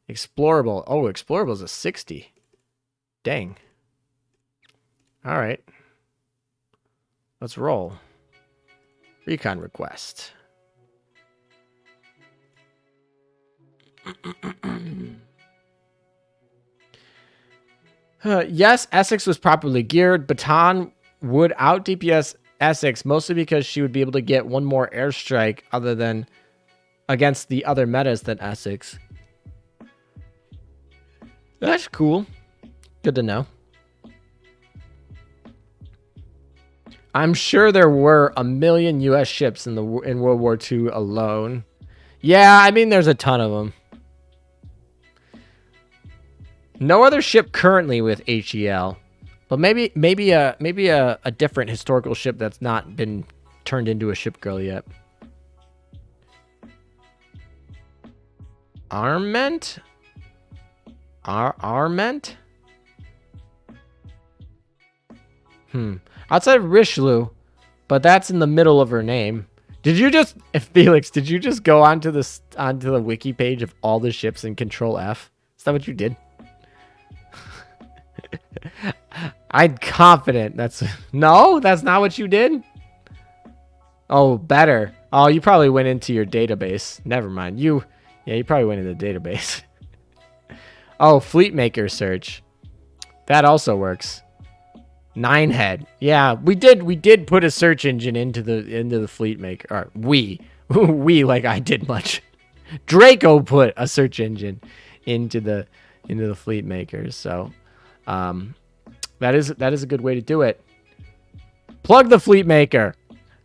explorable. Oh, explorable is a 60. Dang. All right. Let's roll. Recon request. Yes, Essex was properly geared. Baton would out DPS Essex mostly because she would be able to get one more airstrike other than against the other metas than Essex. That's cool. Good to know. I'm sure there were a million U.S. ships in World War II alone. Yeah, I mean, there's a ton of them. No other ship currently with HEL, but maybe a different historical ship that's not been turned into a ship girl yet. Arment? Arment? Outside of Richelieu, but that's in the middle of her name. Did you just, Felix? Did you just go onto the wiki page of all the ships and Control F? Is that what you did? I'm confident that's that's not what you did. Oh, better. Oh, you probably went into your database. Never mind. You probably went into the database. Oh, Fleet Maker search. That also works. 9head. Yeah, we did put a search engine into the Fleet Maker. Or we like I did much. Draco put a search engine into the Fleet Maker. So, that is a good way to do it. Plug the Fleet Maker.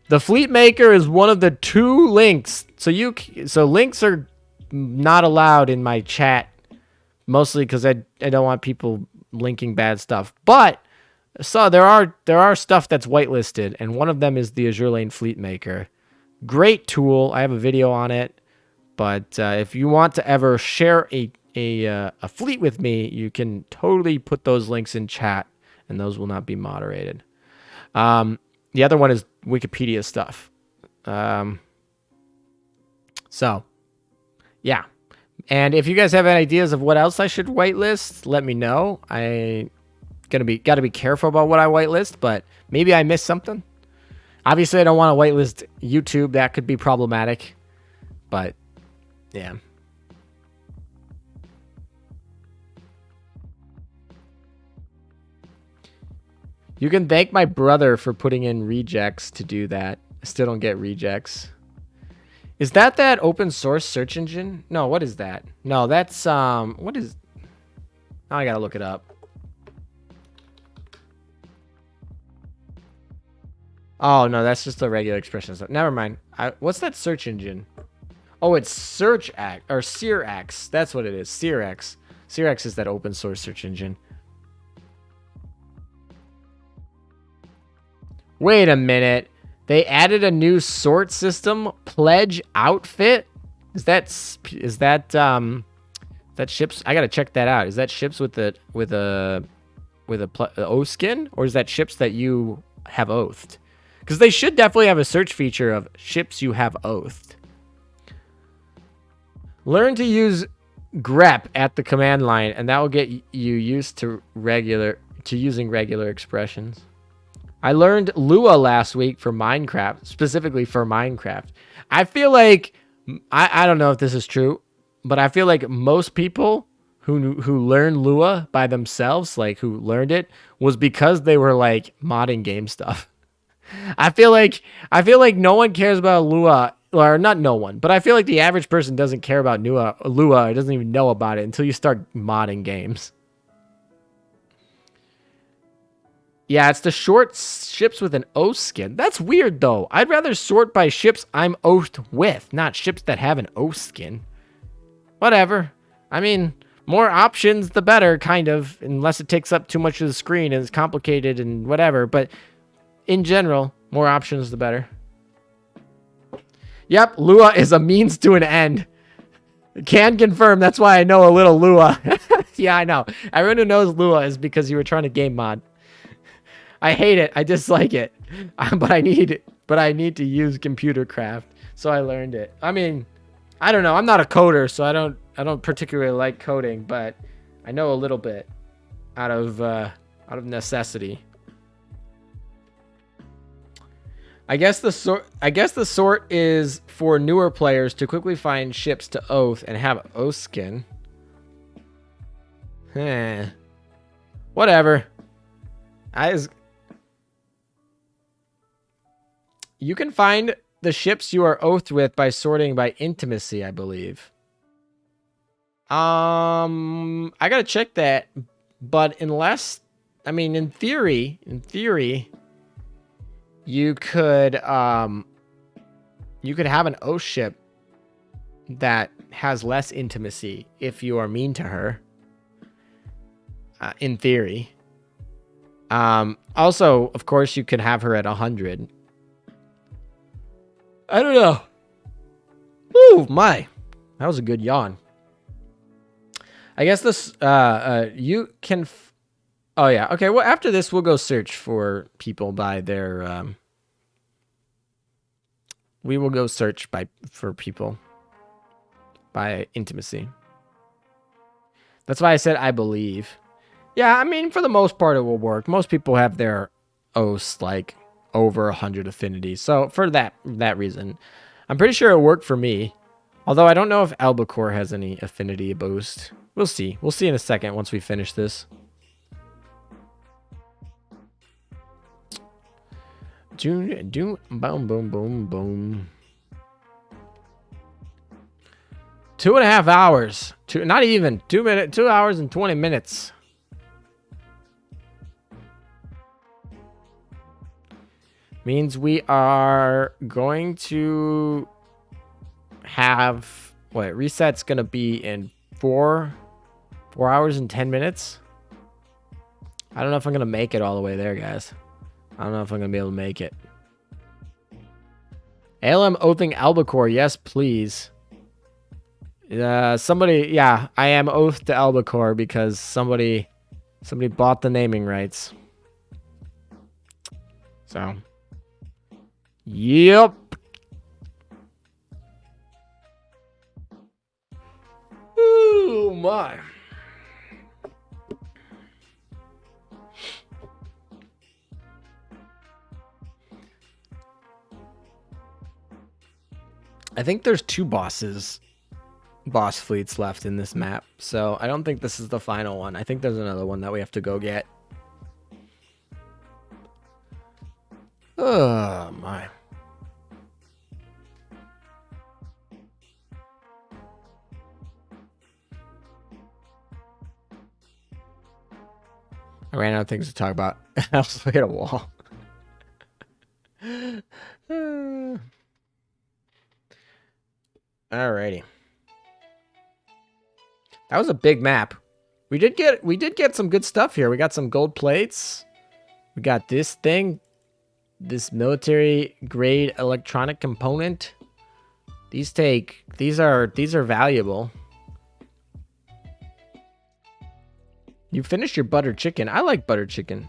The Fleet Maker is one of the 2 links. So links are not allowed in my chat, mostly because I don't want people linking bad stuff. But so there are stuff that's whitelisted, and one of them is the Azure Lane Fleet Maker. Great tool. I have a video on it. But if you want to ever share a fleet with me, you can totally put those links in chat, and those will not be moderated. The other one is Wikipedia stuff. So, yeah. And if you guys have any ideas of what else I should whitelist, let me know. I got to be careful about what I whitelist, but maybe I missed something. Obviously, I don't want to whitelist YouTube. That could be problematic. But, yeah. You can thank my brother for putting in rejects to do that. I still don't get rejects. Is that open source search engine? No, what is that? No, that's, what is... Now I gotta look it up. Oh, no, that's just a regular expression. Never mind. What's that search engine? Oh, it's SearchX, or SearX. That's what it is, SearX. SearX is that open source search engine. Wait a minute. They added a new sort system, Pledge Outfit. Is that ships? I gotta check that out. Is that ships with a oath skin, or is that ships that you have oathed? Because they should definitely have a search feature of ships you have oathed. Learn to use grep at the command line, and that will get you used to using regular expressions. I learned Lua last week for Minecraft, specifically for Minecraft. I feel like, I don't know if this is true, but I feel like most people who learned Lua by themselves, like who learned it, was because they were like modding game stuff. I feel like no one cares about Lua, or not no one, but I feel like the average person doesn't care about Lua, or doesn't even know about it until you start modding games. Yeah, it's the short ships with an oath skin. That's weird, though. I'd rather sort by ships I'm oathed with, not ships that have an oath skin. Whatever. I mean, more options, the better, kind of, unless it takes up too much of the screen and it's complicated and whatever. But in general, more options, the better. Yep, Lua is a means to an end. Can confirm, that's why I know a little Lua. Yeah, I know. Everyone who knows Lua is because you were trying to game mod. I hate it. I dislike it. But I need to use computer craft, so I learned it. I mean, I don't know. I'm not a coder, so I don't particularly like coding, but I know a little bit out of necessity. I guess the sort is for newer players to quickly find ships to oath and have oath skin. Whatever. You can find the ships you are oathed with by sorting by intimacy, I believe. I gotta check that, but unless, I mean, in theory, you could have an oath ship that has less intimacy if you are mean to her. In theory. Also, of course, you could have her at 100. I don't know. Ooh, my. That was a good yawn. I guess this, you can, oh yeah. Okay, well, after this, we'll go search for people by their, we will go search for people by intimacy. That's why I said I believe. Yeah, I mean, for the most part, it will work. Most people have their oaths, like, over 100 affinities. So, for that reason, I'm pretty sure it worked for me. Although, I don't know if Albacore has any affinity boost. We'll see. We'll see in a second once we finish this. Boom, boom, boom, boom. 2.5 hours. Not even 2 minutes. 2 hours and 20 minutes. Means we are going to have, what, reset's going to be in 4 hours and 10 minutes. I don't know if I'm going to make it all the way there, guys. I don't know if I'm going to be able to make it. ALM oathing Albacore. Yes, please. Somebody, yeah, I am oathed to Albacore because somebody bought the naming rights. So, yep. Oh my. I think there's 2 boss fleets left in this map, so I don't think this is the final one. I think there's another one that we have to go get. Oh my. I ran out of things to talk about. I also hit a wall. Alrighty. That was a big map. We did get some good stuff here. We got some gold plates. We got this thing. This military grade electronic component. These are valuable. You finished your butter chicken. I like butter chicken.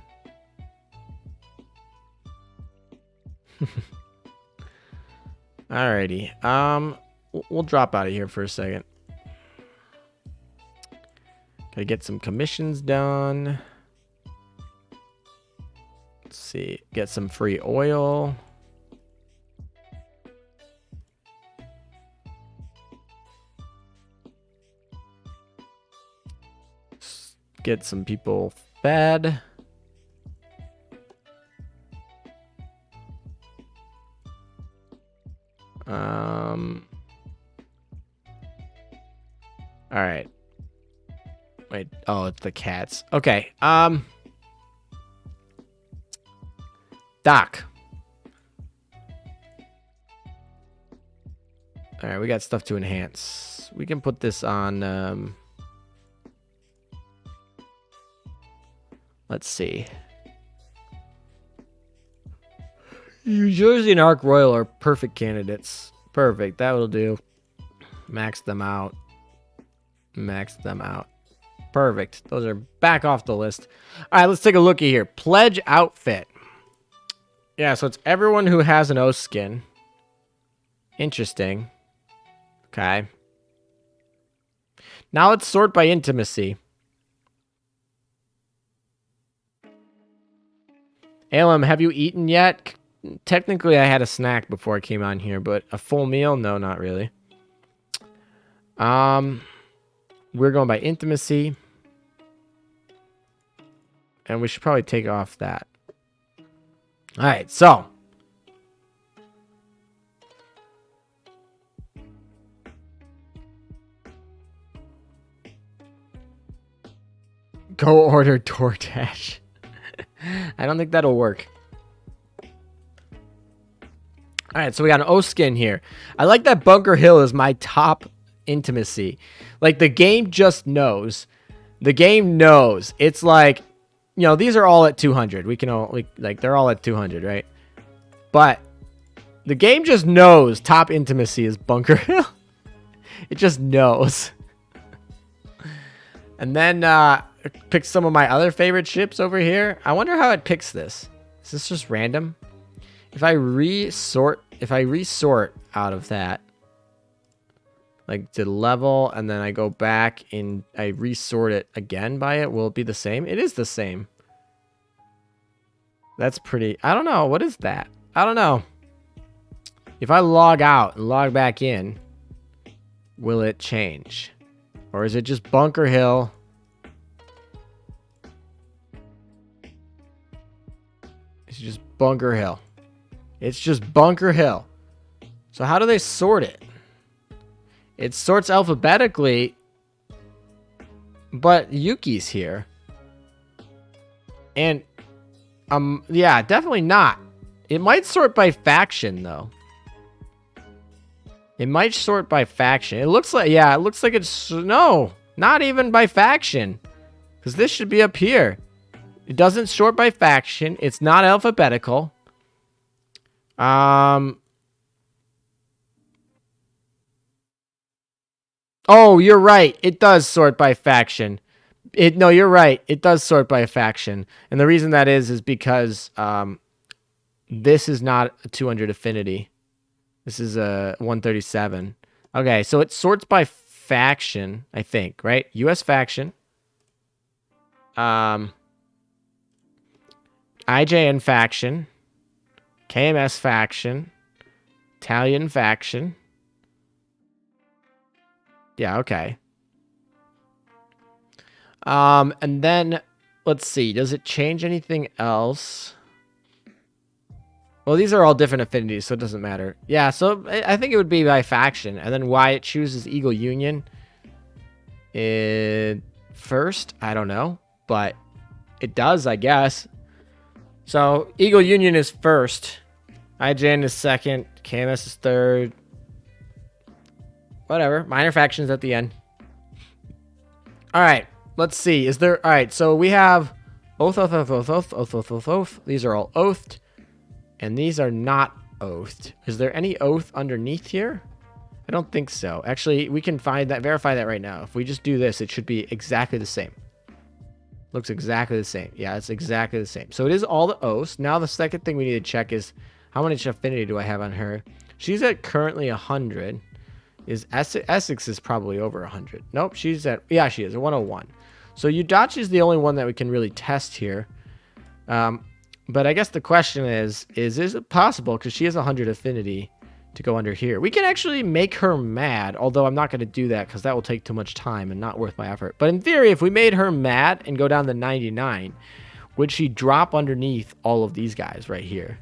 Alrighty. We'll drop out of here for a second. Gotta get some commissions done. Let's see. Get some free oil. Get some people fed. All right. Wait. Oh, it's the cats. Okay. Doc. All right, we got stuff to enhance. We can put this on. Let's see. New Jersey and Ark Royal are perfect candidates. Perfect. That will do. Max them out. Max them out. Perfect. Those are back off the list. All right, let's take a looky here. Pledge outfit. Yeah, so it's everyone who has an oath skin. Interesting. Okay. Now let's sort by intimacy. ALM, have you eaten yet? technically I had a snack before I came on here, but a full meal? No, not really. We're going by intimacy. And we should probably take off that. All right, so. Go order DoorDash. I don't think that'll work. All right, so we got an O skin here. I like that Bunker Hill is my top intimacy. Like, the game just knows. The game knows. It's like, you know, these are all at 200. We can all, like, they're all at 200, right? But the game just knows top intimacy is Bunker Hill. It just knows. And then pick some of my other favorite ships over here. I wonder how it picks this. Is this just random? If I resort out of that, like to level, and then I go back and I resort it again by it, will it be the same? It is the same. That's pretty, I don't know. What is that? I don't know. If I log out and log back in, will it change? Or is it just Bunker Hill? It's just Bunker Hill. It's just Bunker Hill. So how do they sort it? It sorts alphabetically, but Yuki's here. And, yeah, definitely not. It might sort by faction, though. It might sort by faction. It looks like, yeah, it looks like it's, no, not even by faction. Because this should be up here. It doesn't sort by faction. It's not alphabetical. Oh, you're right. It does sort by faction. No, you're right. It does sort by faction. And the reason that is because this is not a 200 affinity. This is a 137. Okay, so it sorts by faction, I think, right? US faction. IJN faction. KMS faction. Italian faction. Yeah, okay. And then, let's see. Does it change anything else? Well, these are all different affinities, so it doesn't matter. Yeah, so I think it would be by faction. And then why it chooses Eagle Union first, I don't know. But it does, I guess. So, Eagle Union is first. IJN is second. KMS is third. Whatever. Minor factions at the end. All right. Let's see. Is there... All right. So we have oath, oath, oath, oath, oath, oath, oath, oath, oath. These are all oathed. And these are not oathed. Is there any oath underneath here? I don't think so. Actually, we can verify that right now. If we just do this, it should be exactly the same. Looks exactly the same. Yeah, it's exactly the same. So it is all the oaths. Now the second thing we need to check is how much affinity do I have on her? She's at currently 100. Essex is probably over 100. Nope, she's at, yeah, she is, a 101. So Yudachi is the only one that we can really test here. But I guess the question is it possible, because she has 100 affinity, to go under here? We can actually make her mad, although I'm not going to do that because that will take too much time and not worth my effort. But in theory, if we made her mad and go down to 99, would she drop underneath all of these guys right here?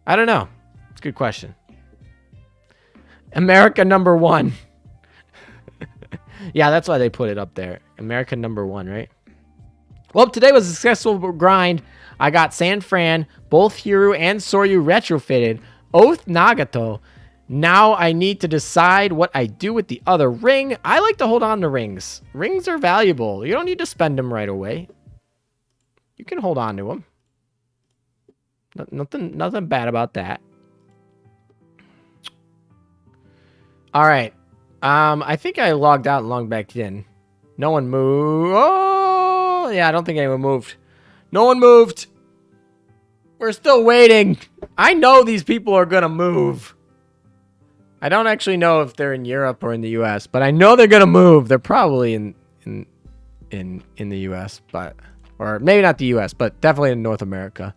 I don't know. It's a good question. America #1. Yeah, that's why they put it up there. America #1, right? Well, today was a successful grind. I got San Fran, both Hiru and Soryu retrofitted. Oath Nagato. Now I need to decide what I do with the other ring. I like to hold on to rings. Rings are valuable. You don't need to spend them right away. You can hold on to them. Nothing bad about that. All right. I think I logged out and logged back in. No one moved. Oh, yeah, I don't think anyone moved. No one moved. We're still waiting. I know these people are going to move. I don't actually know if they're in Europe or in the US, but I know they're going to move. They're probably in the US, but or maybe not the US, but definitely in North America.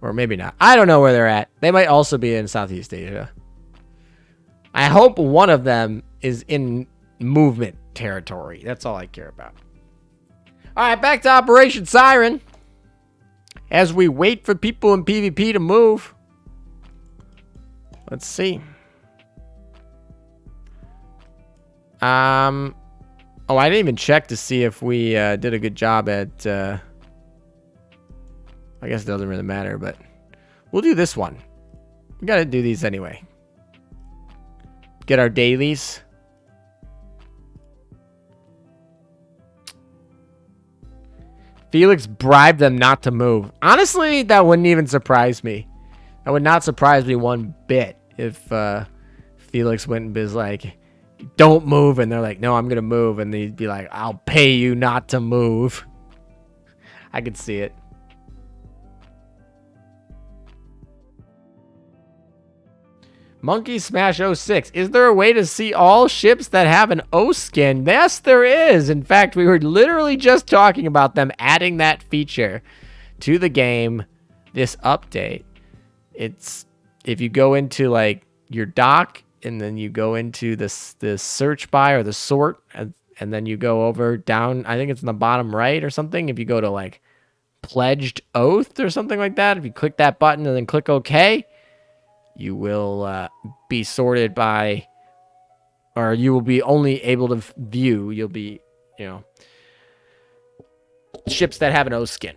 Or maybe not. I don't know where they're at. They might also be in Southeast Asia. I hope one of them is in movement territory. That's all I care about. All right, back to Operation Siren. As we wait for people in PvP to move. Let's see. Oh, I didn't even check to see if we did a good job at... I guess it doesn't really matter, but we'll do this one. We gotta do these anyway. Get our dailies. Felix bribed them not to move. Honestly, that wouldn't even surprise me. That would not surprise me one bit if Felix went and was like, don't move. And they're like, no, I'm going to move. And they'd be like, I'll pay you not to move. I could see it. Monkey Smash 06. Is there a way to see all ships that have an O skin? Yes, there is. In fact, we were literally just talking about them adding that feature to the game this update. It's if you go into like your dock and then you go into this search by or the sort and then you go over down, I think it's in the bottom right or something. If you go to like pledged oath or something like that, if you click that button and then click OK, you will be sorted by, or you will be only able to view, you'll be, you know, ships that have an O skin.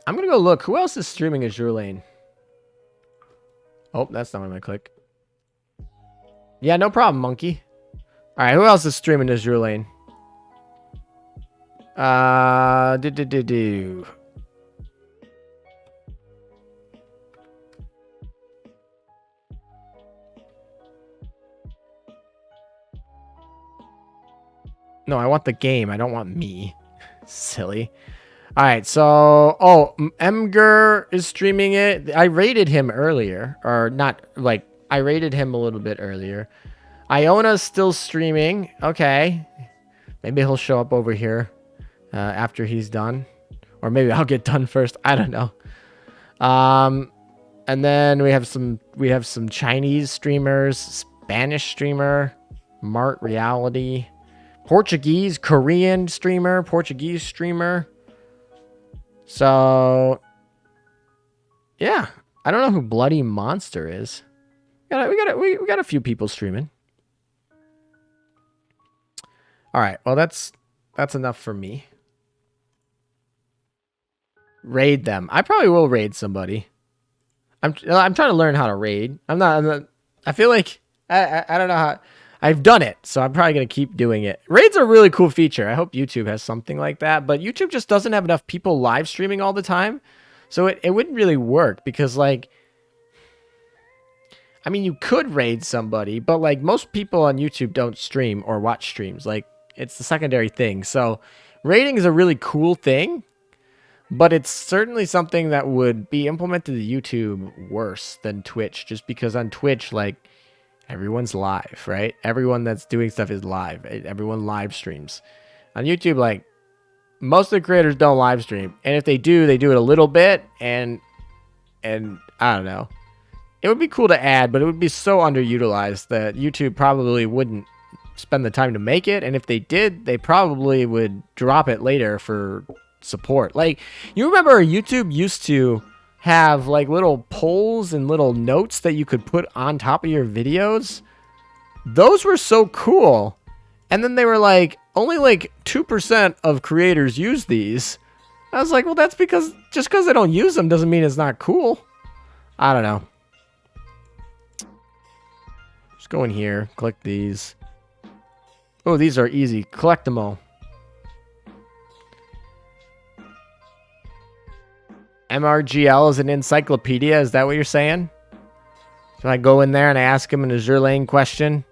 I'm going to go look. Who else is streaming Azure Lane? Oh, that's not what I'm going to click. Yeah, no problem, monkey. All right, who else is streaming Azure Lane? No, I want the game. I don't want me. Silly. All right, so Emger is streaming it. I rated him earlier, or not like I rated him a little bit earlier. Iona's still streaming. Okay, maybe he'll show up over here after he's done, or maybe I'll get done first. I don't know. And then we have some Chinese streamers, Spanish streamer, Mart Reality, Portuguese, Korean streamer, Portuguese streamer. So, yeah, I don't know who Bloody Monster is. We got a few people streaming. All right, well that's enough for me. Raid them. I probably will raid somebody. I'm trying to learn how to raid. I'm not. I feel like I don't know how. I've done it, so I'm probably going to keep doing it. Raid's a really cool feature. I hope YouTube has something like that, but YouTube just doesn't have enough people live streaming all the time, so it wouldn't really work because, like, I mean, you could raid somebody, but, like, most people on YouTube don't stream or watch streams. Like, it's the secondary thing. So raiding is a really cool thing, but it's certainly something that would be implemented to YouTube worse than Twitch, just because on Twitch, like, everyone's live, right? Everyone that's doing stuff is live. Everyone live streams. On YouTube, like, most of the creators don't live stream. And if they do it a little bit. And I don't know. It would be cool to add, but it would be so underutilized that YouTube probably wouldn't spend the time to make it. And if they did, they probably would drop it later for support. Like, you remember YouTube used to have like little polls and little notes that you could put on top of your videos. Those were so cool. And then they were like, only like 2% of creators use these. I was like, well, that's because just because they don't use them doesn't mean it's not cool. I don't know. Just go in here, click these. Oh, these are easy. Collect them all. MRGL is an encyclopedia. Is that what you're saying? So I go in there and I ask him an Azure Lane question.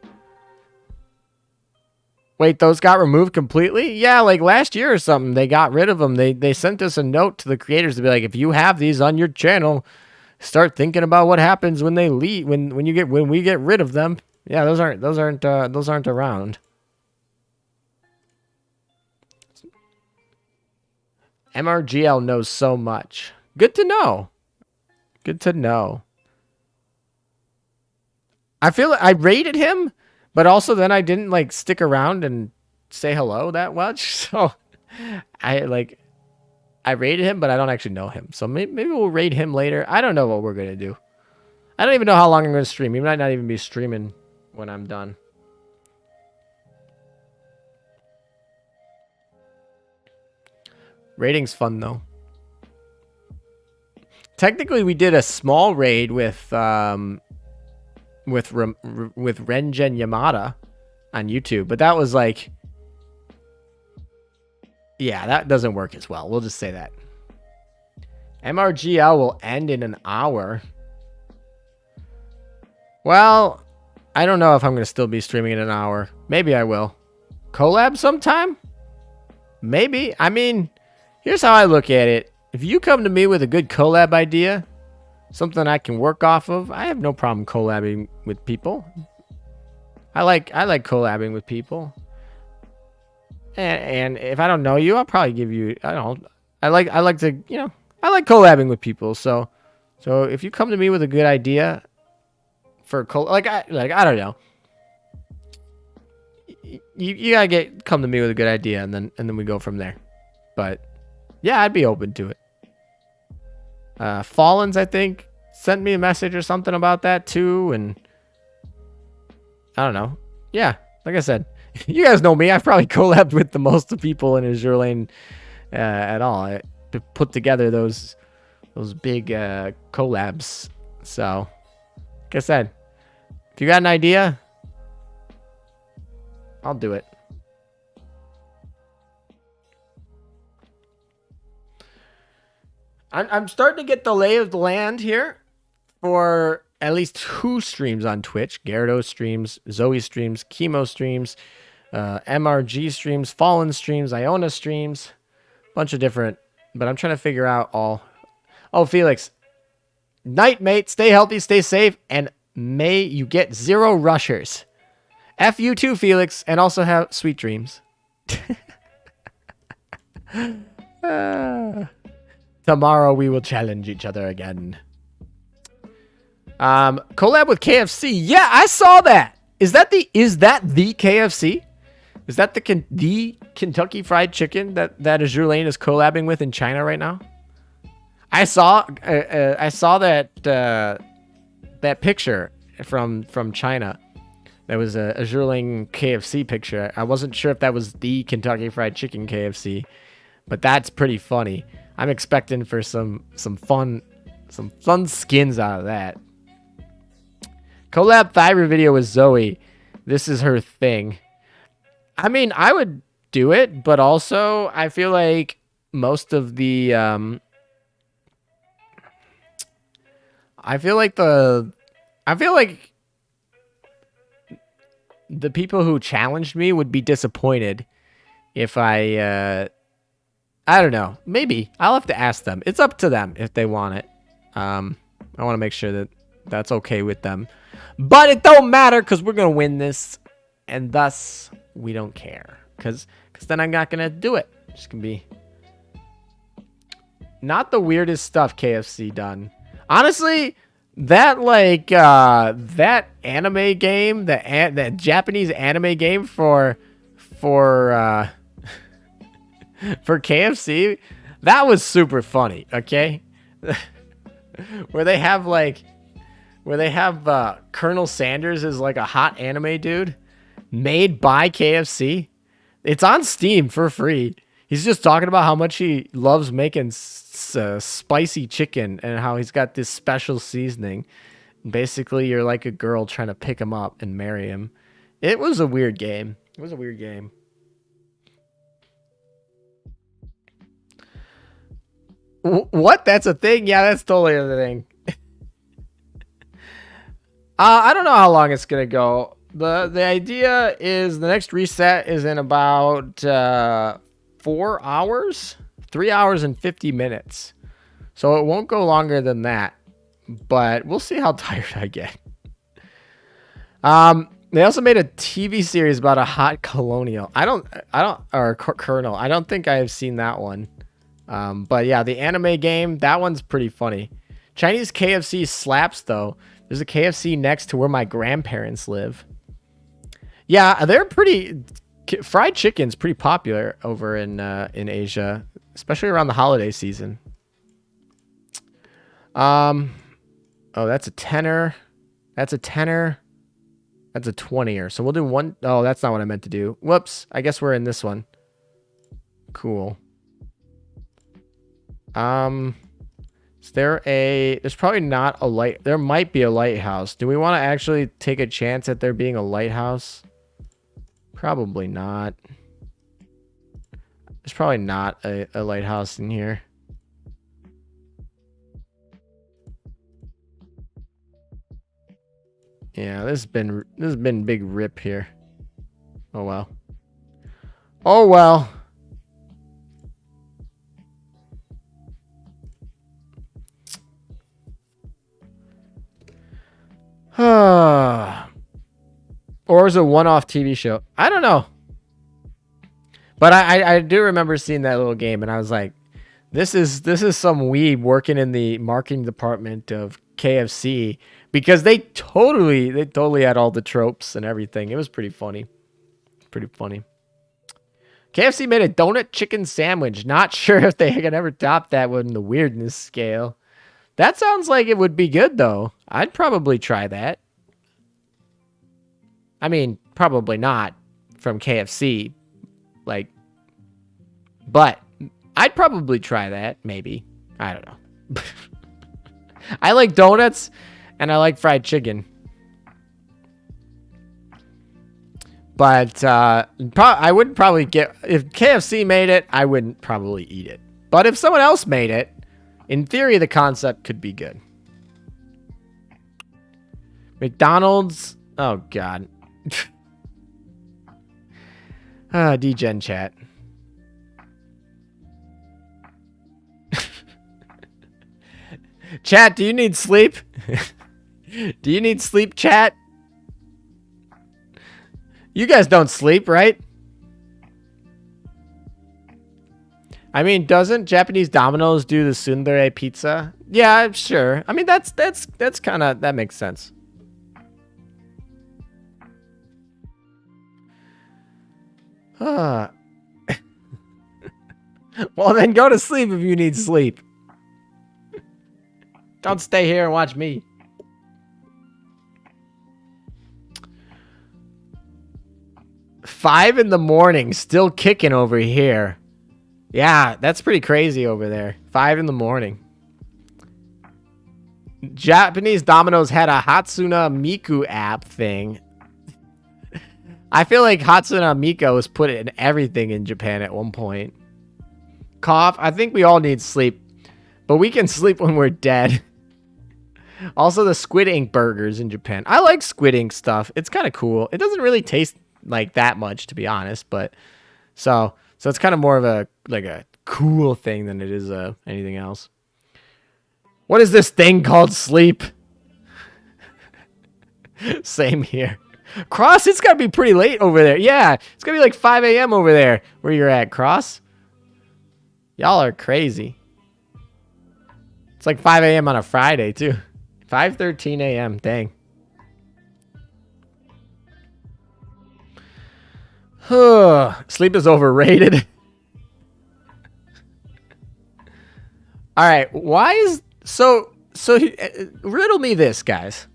Wait, those got removed completely? Yeah, like last year or something, they got rid of them. They sent us a note to the creators to be like, if you have these on your channel, start thinking about what happens when they leave, when we get rid of them. Yeah, those aren't around. MRGL knows so much. Good to know. Good to know. I feel I rated him, but also then I didn't like stick around and say hello that much. So I rated him, but I don't actually know him. So maybe we'll rate him later. I don't know what we're going to do. I don't even know how long I'm going to stream. He might not even be streaming when I'm done. Rating's fun, though. Technically, we did a small raid with Rengen Yamada on YouTube, but that was like... Yeah, that doesn't work as well. We'll just say that. MRGL will end in an hour. Well, I don't know if I'm going to still be streaming in an hour. Maybe I will. Collab sometime? Maybe. I mean, here's how I look at it. If you come to me with a good collab idea, something I can work off of, I have no problem collabing with people. I like collabing with people. And if I don't know you, I'll probably give you, I don't know. I like to, you know, I like collabing with people. So if you come to me with a good idea for I don't know. You gotta come to me with a good idea, and then we go from there. But yeah, I'd be open to it. Fallens, I think, sent me a message or something about that too, and I don't know. Yeah, like I said, you guys know me. I've probably collabed with the most of people in Azure Lane at all. I put together those big collabs. So, like I said, if you got an idea, I'll do it. I'm starting to get the lay of the land here for at least 2 streams on Twitch. Gyarados streams, Zoe streams, Chemo streams, MRG streams, Fallen streams, Iona streams. Bunch of different, but I'm trying to figure out all. Oh, Felix. Night, mate. Stay healthy, stay safe, and may you get 0 rushers. F you too, Felix, and also have sweet dreams. Tomorrow we will challenge each other again. Collab with KFC. Yeah, I saw that. Is that the KFC? Is that the Kentucky Fried Chicken that Azure Lane is collabing with in China right now? I saw that that picture from China. That was a Azure Lane KFC picture. I wasn't sure if that was the Kentucky Fried Chicken KFC, but that's pretty funny. I'm expecting for some fun skins out of that. Collab Fiverr video with Zoe. This is her thing. I mean, I would do it, but also I feel like most of the I feel like the people who challenged me would be disappointed if I don't know. Maybe. I'll have to ask them. It's up to them if they want it. I want to make sure that that's okay with them. But it don't matter because we're going to win this. And thus, we don't care. Because then I'm not going to do it. It's going to be not the weirdest stuff KFC done. Honestly, that that anime game, that Japanese anime game for KFC, that was super funny, okay? where they have Colonel Sanders is like a hot anime dude made by KFC. It's on Steam for free. He's just talking about how much he loves making spicy chicken and how he's got this special seasoning. Basically, you're like a girl trying to pick him up and marry him. It was a weird game. What? That's a thing? Yeah, that's totally a thing. I don't know how long it's gonna go. The idea is the next reset is in about 4 hours, 3 hours and 50 minutes. So it won't go longer than that, but we'll see how tired I get. They also made a TV series about a hot colonial. Or colonel. I don't think I have seen that one. But yeah, the anime game, that one's pretty funny. Chinese KFC slaps though. There's a KFC next to where my grandparents live. Yeah, they're pretty. Fried chicken's pretty popular over in Asia, especially around the holiday season. Oh, that's a tenner. That's a tenner. That's a 20er. So we'll do one. Oh, that's not what I meant to do. Whoops. I guess we're in this one. Cool. Is there a... There's probably not a light... There might be a lighthouse. Do we want to actually take a chance at there being a lighthouse? Probably not. There's probably not a lighthouse in here. Yeah, this has been big rip here. Oh well. Oh well. Or is it a one-off TV show? I don't know. But I do remember seeing that little game, and I was like, this is some weeb working in the marketing department of KFC, because they totally had all the tropes and everything. It was pretty funny. Pretty funny. KFC made a donut chicken sandwich. Not sure if they can ever top that one in the weirdness scale. That sounds like it would be good, though. I'd probably try that. I mean, probably not from KFC. Like, but I'd probably try that, maybe. I don't know. I like donuts, and I like fried chicken. But I wouldn't probably get... If KFC made it, I wouldn't probably eat it. But if someone else made it, in theory, the concept could be good. McDonald's... Oh, God. DGen chat. Chat, do you need sleep? Do you need sleep, chat? You guys don't sleep, right? I mean, doesn't Japanese Domino's do the tsundere pizza? Yeah, sure. I mean, that's kind of, that makes sense. Well, then go to sleep if you need sleep. Don't stay here and watch me. Five in the morning, still kicking over here. Yeah, that's pretty crazy over there. 5 in the morning. Japanese Domino's had a Hatsune Miku app thing. I feel like Hatsune Miku was put in everything in Japan at one point. Cough. I think we all need sleep. But we can sleep when we're dead. Also, the Squid Ink burgers in Japan. I like Squid Ink stuff. It's kind of cool. It doesn't really taste like that much, to be honest. But so it's kind of more of a cool thing than it is anything else. What is this thing called sleep? Same here. Cross, it's got to be pretty late over there. Yeah, it's going to be like 5 a.m. over there where you're at, Cross. Y'all are crazy. It's like 5 a.m. on a Friday, too. 5:13 a.m. Dang. Sleep is overrated. All right, why is... So riddle me this, guys.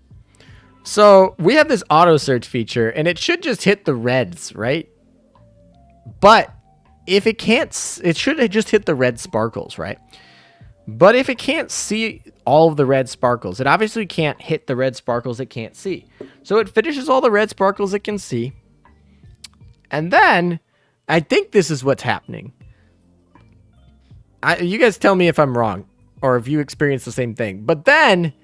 So we have this auto search feature, and it should just hit the reds, right? But if it can't, it should just hit the red sparkles, right? But if it can't see all of the red sparkles, it obviously can't hit the red sparkles it can't see. So it finishes all the red sparkles it can see. And then, I think this is what's happening. You guys tell me if I'm wrong, or if you experience the same thing. But then,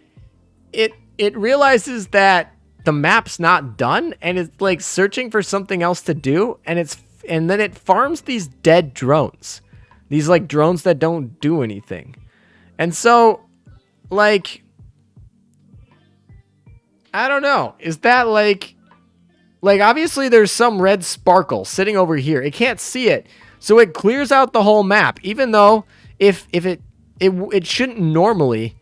it realizes that the map's not done, and it's like searching for something else to do, and then it farms these dead drones. These like drones that don't do anything. And so, like, I don't know. Is that like obviously there's some red sparkle sitting over here. It can't see it. So it clears out the whole map, even though if it shouldn't normally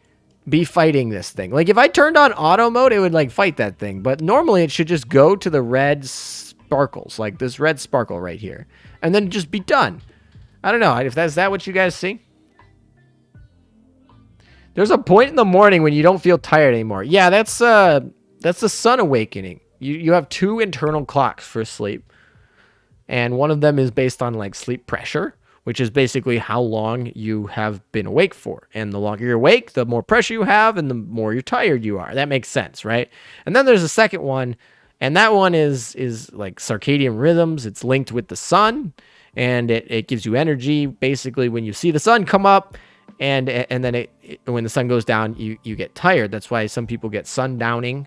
be fighting this thing. Like if I turned on auto mode, it would like fight that thing. But normally it should just go to the red sparkles, like this red sparkle right here, and then just be done. I don't know if that's what you guys see. There's a point in the morning when you don't feel tired anymore. Yeah, that's the sun awakening. You have two internal clocks for sleep, and one of them is based on like sleep pressure, which is basically how long you have been awake for. And the longer you're awake, the more pressure you have and the more you're tired you are. That makes sense, right? And then there's a second one, and that one is like circadian rhythms. It's linked with the sun, and it gives you energy basically when you see the sun come up, and then when the sun goes down, you get tired. That's why some people get sundowning.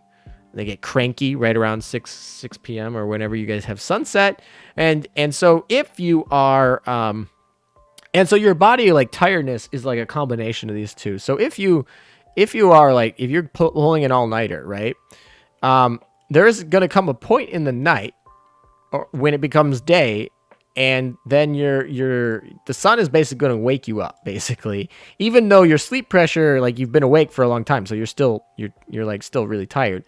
They get cranky right around 6 p.m. or whenever you guys have sunset. And so if you are and so your body, like tiredness is like a combination of these two. So if you're pulling an all-nighter, right? There's going to come a point in the night or when it becomes day, and then the sun is basically going to wake you up, basically, even though your sleep pressure, like you've been awake for a long time, so you're like still really tired.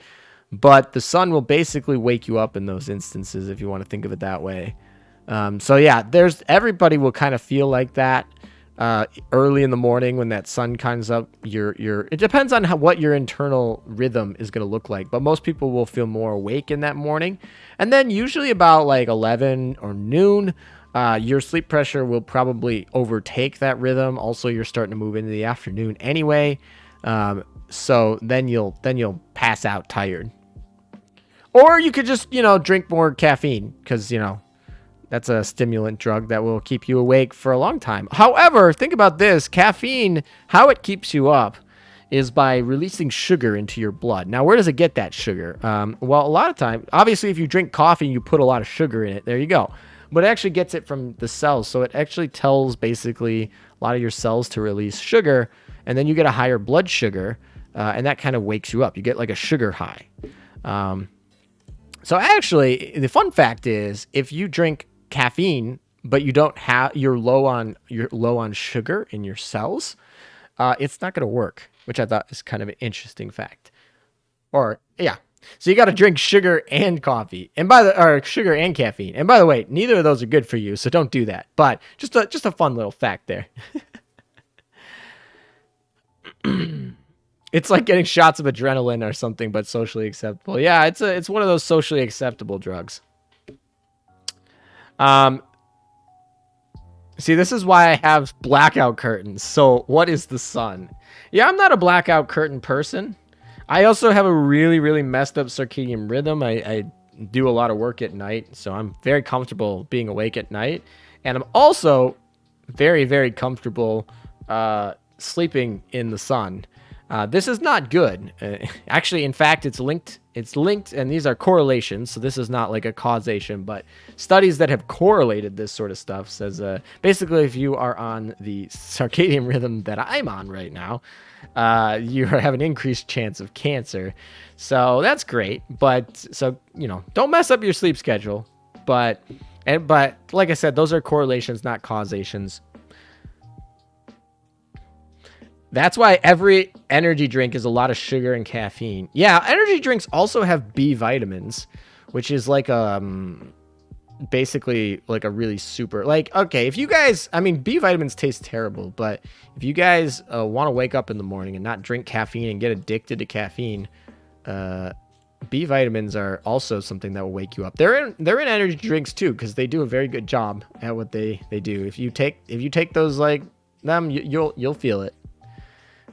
But the sun will basically wake you up in those instances, if you want to think of it that way. So yeah, everybody will kind of feel like that early in the morning when that sun comes up. It depends on what your internal rhythm is going to look like, but most people will feel more awake in that morning. And then usually about like 11 or noon, your sleep pressure will probably overtake that rhythm. Also, you're starting to move into the afternoon anyway. So then you'll pass out tired. Or you could just, drink more caffeine because, that's a stimulant drug that will keep you awake for a long time. However, think about this. Caffeine, how it keeps you up is by releasing sugar into your blood. Now, where does it get that sugar? Well, a lot of time, obviously, if you drink coffee and you put a lot of sugar in it, there you go. But it actually gets it from the cells. So it actually tells basically a lot of your cells to release sugar, and then you get a higher blood sugar, and that kind of wakes you up. You get like a sugar high. So actually, the fun fact is, if you drink caffeine, but you're low on sugar in your cells, it's not going to work, which I thought is kind of an interesting fact. Or yeah, so you got to drink sugar and coffee, or sugar and caffeine. And by the way, neither of those are good for you, so don't do that. But just a fun little fact there. It's like getting shots of adrenaline or something, but socially acceptable. Yeah, it's one of those socially acceptable drugs. See, this is why I have blackout curtains. So what is the sun? Yeah, I'm not a blackout curtain person. I also have a really, really messed up circadian rhythm. I do a lot of work at night, so I'm very comfortable being awake at night. And I'm also very, very comfortable sleeping in the sun. This is not good. Actually, in fact, it's linked, and these are correlations, so this is not like a causation, but studies that have correlated this sort of stuff says basically if you are on the circadian rhythm that I'm on right now, you have an increased chance of cancer. So that's great, but so, don't mess up your sleep schedule. But like I said, those are correlations, not causations. That's why every energy drink is a lot of sugar and caffeine. Yeah, energy drinks also have B vitamins, which is like basically like a really super, like, okay, if you guys, B vitamins taste terrible, but if you guys want to wake up in the morning and not drink caffeine and get addicted to caffeine, B vitamins are also something that will wake you up. They're in energy drinks too, because they do a very good job at what they do. If you take those like them, you'll feel it.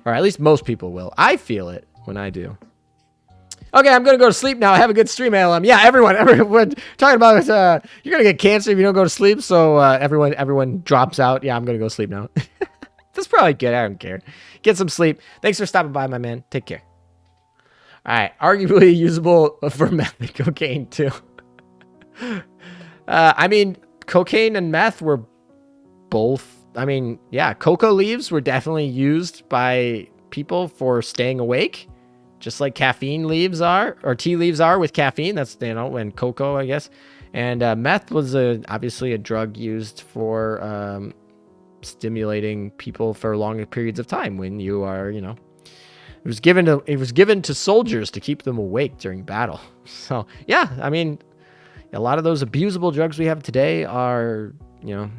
Or at least most people will. I feel it when I do. Okay, I'm going to go to sleep now. Have a good stream, ALM. Yeah, everyone talking about you're going to get cancer if you don't go to sleep. So everyone drops out. Yeah, I'm going to go sleep now. That's probably good. I don't care. Get some sleep. Thanks for stopping by, my man. Take care. All right. Arguably usable for meth and cocaine, too. Cocaine and meth were both. Yeah, coca leaves were definitely used by people for staying awake, just like caffeine leaves are, or tea leaves are with caffeine. That's, and cocoa, I guess. And meth was obviously a drug used for stimulating people for longer periods of time when you are, you know, it was given to soldiers to keep them awake during battle. So yeah, I mean, a lot of those abusable drugs we have today are, you know,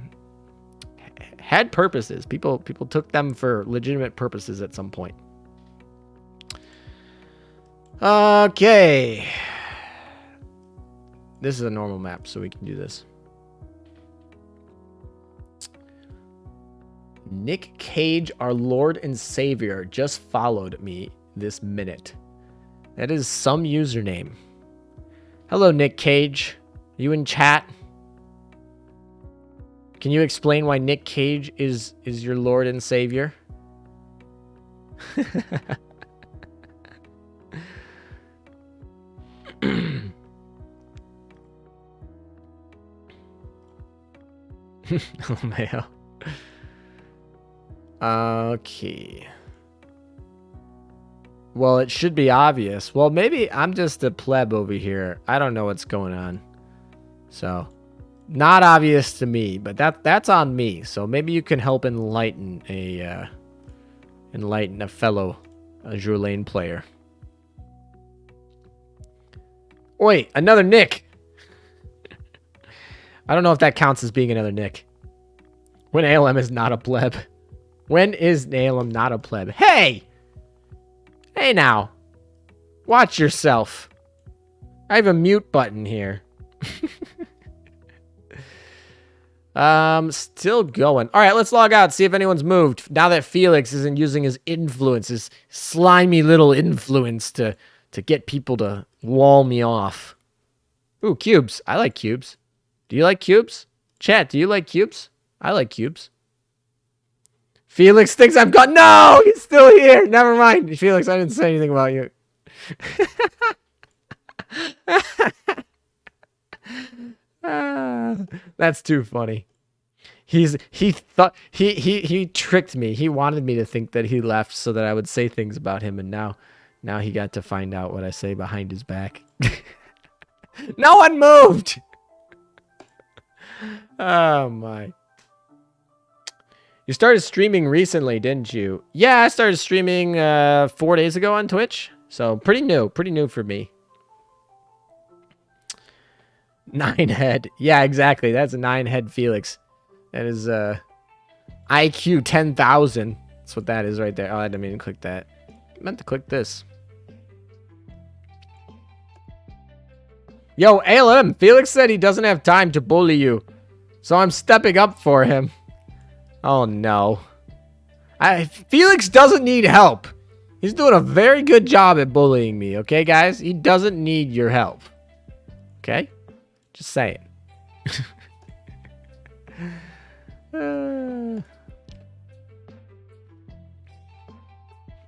had purposes. People took them for legitimate purposes at some point. Okay. This is a normal map, so we can do this. Nick Cage, our Lord and Savior, just followed me this minute. That is some username. Hello, Nick Cage. Are you in chat? Can you explain why Nick Cage is your Lord and Savior? LMAO. Okay. Well, it should be obvious. Well, maybe I'm just a pleb over here. I don't know what's going on. So, not obvious to me, but that's on me. So maybe you can help enlighten a fellow Azure Lane player. Wait, another Nick. I don't know if that counts as being another Nick. When ALM is not a pleb. When is ALM not a pleb? Hey! Hey now. Watch yourself. I have a mute button here. Still going. All right, let's log out, see if anyone's moved. Now that Felix isn't using his influence, his slimy little influence to get people to wall me off. Ooh, cubes. I like cubes. Do you like cubes? Chat, do you like cubes? I like cubes. Felix thinks I'm gone. No, he's still here. Never mind. Felix, I didn't say anything about you. That's too funny. He tricked me. He wanted me to think that he left so that I would say things about him, and now he got to find out what I say behind his back. No one moved. Oh my. You started streaming recently, didn't you? Yeah, I started streaming 4 days ago on Twitch. So pretty new for me. 9-head. Yeah, exactly. That's a 9-head Felix. That is IQ 10,000. That's what that is right there. Oh, I didn't mean to click that. I meant to click this. Yo, ALM, Felix said he doesn't have time to bully you. So I'm stepping up for him. Oh, no. Felix doesn't need help. He's doing a very good job at bullying me, okay, guys? He doesn't need your help. Okay? Just saying.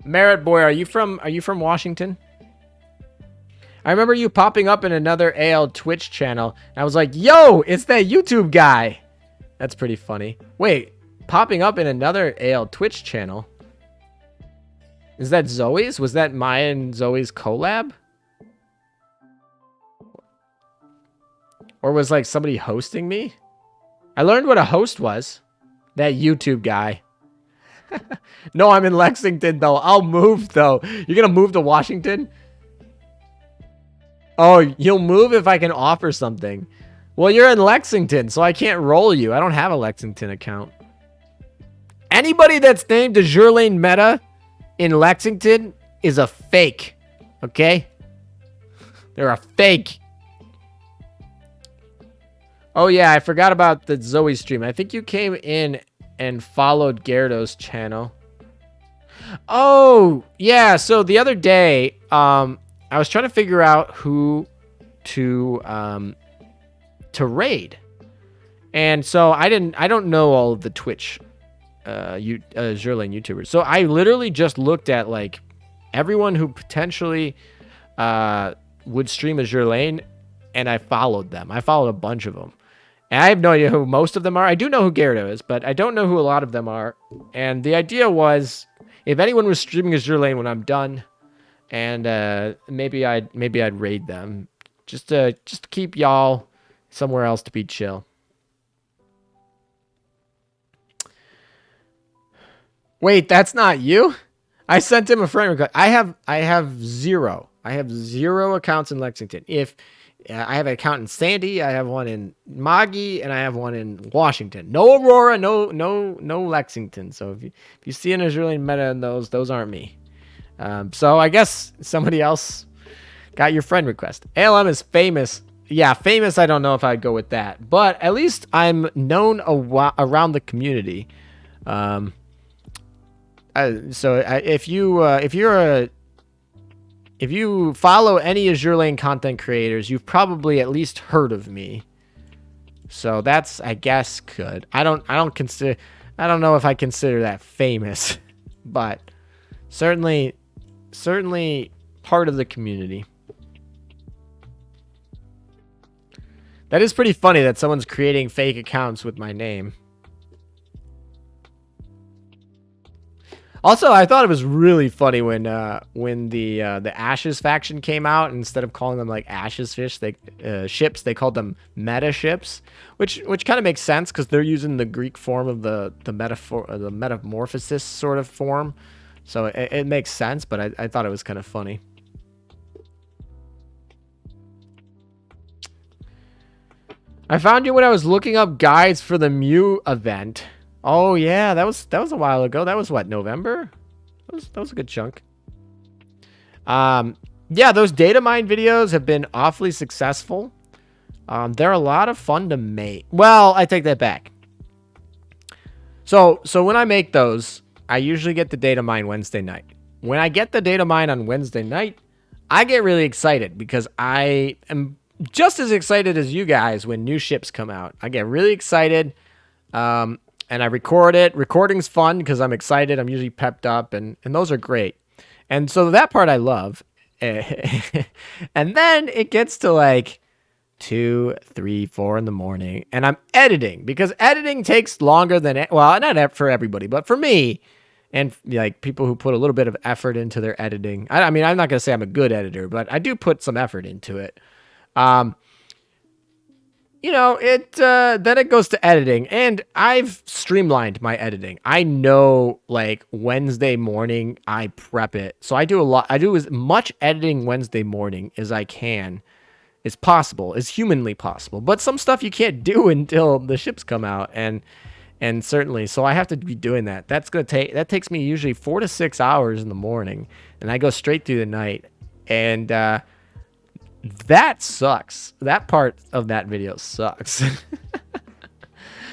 Merit Boy, are you from Washington? I remember you popping up in another AL Twitch channel. And I was like, yo, it's that YouTube guy. That's pretty funny. Wait, popping up in another AL Twitch channel? Is that Zoe's? Was that Maya and Zoe's collab? Or was like somebody hosting me? I learned what a host was. That YouTube guy. No, I'm in Lexington though. I'll move though. You're gonna move to Washington? Oh, you'll move if I can offer something. Well, you're in Lexington, so I can't roll you. I don't have a Lexington account. Anybody that's named Azure Lane Meta in Lexington is a fake. Okay? They're a fake. Oh, yeah, I forgot about the Zoe stream. I think you came in and followed Gyarados' channel. Oh, yeah, so the other day, I was trying to figure out who to raid. And so I don't know all of the Twitch Azure Lane YouTubers. So I literally just looked at like everyone who potentially would stream Azure Lane, and I followed them. I followed a bunch of them. And I have no idea who most of them are. I do know who Gyarados is, but I don't know who a lot of them are. And the idea was, if anyone was streaming Azure Lane when I'm done, and maybe I'd raid them, just to keep y'all somewhere else to be chill. Wait, that's not you? I sent him a friend request. I have zero. I have zero accounts in Lexington. If I have an account in Sandy, I have one in Moggy, and I have one in Washington. No Aurora, no Lexington. So if you see an Azurian meta in those aren't me. So I guess somebody else got your friend request. ALM is famous. Yeah, famous. I don't know if I'd go with that, but at least I'm known around the community. If you follow any Azure Lane content creators, you've probably at least heard of me. So that's, I guess, good. I don't know if I consider that famous, but certainly part of the community. That is pretty funny that someone's creating fake accounts with my name. Also, I thought it was really funny when the Ashes faction came out. Instead of calling them like Ashes ships, they called them meta ships, which kind of makes sense because they're using the Greek form of the metamorphosis sort of form, so it makes sense. But I thought it was kind of funny. I found you when I was looking up guides for the Mew event. Oh yeah, that was a while ago. That was what, November? That was a good chunk. Yeah, those data mine videos have been awfully successful. They're a lot of fun to make. Well, I take that back. So when I make those, I usually get the data mine Wednesday night. When I get the data mine on Wednesday night, I get really excited because I am just as excited as you guys when new ships come out. I get really excited. And I record it. Recording's fun because I'm excited. I'm usually pepped up, and those are great. And so that part I love. And then it gets to like 2, 3, 4 in the morning, and I'm editing because editing takes longer than, well, not for everybody, but for me and like people who put a little bit of effort into their editing. I mean, I'm not going to say I'm a good editor, but I do put some effort into it. You know, then it goes to editing, and I've streamlined my editing. I know, like, Wednesday morning, I prep it. So I do as much editing Wednesday morning as I can, as possible, as humanly possible. But some stuff you can't do until the ships come out, and certainly, so I have to be doing that. That takes me usually 4 to 6 hours in the morning, and I go straight through the night, and that sucks. That part of that video sucks.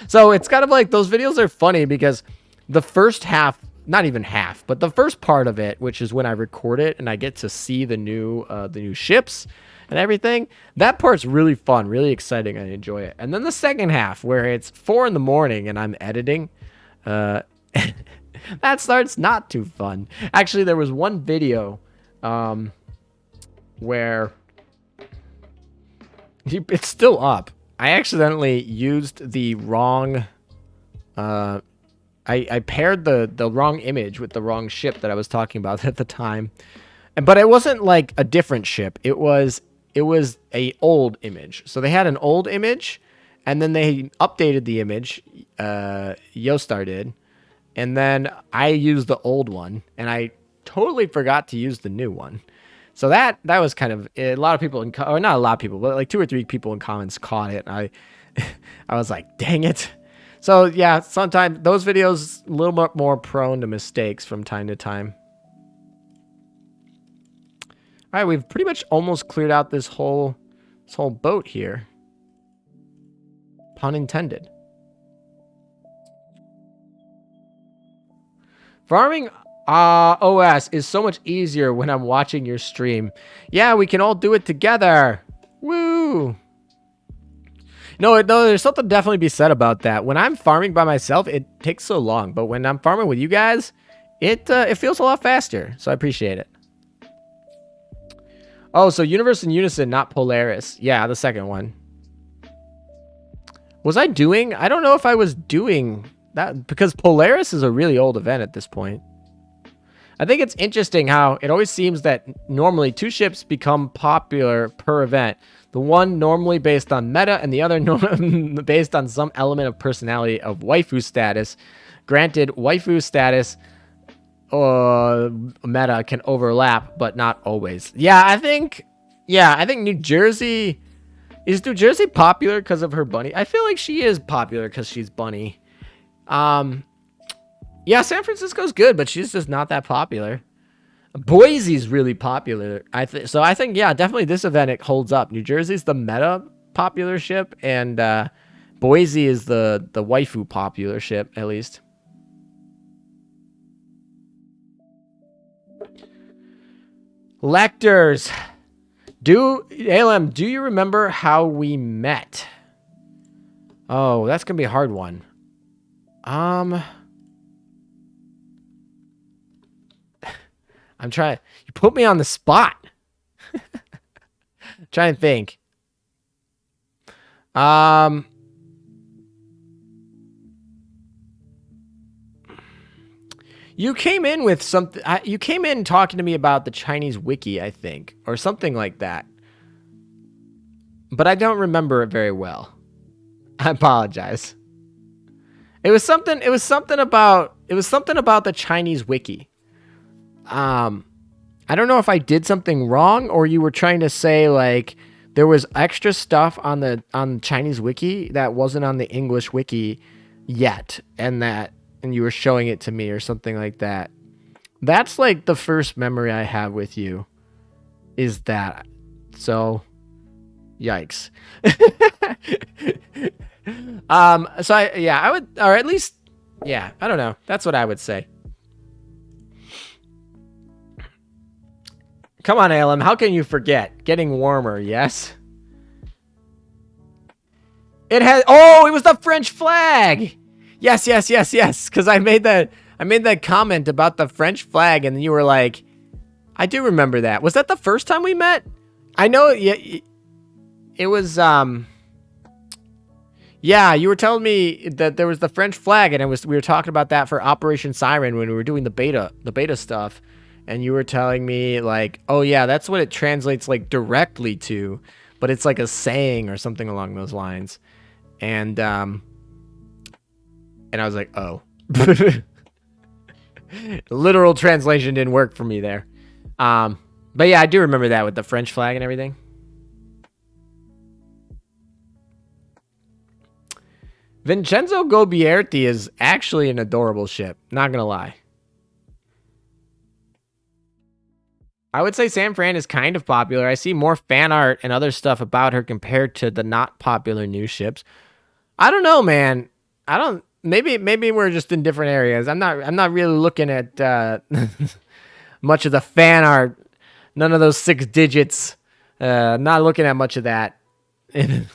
So it's kind of like those videos are funny because the first half, not even half, but the first part of it, which is when I record it and I get to see the new ships and everything, that part's really fun, really exciting. I enjoy it. And then the second half, where it's 4 in the morning and I'm editing, that starts not too fun. Actually, there was one video where it's still up. I accidentally used the wrong, I paired the wrong image with the wrong ship that I was talking about at the time. But it wasn't like a different ship. It was a old image. So they had an old image, and then they updated the image, Yostar did, and then I used the old one, and I totally forgot to use the new one. So that was kind of, a lot of people, or not a lot of people, but like 2 or 3 people in comments caught it. And I was like, dang it. So yeah, sometimes those videos a little bit more prone to mistakes from time to time. All right, we've pretty much almost cleared out this whole boat here. Pun intended. Farming OS is so much easier when I'm watching your stream. Yeah, we can all do it together. Woo! No, there's something definitely to be said about that. When I'm farming by myself, it takes so long. But when I'm farming with you guys, it feels a lot faster. So I appreciate it. Oh, so Universe in Unison, not Polaris. Yeah, the second one. Was I doing? I don't know if I was doing that, because Polaris is a really old event at this point. I think it's interesting how it always seems that normally 2 ships become popular per event. The one normally based on meta, and the other based on some element of personality of waifu status. Granted, waifu status meta can overlap, but not always. Yeah, I think New Jersey is New Jersey popular because of her bunny. I feel like she is popular because she's bunny. Yeah, San Francisco's good, but she's just not that popular. Boise's really popular. I think yeah, definitely this event it holds up. New Jersey's the meta popular ship, and Boise is the waifu popular ship, at least. Lectors. ALM, do you remember how we met? Oh, that's gonna be a hard one. I'm trying. You put me on the spot. Trying to think. You came in with something. You came in talking to me about the Chinese wiki, I think, or something like that. But I don't remember it very well. I apologize. It was something about the Chinese wiki. I don't know if I did something wrong or you were trying to say like there was extra stuff on the Chinese wiki that wasn't on the English wiki yet, and you were showing it to me or something like that. That's like the first memory I have with you is that. So yikes. So I would, or at least, yeah, I don't know. That's what I would say. Come on, ALM. How can you forget? Getting warmer, yes? It was the French flag. Yes. Because I made that comment about the French flag, and you were like, I do remember that. Was that the first time we met? I know. Yeah, it was. Yeah, you were telling me that there was the French flag, and we were talking about that for Operation Siren when we were doing the beta stuff. And you were telling me like, oh yeah, that's what it translates like directly to, but it's like a saying or something along those lines. And I was like, oh. Literal translation didn't work for me there. But yeah, I do remember that with the French flag and everything. Vincenzo Gobierti is actually an adorable ship, not gonna lie. I would say San Fran is kind of popular. I see more fan art and other stuff about her compared to the not popular new ships. I don't know, man. Maybe we're just in different areas. I'm not really looking at much of the fan art. None of those 6 digits. Not looking at much of that.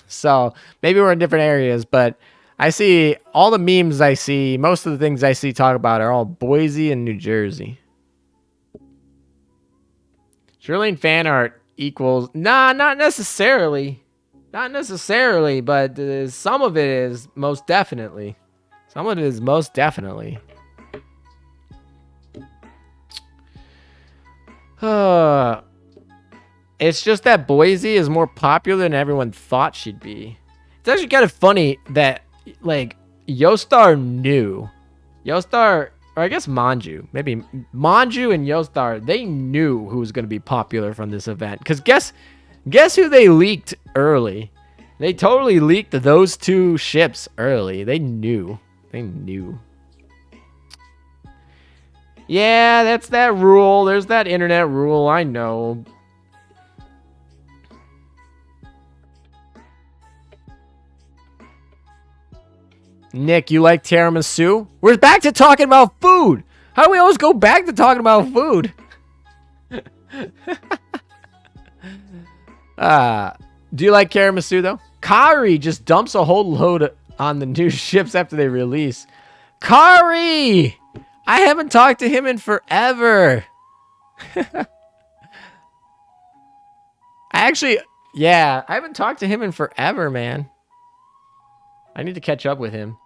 So maybe we're in different areas, but I see all the memes I see, most of the things I see talk about are all Boise and New Jersey. Shirlane fan art equals... Nah, not necessarily. Not necessarily, but some of it is most definitely. Some of it is most definitely. It's just that Boise is more popular than everyone thought she'd be. It's actually kind of funny that, like, Yostar knew. Yostar... Or I guess Manju. Maybe Manju and Yostar, they knew who was going to be popular from this event. Because guess who they leaked early? They totally leaked those 2 ships early. They knew. They knew. Yeah, that's that rule. There's that internet rule. I know. Nick, you like tiramisu? We're back to talking about food. How do we always go back to talking about food? Do you like tiramisu though? Kari just dumps a whole load on the new ships after they release. Kari! I haven't talked to him in forever. I haven't talked to him in forever, man. I need to catch up with him.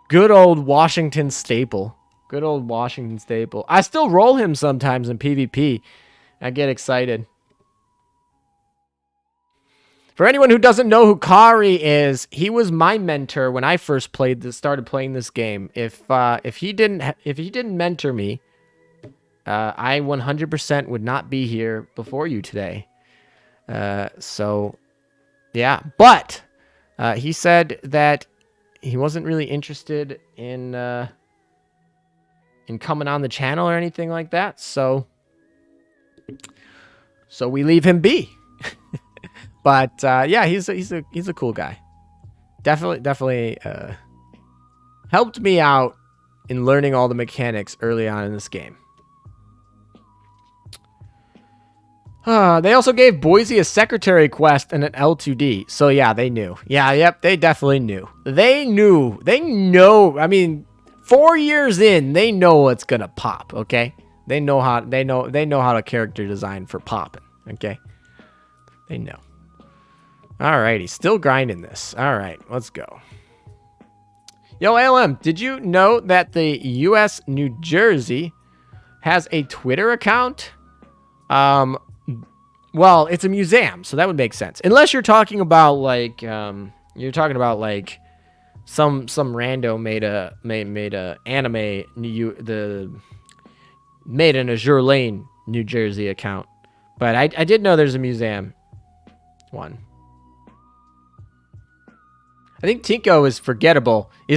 Good old Washington staple. Good old Washington staple. I still roll him sometimes in PvP. I get excited. For anyone who doesn't know who Kari is, he was my mentor when I first started playing this game. If he didn't mentor me, I 100% would not be here before you today. So yeah, but he said that he wasn't really interested in coming on the channel or anything like that. So we leave him be. But yeah, he's a cool guy. Definitely helped me out in learning all the mechanics early on in this game. They also gave Boise a secretary quest and an L2D. So yeah, they knew. Yeah, yep, they definitely knew. They knew. They know. I mean, 4 years in, they know what's gonna pop. Okay, they know how to character design for popping. Okay, they know. Alrighty, still grinding this. All right, let's go. Yo, ALM, did you know that the U.S. New Jersey has a Twitter account? Well, it's a museum, so that would make sense. Unless you're talking about like some rando made a anime made an Azure Lane, New Jersey account. But I did know there's a museum one. I think Tinko is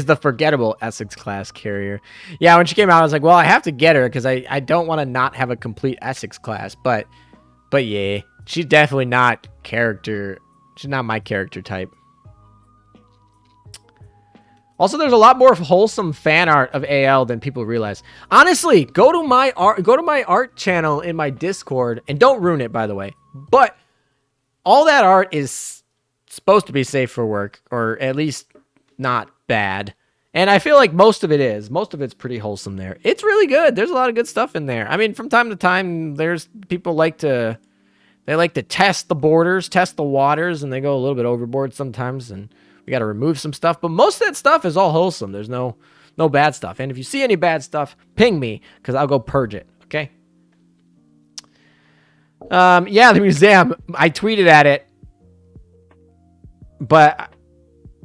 the forgettable Essex class carrier. Yeah, when she came out, I was like, well, I have to get her because I don't want to not have a complete Essex class. But yeah, she's definitely not character. She's not my character type. Also, there's a lot more wholesome fan art of AL than people realize. Honestly, go to my art channel in my Discord, and don't ruin it, by the way. But all that art is supposed to be safe for work, or at least not bad. And I feel like most of it is. Most of it's pretty wholesome there. It's really good. There's a lot of good stuff in there. I mean, from time to time, there's people like to test the borders, test the waters, and they go a little bit overboard sometimes, and we got to remove some stuff. But most of that stuff is all wholesome. There's no bad stuff. And if you see any bad stuff, ping me, because I'll go purge it, okay? Yeah, the museum. I tweeted at it. But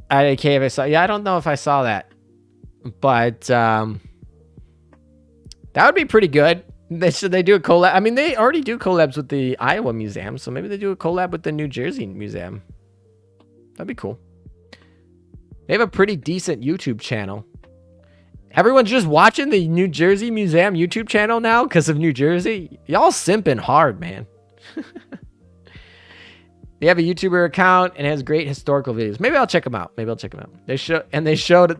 I don't know if I saw that. But that would be pretty good. Should they do a collab? I mean, they already do collabs with the Iowa Museum, so maybe they do a collab with the New Jersey Museum. That'd be cool. They have a pretty decent YouTube channel. Everyone's just watching the New Jersey Museum YouTube channel now because of New Jersey. Y'all simping hard, man. They have a YouTuber account and has great historical videos. Maybe I'll check them out. They showed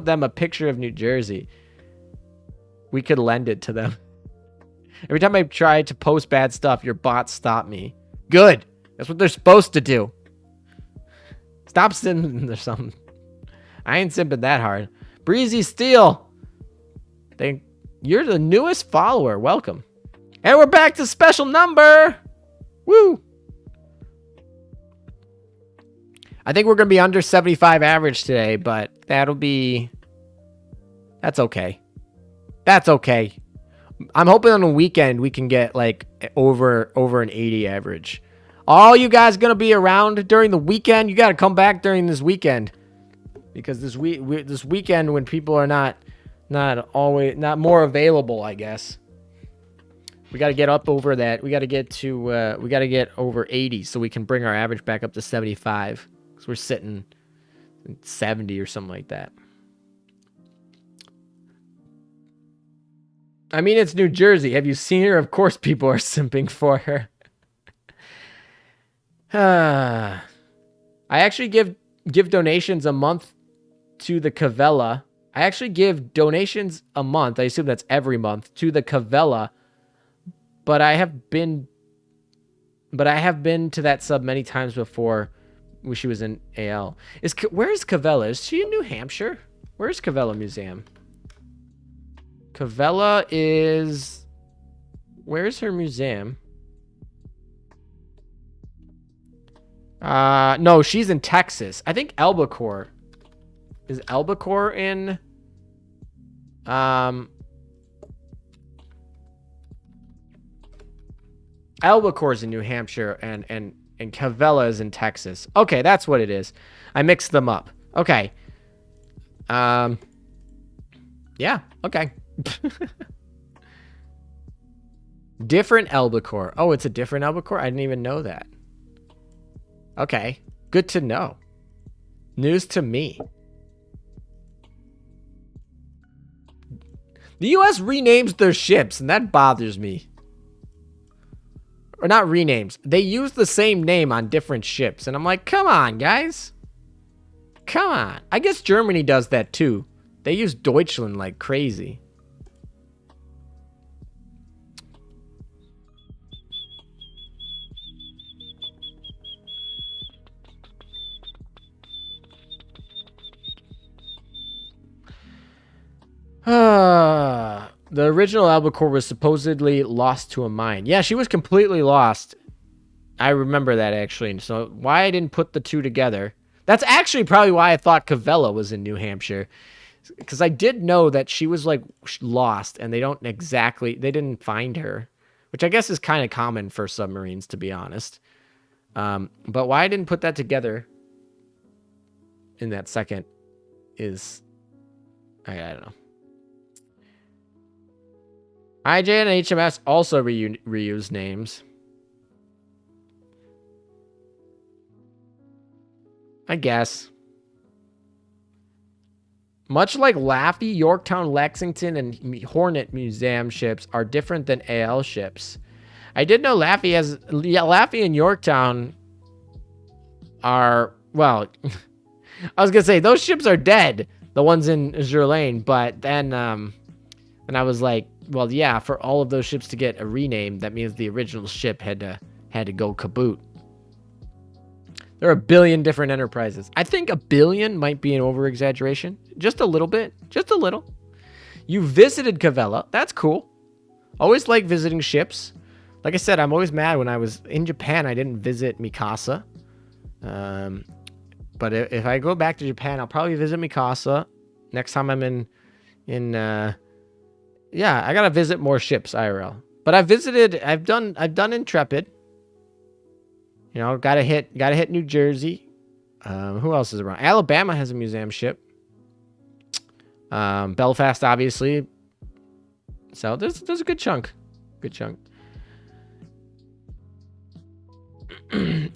them a picture of New Jersey. We could lend it to them. Every time I try to post bad stuff, your bots stop me. Good. That's what they're supposed to do. Stop simping or something. I ain't simping that hard. Breezy Steel. You're the newest follower. Welcome. And we're back to special number. Woo. I think we're going to be under 75 average today, but that's okay. That's okay. I'm hoping on the weekend we can get like over an 80 average. All you guys going to be around during the weekend, you got to come back during this weekend. Because this weekend when people are not more available, I guess. We got to get up over that. We got to get over 80 so we can bring our average back up to 75. So we're sitting at 70 or something like that. I mean, it's New Jersey. Have you seen her? Of course people are simping for her. I actually give donations a month to the Cavella. I actually give donations a month. I assume that's every month to the Cavella. But I have been to that sub many times before. When she was in AL. Where is Cavella? Is she in New Hampshire? Where's Cavella Museum? Cavella is... Where's her museum? No, she's in Texas. I think Albacore. Is Albacore in... Albacore's in New Hampshire, and And Cavella is in Texas. Okay, that's what it is. I mixed them up. Okay. Yeah, okay. Different albacore. Oh, it's a different albacore? I didn't even know that. Okay. Good to know. News to me. The US renames their ships, and that bothers me. Or not renames. They use the same name on different ships, and I'm like, come on, guys. Come on. I guess Germany does that too. They use Deutschland like crazy. The original albacore was supposedly lost to a mine. Yeah, she was completely lost. I remember that, actually. So why I didn't put the two together. That's actually probably why I thought Cavella was in New Hampshire. Because I did know that she was, like, lost, and they didn't find her. Which I guess is kind of common for submarines, to be honest. But why I didn't put that together in that second is... I don't know. IJ and HMS also reuse names. I guess. Much like Laffey, Yorktown, Lexington, and Hornet Museum ships are different than AL ships. I did know Laffey has... Yeah, Laffey and Yorktown are... Well, I was going to say, those ships are dead. The ones in Gerlain. But then... And I was like, well, yeah, for all of those ships to get a rename, that means the original ship had to go kaboot. There are a billion different enterprises. I think a billion might be an over-exaggeration. Just a little bit. Just a little. You visited Cavella. That's cool. Always like visiting ships. Like I said, I'm always mad when I was in Japan, I didn't visit Mikasa. But if I go back to Japan, I'll probably visit Mikasa. Next time I'm in yeah, I gotta visit more ships, IRL. But I've done Intrepid. You know, gotta hit New Jersey. Who else is around? Alabama has a museum ship. Belfast, obviously. So there's a good chunk. Good chunk.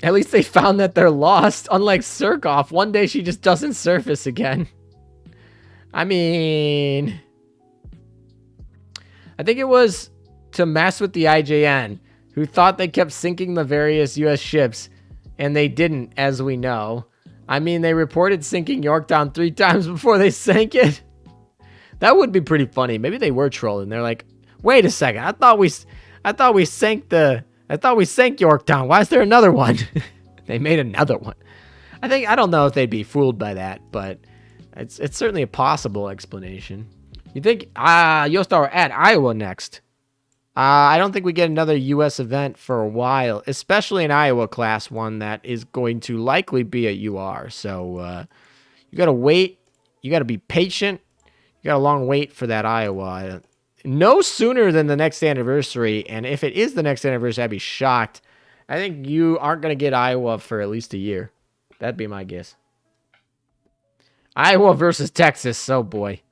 At least they found that they're lost. Unlike Surkoff, one day she just doesn't surface again. I mean... I think it was to mess with the IJN, who thought they kept sinking the various U.S. ships, and they didn't, as we know. I mean, they reported sinking Yorktown 3 times before they sank it. That would be pretty funny. Maybe they were trolling. They're like, wait a second, I thought we sank Yorktown. Why is there another one? They made another one. I don't know if they'd be fooled by that, but it's certainly a possible explanation. You think Yostar at Iowa next? I don't think we get another U.S. event for a while, especially an Iowa Class 1 that is going to likely be a UR. So you got to wait. You got to be patient. You got a long wait for that Iowa. No sooner than the next anniversary, and if it is the next anniversary, I'd be shocked. I think you aren't going to get Iowa for at least a year. That'd be my guess. Iowa versus Texas. Oh, boy.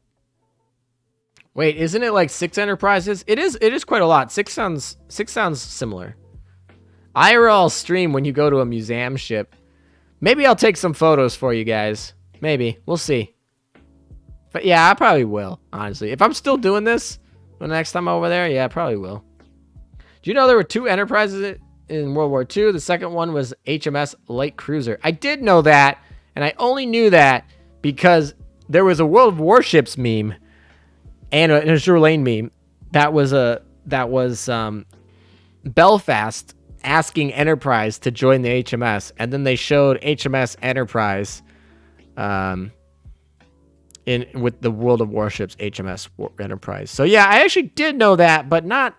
Wait, isn't it like 6 enterprises? It is quite a lot. 6 sounds similar. IRL stream when you go to a museum ship. Maybe I'll take some photos for you guys. Maybe. We'll see. But yeah, I probably will, honestly. If I'm still doing this the next time I'm over there, yeah, I probably will. Do you know there were 2 enterprises in World War II? The second one was HMS Light Cruiser. I did know that, and I only knew that because there was a World of Warships meme and a Gerlain meme that was Belfast asking Enterprise to join the HMS, and then they showed HMS Enterprise with the World of Warships HMS Enterprise. So yeah, I actually did know that, but not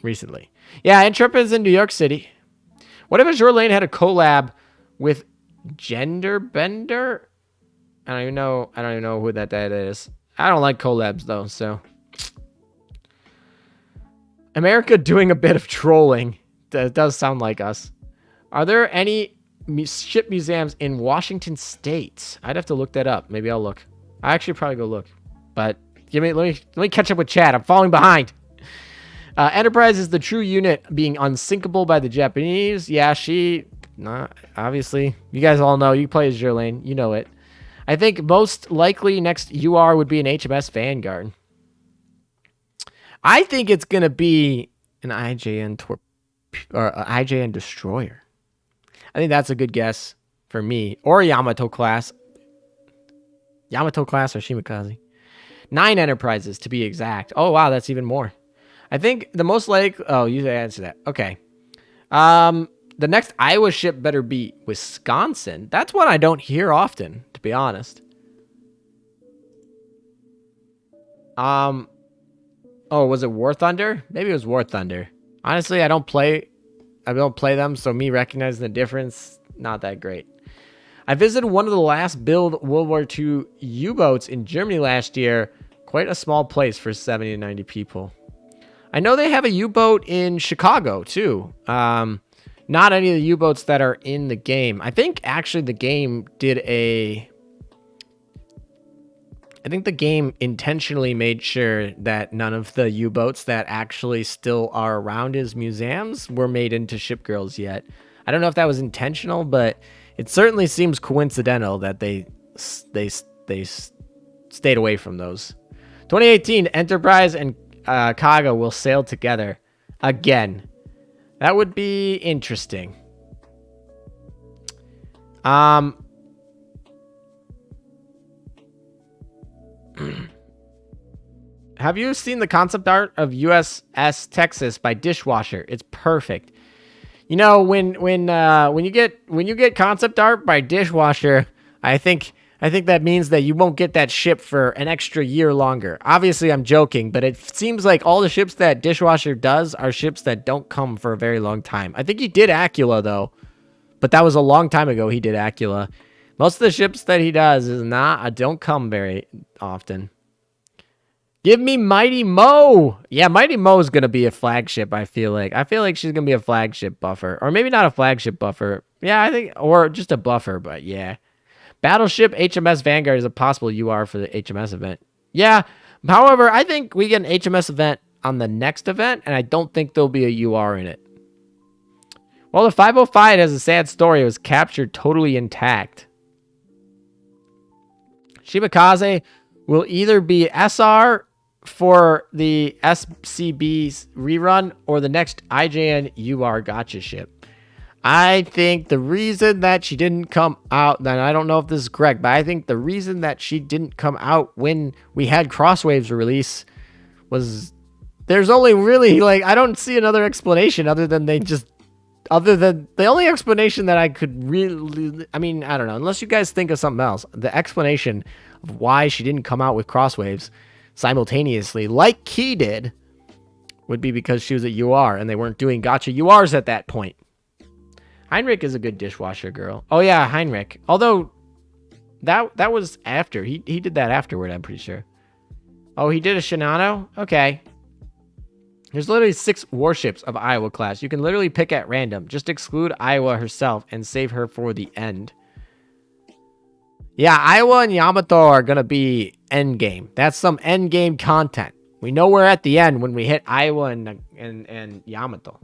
recently. Yeah, Intrepid is in New York City. What if Gerlain had a collab with Genderbender? I don't even know who that is. I don't like collabs though, so. America doing a bit of trolling. That does sound like us. Are there any ship museums in Washington State? I'd have to look that up. Maybe I'll look. I actually probably go look. But let me catch up with chat. I'm falling behind. Enterprise is the true unit being unsinkable by the Japanese. Yeah, obviously. You guys all know. You play as Jerlaine. You know it. I think most likely next UR would be an HMS Vanguard. I think it's going to be an IJN IJN Destroyer. I think that's a good guess for me. Or Yamato class. Yamato class or Shimakaze. 9 Enterprises to be exact. Oh, wow, that's even more. I think the most oh, you answered that. Okay. The next Iowa ship better be Wisconsin. That's one I don't hear often, to be honest. Oh, was it War Thunder? Maybe it was War Thunder. Honestly, I don't play them, so me recognizing the difference, not that great. I visited one of the last build World War II U-boats in Germany last year. Quite a small place for 70 to 90 people. I know they have a U-boat in Chicago, too. Not any of the U-boats that are in the game. I think, actually, the game I think the game intentionally made sure that none of the U-boats that actually still are around as museums were made into ship girls yet. I don't know if that was intentional, but it certainly seems coincidental that they stayed away from those. 2018, Enterprise and Kaga will sail together again. That would be interesting. Have you seen the concept art of USS Texas by Dishwasher? It's perfect. You know, when you get concept art by Dishwasher, I think that means that you won't get that ship for an extra year longer. Obviously, I'm joking, but it seems like all the ships that Dishwasher does are ships that don't come for a very long time. I think he did Acula, though, but that was a long time ago he did Acula. Most of the ships that he does don't come very often. Give me Mighty Mo. Yeah, Mighty Mo is going to be a flagship, I feel like. I feel like she's going to be a flagship buffer. Or maybe not a flagship buffer. Yeah, I think, or just a buffer, but yeah. Battleship HMS Vanguard is a possible UR for the HMS event. Yeah, however, I think we get an HMS event on the next event, and I don't think there'll be a UR in it. Well, the 505 has a sad story. It was captured totally intact. Shimakaze will either be SR for the SCB's rerun or the next IJN UR gotcha ship. I think the reason that she didn't come out, and I don't know if this is correct, but I think the reason that she didn't come out when we had Crosswaves release was there's only really, like, I don't see another explanation other than the only explanation that I could really, I mean, I don't know, unless you guys think of something else, the explanation of why she didn't come out with Crosswaves simultaneously, like Key did, would be because she was a UR and they weren't doing gotcha URs at that point. Heinrich is a good Dishwasher girl. Oh yeah, Heinrich. Although that was after. He did that afterward, I'm pretty sure. Oh, he did a Shinano? Okay. There's literally 6 warships of Iowa class. You can literally pick at random. Just exclude Iowa herself and save her for the end. Yeah, Iowa and Yamato are going to be endgame. That's some endgame content. We know we're at the end when we hit Iowa and Yamato.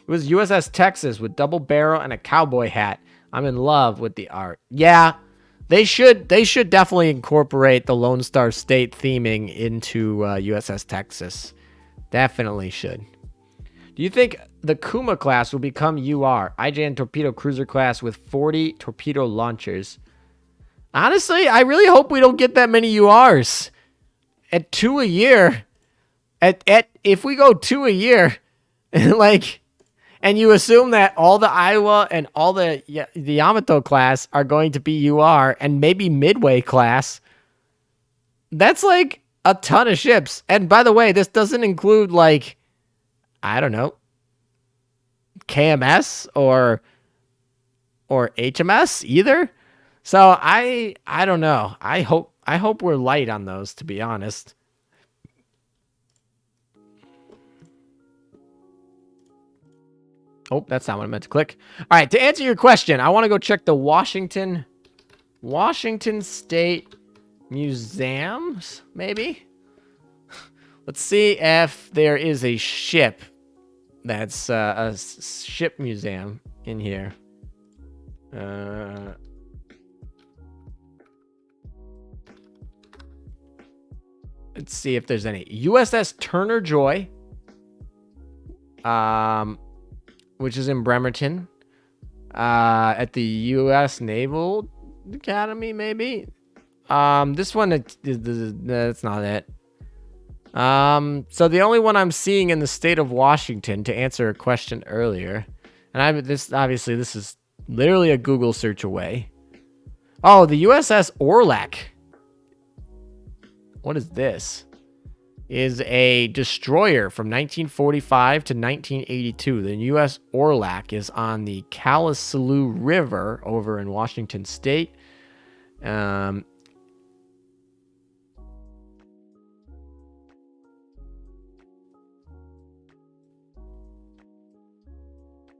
It was USS Texas with double barrel and a cowboy hat. I'm in love with the art. Yeah, they should definitely incorporate the Lone Star State theming into USS Texas. Definitely should. Do you think the Kuma class will become UR? IJN torpedo cruiser class with 40 torpedo launchers. Honestly, I really hope we don't get that many URs. At 2 a year, if we go 2 a year, like, and you assume that all the Iowa and all the Yamato class are going to be UR and maybe Midway class, that's like a ton of ships. And by the way, this doesn't include, like, I don't know, KMS or HMS either. So I don't know. I hope we're light on those, to be honest. Oh, that's not what I meant to click. All right, to answer your question, I want to go check the Washington State Museums, maybe? Let's see if there is a ship that's a ship museum in here. Let's see if there's any. USS Turner Joy, which is in Bremerton, at the U.S. Naval Academy, maybe. This one, that's not it. So the only one I'm seeing in the state of Washington, to answer a question earlier, and this is literally a Google search away. Oh, the USS Orlac. What is this? Is a destroyer from 1945 to 1982. The U.S. Orlac is on the Kalamazoo River over in Washington State.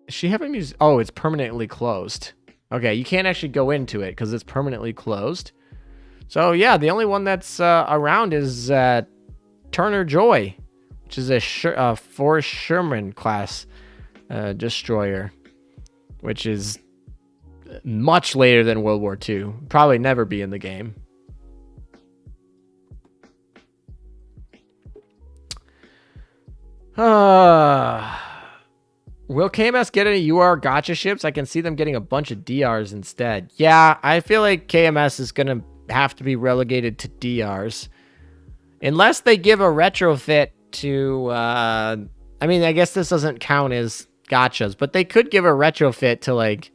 She have a museum? Oh, it's permanently closed. Okay, you can't actually go into it because it's permanently closed. So yeah, the only one that's around is Turner Joy, which is a Forrest Sherman class destroyer, which is much later than World War II. Probably never be in the game. Will KMS get any UR gotcha ships? I can see them getting a bunch of DRs instead. Yeah, I feel like KMS is going to have to be relegated to DRs. Unless they give a retrofit to... I mean, I guess this doesn't count as gotchas, but they could give a retrofit to, like,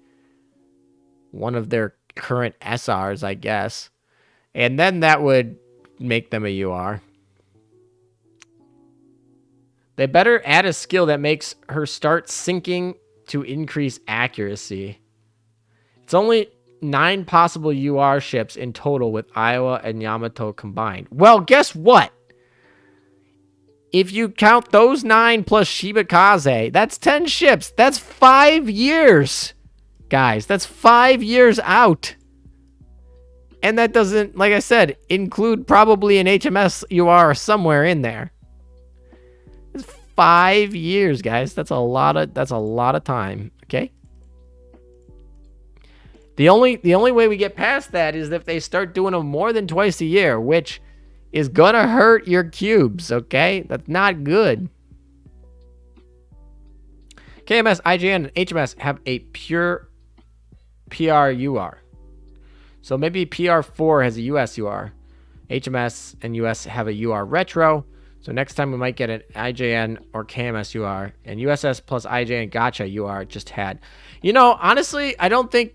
one of their current SRs, I guess. And then that would make them a UR. They better add a skill that makes her start sinking to increase accuracy. It's only 9 possible UR ships in total with Iowa and Yamato combined. Well, guess what? If you count those 9 plus Shibakaze, that's 10 ships. That's 5 years. Guys, that's 5 years out. And that doesn't, like I said, include probably an HMS UR somewhere in there. 5 years, guys. That's a lot of time. Okay. The only way we get past that is if they start doing them more than twice a year, which is gonna hurt your cubes. Okay, that's not good. KMS, IJN, and HMS have a pure PR UR. So maybe PR4 has a US UR. HMS and US have a UR retro. So next time we might get an IJN or KMS UR, and USS plus IJN Gotcha UR just had. You know, honestly, I don't think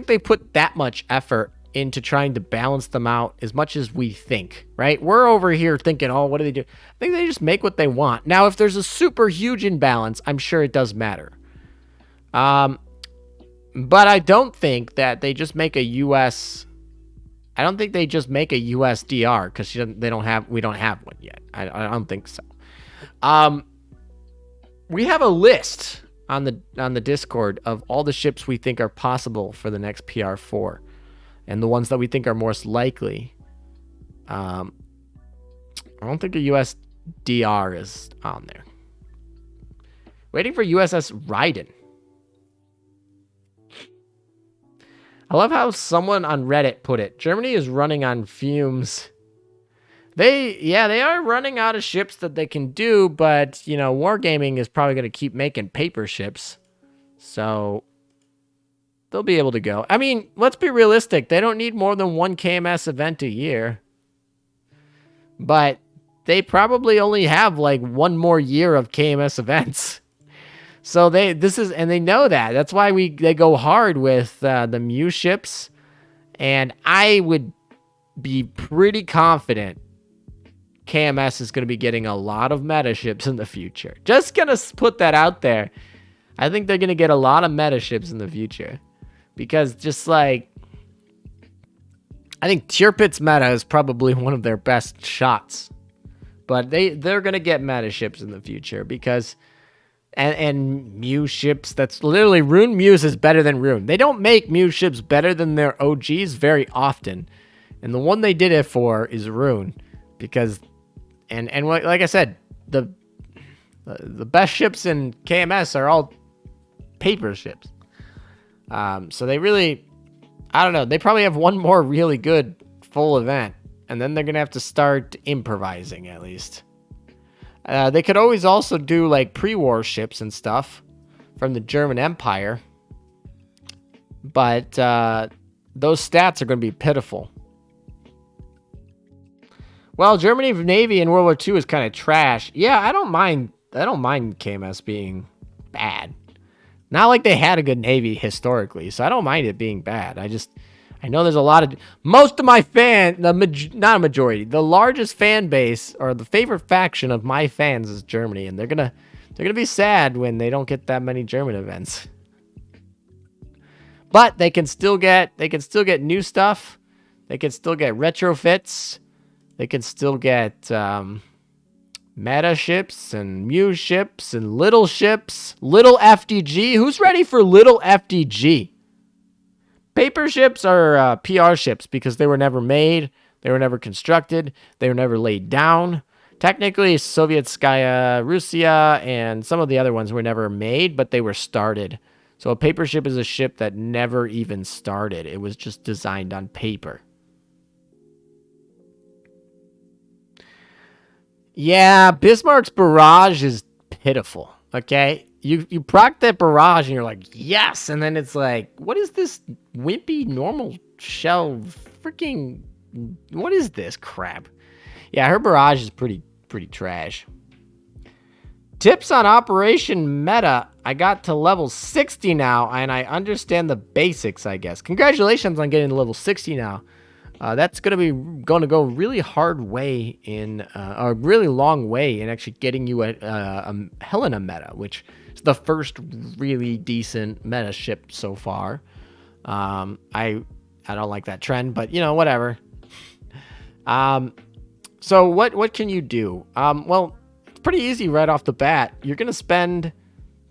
they put that much effort into trying to balance them out as much as we think, right? We're over here thinking, oh, what do they do? I think they just make what they want. Now, if there's a super huge imbalance, I'm sure it does matter. But I don't think that they just make a US... I don't think they just make a USDR because we don't have one yet. I don't think so. We have a list on the Discord of all the ships we think are possible for the next PR4, and the ones that we think are most likely. I don't think a USDR is on there. Waiting for USS Raiden. I love how someone on Reddit put it. Germany is running on fumes. They are running out of ships that they can do, but, you know, Wargaming is probably going to keep making paper ships. So they'll be able to go. I mean, let's be realistic. They don't need more than one KMS event a year. But they probably only have like one more year of KMS events. So they know that. That's why they go hard with the Mu ships, and I would be pretty confident KMS is going to be getting a lot of meta ships in the future. Just gonna put that out there. I think they're gonna get a lot of meta ships in the future, because just like I think Tirpitz meta is probably one of their best shots, but they're gonna get meta ships in the future because. and Mew ships. That's literally Rune Mews is better than Rune. They don't make Mew ships better than their OGs very often. And the one they did it for is Rune. Because, and like I said, the best ships in KMS are all paper ships. So they really, I don't know. They probably have one more really good full event. And then they're going to have to start improvising at least. They could always also do like pre-war ships and stuff from the German Empire. But those stats are going to be pitiful. Well, Germany Navy in World War II is kind of trash. Yeah, I don't mind KMS being bad. Not like they had a good Navy historically, so I don't mind it being bad. I know there's a lot of... Most of my not a majority, the largest fan base, or the favorite faction of my fans is Germany, and they're gonna be sad when they don't get that many German events. But they can still get new stuff. They can still get retrofits. They can still get meta ships and Mew ships and little ships. Little FDG. Who's ready for little FDG? Paper ships are PR ships because they were never made. They were never constructed. They were never laid down. Technically, Sovietskaya Russia and some of the other ones were never made, but they were started. So a paper ship is a ship that never even started. It was just designed on paper. Yeah, Bismarck's barrage is pitiful, okay? You proc that barrage and you're like, yes! And then it's like, what is this wimpy normal shell freaking... What is this crap? Yeah, her barrage is pretty trash. Tips on Operation Meta. I got to level 60 now, and I understand the basics, I guess. Congratulations on getting to level 60 now. That's going to go really hard way in, a really long way in actually getting you a Helena meta, which is the first really decent meta ship so far. I don't like that trend, but you know, whatever. So what can you do? Well, it's pretty easy right off the bat. You're going to spend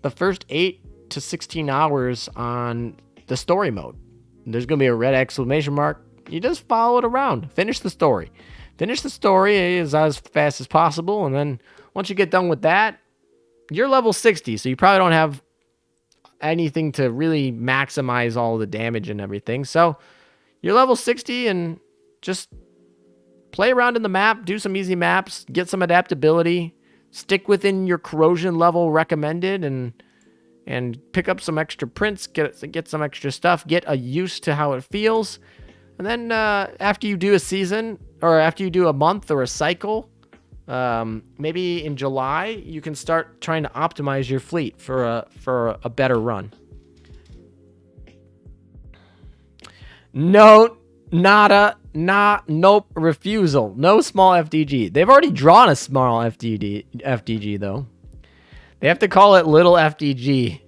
the first 8 to 16 hours on the story mode. There's going to be a red exclamation mark. You just follow it around. Finish the story. Finish the story as fast as possible. And then once you get done with that, you're level 60. So you probably don't have anything to really maximize all the damage and everything. So you're level 60 and just play around in the map. Do some easy maps. Get some adaptability. Stick within your corrosion level recommended and pick up some extra prints. Get some extra stuff. Get used to how it feels. And then after you do a season, or after you do a month or a cycle, maybe in July, you can start trying to optimize your fleet for a better run. No, nada, nope, refusal. No small FDG. They've already drawn a small FDG though. They have to call it little FDG.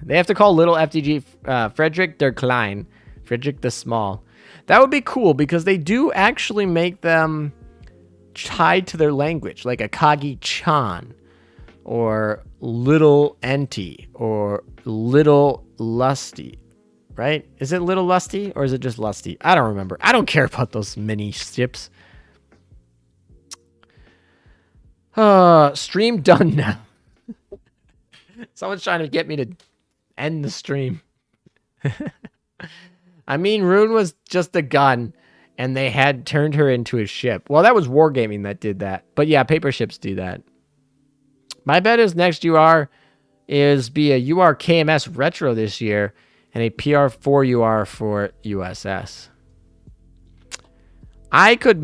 They have to call little FDG Frederick der Klein. Frederick the Small. That would be cool because they do actually make them tied to their language, like Akagi-chan, or Little Enti, or Little Lusty, right? Is it Little Lusty, or is it just Lusty? I don't remember. I don't care about those mini ships. Stream done now. Someone's trying to get me to end the stream. I mean, Rune was just a gun, and they had turned her into a ship. Well, that was Wargaming that did that. But yeah, paper ships do that. My bet is next UR is be a UR KMS Retro this year, and a PR4 UR for USS. I could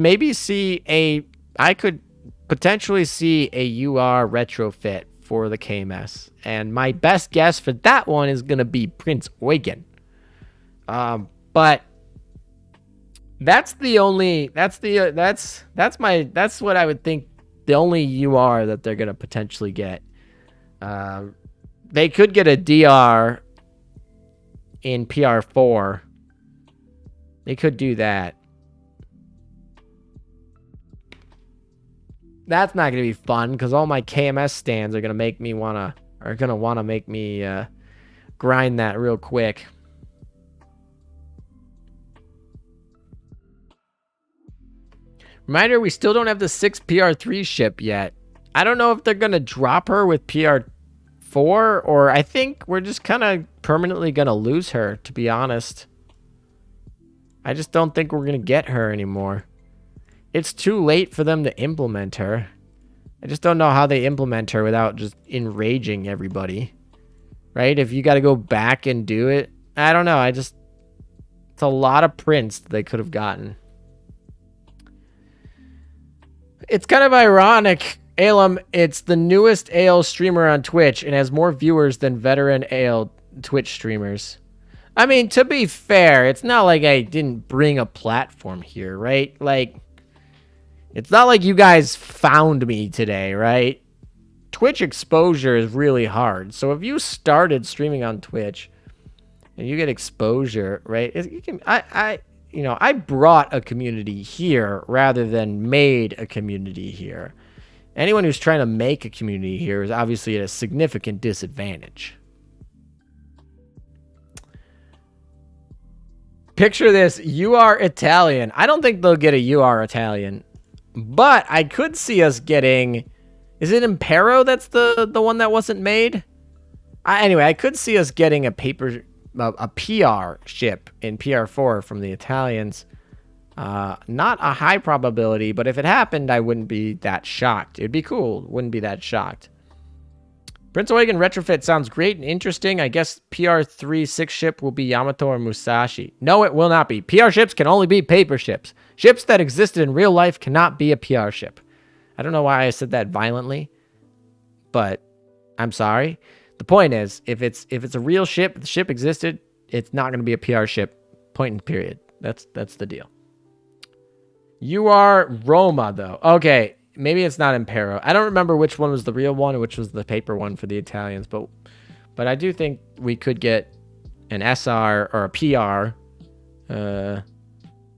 potentially see a UR retrofit for the KMS, and my best guess for that one is gonna be Prince Eugen. But that's what I would think the only UR that they're gonna potentially get. They could get a DR in PR4. They could do that. That's not gonna be fun because all my KMS stands are gonna make me wanna make me grind that real quick. Reminder, we still don't have the 6 PR3 ship yet. I don't know if they're gonna drop her with PR4, or I think we're just kind of permanently gonna lose her, to be honest. I just don't think we're gonna get her anymore. It's too late for them to implement her. I just don't know how they implement her without just enraging everybody. Right? If you got to go back and do it. I don't know. It's a lot of prints that they could have gotten. It's kind of ironic. Alum, it's the newest AL streamer on Twitch and has more viewers than veteran AL Twitch streamers. I mean, to be fair, it's not like I didn't bring a platform here, right? Like, it's not like you guys found me today, right? Twitch exposure is really hard. So if you started streaming on Twitch and you get exposure, right? I brought a community here rather than made a community here. Anyone who's trying to make a community here is obviously at a significant disadvantage. Picture this. You are Italian. I don't think they'll get a you are Italian. But I could see us getting... Is it Impero that's the one that wasn't made? Anyway, I could see us getting a PR ship in PR4 from the Italians. Not a high probability, but if it happened, I wouldn't be that shocked. It'd be cool. Wouldn't be that shocked. Prince Eugen retrofit sounds great and interesting. I guess PR3 6 ship will be Yamato or Musashi. No, it will not be. PR ships can only be paper ships. Ships that existed in real life cannot be a PR ship. I don't know why I said that violently, but I'm sorry. The point is, if it's a real ship, the ship existed, it's not going to be a PR ship. Point and period. That's the deal. You are Roma, though. Okay, maybe it's not Impero. I don't remember which one was the real one and which was the paper one for the Italians, but I do think we could get an SR or a PR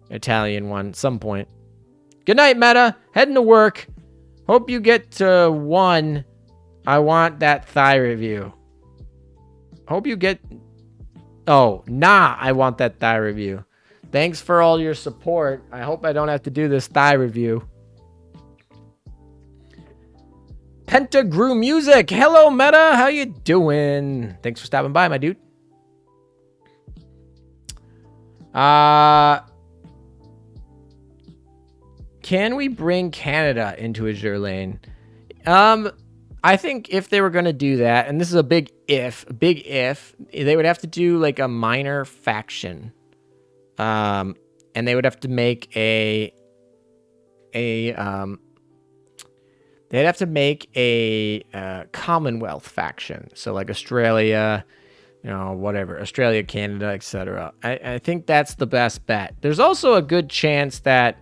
Italian one at some point. Good night, Meta. Heading to work. Hope you get to 1. I want that thigh review. Hope you get... Oh, nah, I want that thigh review. Thanks for all your support. I hope I don't have to do this thigh review. Pentagrew Music. Hello, Meta. How you doing? Thanks for stopping by, my dude. Can we bring Canada into Azure Lane? I think if they were going to do that, and this is a big if, they would have to do like a minor faction. And they would have to make they'd have to make a Commonwealth faction. So like Australia, whatever, Australia, Canada, etc. I think that's the best bet. There's also a good chance that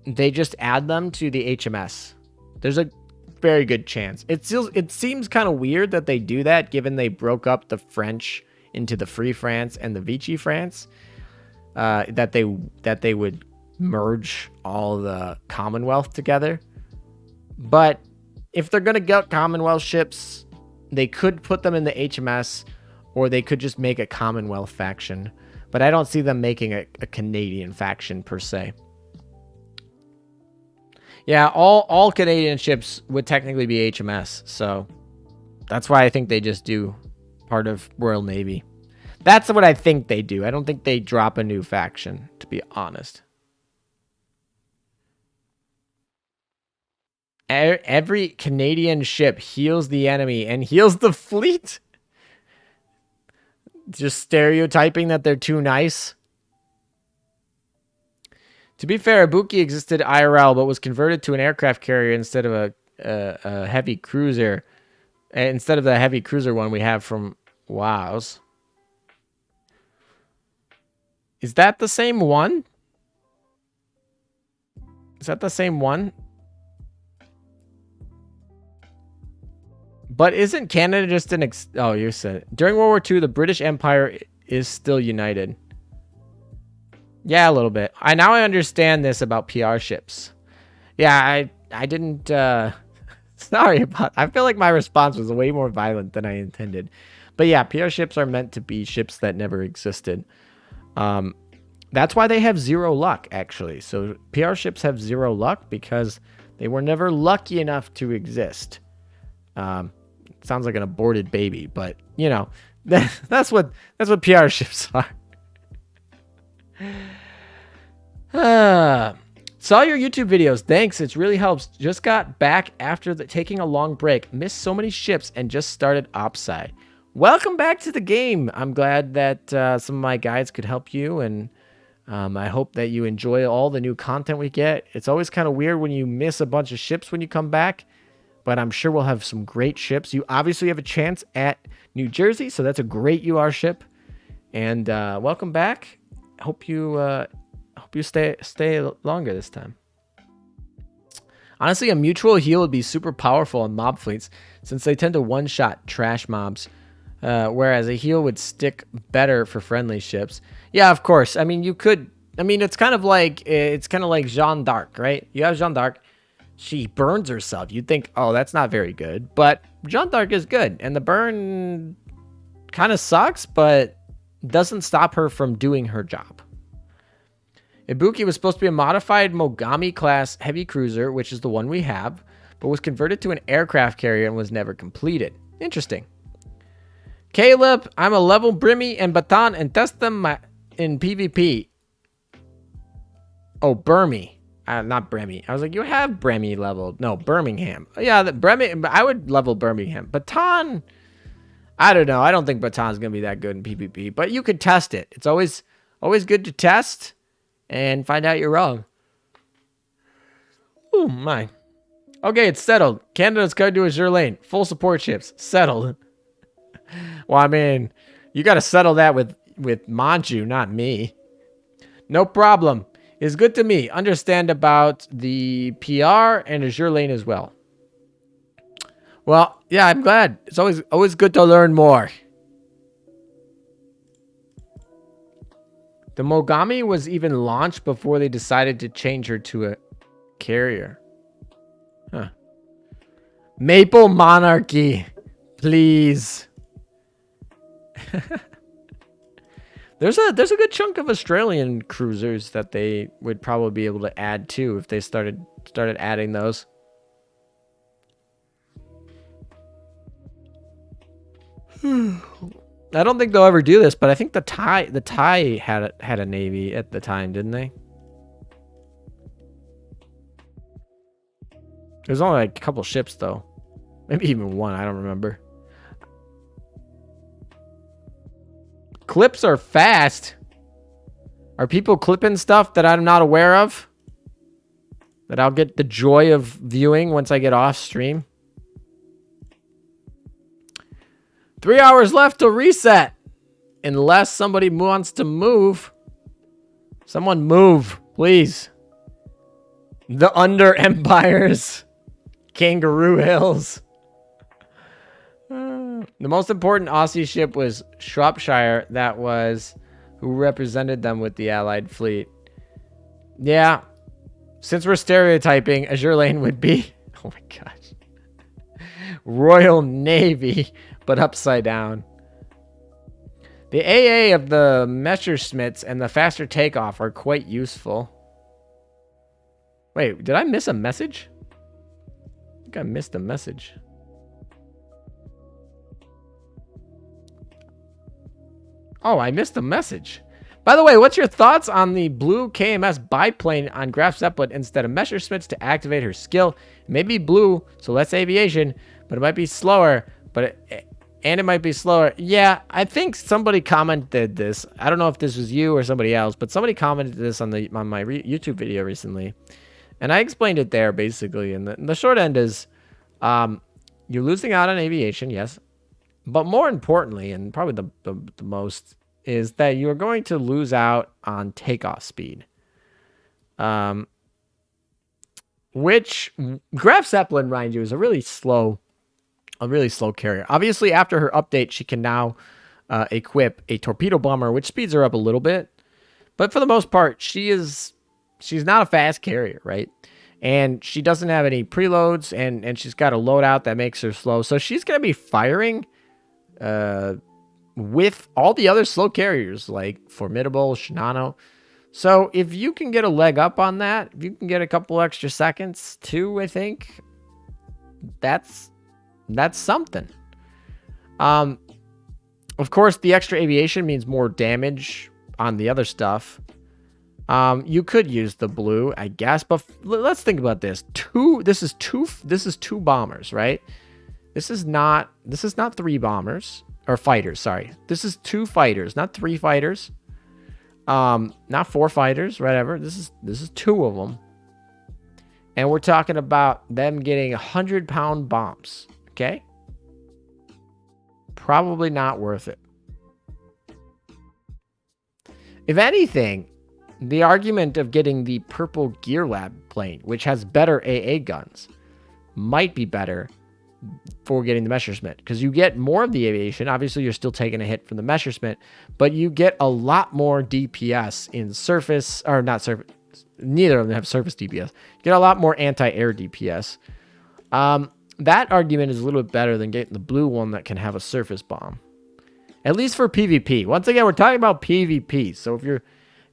they just add them to the HMS. There's a very good chance. It seems kind of weird that they do that, given they broke up the French into the Free France and the Vichy France. That they would merge all the Commonwealth together. But if they're gonna get Commonwealth ships, they could put them in the HMS, or they could just make a Commonwealth faction. But I don't see them making a Canadian faction per se. Yeah, all Canadian ships would technically be HMS, so that's why I think they just do part of Royal Navy. That's what I think they do. I don't think they drop a new faction, to be honest. Every Canadian ship heals the enemy and heals the fleet. Just stereotyping that they're too nice. To be fair, Ibuki existed IRL, but was converted to an aircraft carrier instead of a heavy cruiser. Instead of the heavy cruiser one we have from WoW's. Is that the same one? Is that the same one? But isn't Canada just an... Oh, you said... During World War II, the British Empire is still united. Yeah, a little bit. Now I understand this about PR ships. Yeah, I didn't. Sorry about. I feel like my response was way more violent than I intended. But yeah, PR ships are meant to be ships that never existed. That's why they have 0 luck, actually. So PR ships have 0 luck because they were never lucky enough to exist. Sounds like an aborted baby, but you know, that's what PR ships are. Saw your YouTube videos. Thanks. It really helps. Just got back after taking a long break. Missed so many ships and just started Opside. Welcome back to the game. I'm glad that some of my guides could help you, and I hope that you enjoy all the new content we get. It's always kind of weird when you miss a bunch of ships when you come back, but I'm sure we'll have some great ships. You obviously have a chance at New Jersey, so that's a great UR ship. And welcome back. Hope you stay longer this time. Honestly, a mutual heal would be super powerful in mob fleets since they tend to one-shot trash mobs, whereas a heal would stick better for friendly ships. Yeah, of course. I mean, you could. I mean, it's kind of like Jeanne d'Arc, right? You have Jeanne d'Arc. She burns herself. You'd think, oh, that's not very good, but Jeanne d'Arc is good, and the burn kind of sucks, but doesn't stop her from doing her job. Ibuki was supposed to be a modified Mogami class heavy cruiser, which is the one we have, but was converted to an aircraft carrier and was never completed. Interesting. Caleb, I'm a level Brimmy and Baton and test them in PvP. Oh, Burmy. Not Bremy. I was like, you have Bremy leveled. No, Birmingham. Yeah, Bremy. I would level Birmingham. Baton, I don't know. I don't think Baton's going to be that good in PvP, but you could test it. It's always good to test and find out you're wrong. Oh, my. Okay, it's settled. Canada's cut to Azure Lane. Full support ships. Settled. Well, I mean, you got to settle that with Manju, not me. No problem. It's good to me. Understand about the PR and Azure Lane as well. Well, yeah, I'm glad. It's always good to learn more. The Mogami was even launched before they decided to change her to a carrier. Huh. Maple Monarchy, please. There's a good chunk of Australian cruisers that they would probably be able to add too if they started adding those. I don't think they'll ever do this, but I think the Thai had a navy at the time, didn't they? There's only like a couple ships though, maybe even one. I don't remember. Clips are fast. Are people clipping stuff that I'm not aware of? That I'll get the joy of viewing once I get off stream? 3 hours left to reset. Unless somebody wants to move. Someone move, please. The Under Empires. Kangaroo Hills. The most important Aussie ship was Shropshire, who represented them with the Allied fleet. Yeah, since we're stereotyping, Azure Lane would be, oh my gosh, Royal Navy, but upside down. The AA of the Messerschmitts and the faster takeoff are quite useful. Wait, did I miss a message? I think I missed a message. Oh, I missed a message. By the way, what's your thoughts on the blue KMS biplane on Graf Zeppelin instead of Messerschmitts to activate her skill? It may be blue, so less aviation, but it might be slower. It might be slower. Yeah, I think somebody commented this. I don't know if this was you or somebody else, but somebody commented this on my YouTube video recently, and I explained it there basically. And the short end is, you're losing out on aviation, yes. But more importantly, and probably the most, is that you're going to lose out on takeoff speed. Which Graf Zeppelin, mind you, is a really slow carrier. Obviously, after her update, she can now equip a torpedo bomber, which speeds her up a little bit. But for the most part, she's not a fast carrier, right? And she doesn't have any preloads, and she's got a loadout that makes her slow. So she's going to be firing with all the other slow carriers, like Formidable, Shinano. So if you can get a leg up on that, if you can get a couple extra seconds too, I think that's something. Of course, the extra aviation means more damage on the other stuff. You could use the blue, I guess, but let's think about this. This is two bombers, right? This is not 3 bombers or fighters, sorry. This is 2 fighters, not 3 fighters. Not 4 fighters, whatever. This is 2 of them. And we're talking about them getting 100-pound bombs, okay? Probably not worth it. If anything, the argument of getting the purple Gear Lab plane, which has better AA guns, might be better for getting the Messerschmitt, because you get more of the aviation. Obviously, you're still taking a hit from the Messerschmitt, but you get a lot more DPS in surface, or not surface. Neither of them have surface DPS. You get a lot more anti-air DPS. That argument is a little bit better than getting the blue one that can have a surface bomb, at least for PvP. Once again, we're talking about PvP. So if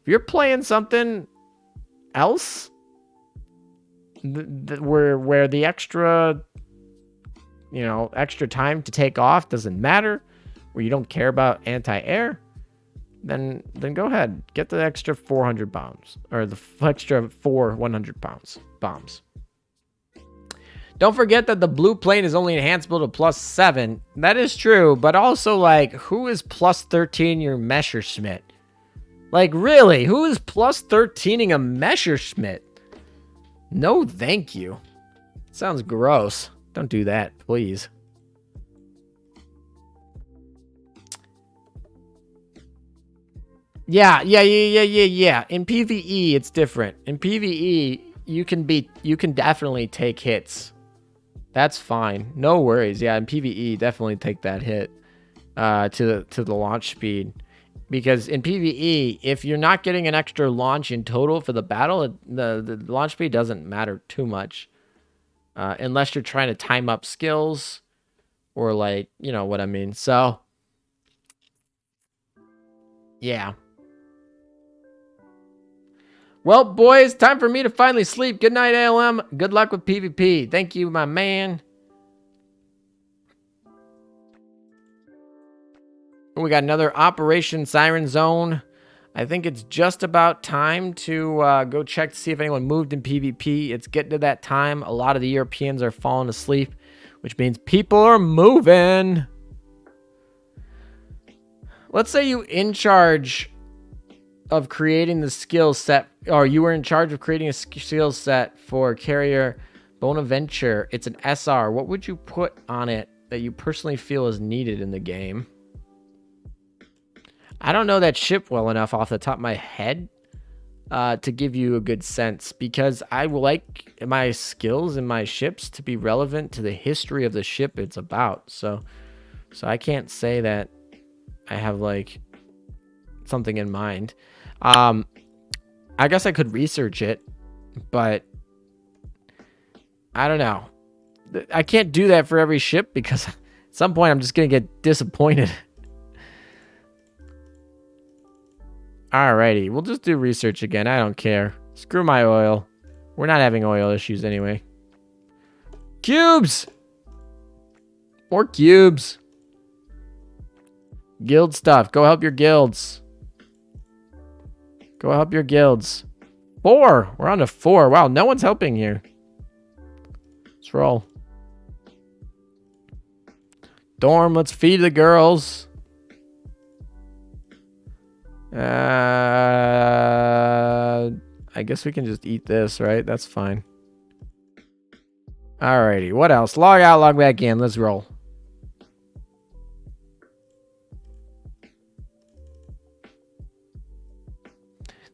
you're playing something else, where the extra time to take off doesn't matter, where you don't care about anti-air, then go ahead, get the extra 400 bombs, or the extra 4 100 bombs. Don't forget that the blue plane is only enhanceable to +7. That is true, but also, like, who is +13 your Messerschmitt? Like, really, who is +13ing a Messerschmitt? No, thank you. Sounds gross. Don't do that, please. Yeah. In PvE, it's different. In PvE, you can definitely take hits. That's fine. No worries. Yeah, in PvE, definitely take that hit to the launch speed. Because in PvE, if you're not getting an extra launch in total for the battle, the launch speed doesn't matter too much. Unless you're trying to time up skills, or, like, you know what I mean. So, yeah. Well, boys, time for me to finally sleep. Good night, ALM. Good luck with PvP. Thank you, my man. We got another Operation Siren Zone. I think it's just about time to go check to see if anyone moved in PvP. It's getting to that time. A lot of the Europeans are falling asleep, which means people are moving. Let's say you in charge of creating the skill set, or you were in charge of creating a skill set for Carrier Bonaventure. It's an SR. What would you put on it that you personally feel is needed in the game? I don't know that ship well enough off the top of my head to give you a good sense, because I would like my skills and my ships to be relevant to the history of the ship it's about. So I can't say that I have, like, something in mind. I guess I could research it, but I don't know. I can't do that for every ship, because at some point I'm just going to get disappointed. Alrighty, we'll just do research again. I don't care. Screw my oil. We're not having oil issues anyway. Cubes! More cubes. Guild stuff. Go help your guilds. Go help your guilds. 4. We're on to 4. Wow, no one's helping here. Let's roll. Dorm, let's feed the girls. I guess we can just eat this, right? That's fine. Alrighty, what else? Log out, log back in. Let's roll.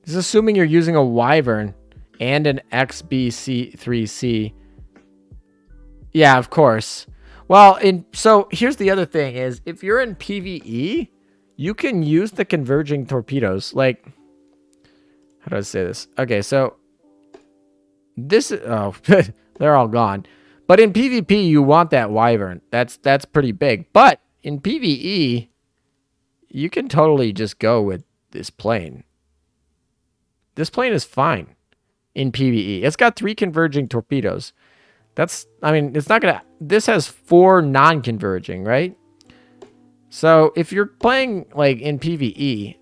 This is assuming you're using a Wyvern and an XBC3C. Yeah, of course. Well, so here's the other thing is, if you're in PvE, you can use the converging torpedoes. Like, how do I say this? Okay, so This is, oh, they're all gone. But in PvP, you want that wyvern. That's pretty big. But in PvE, you can totally just go with this plane. This plane is fine in PvE. It's got 3 converging torpedoes. I mean, it's not gonna, this has 4 non-converging, right? So if you're playing like in PvE,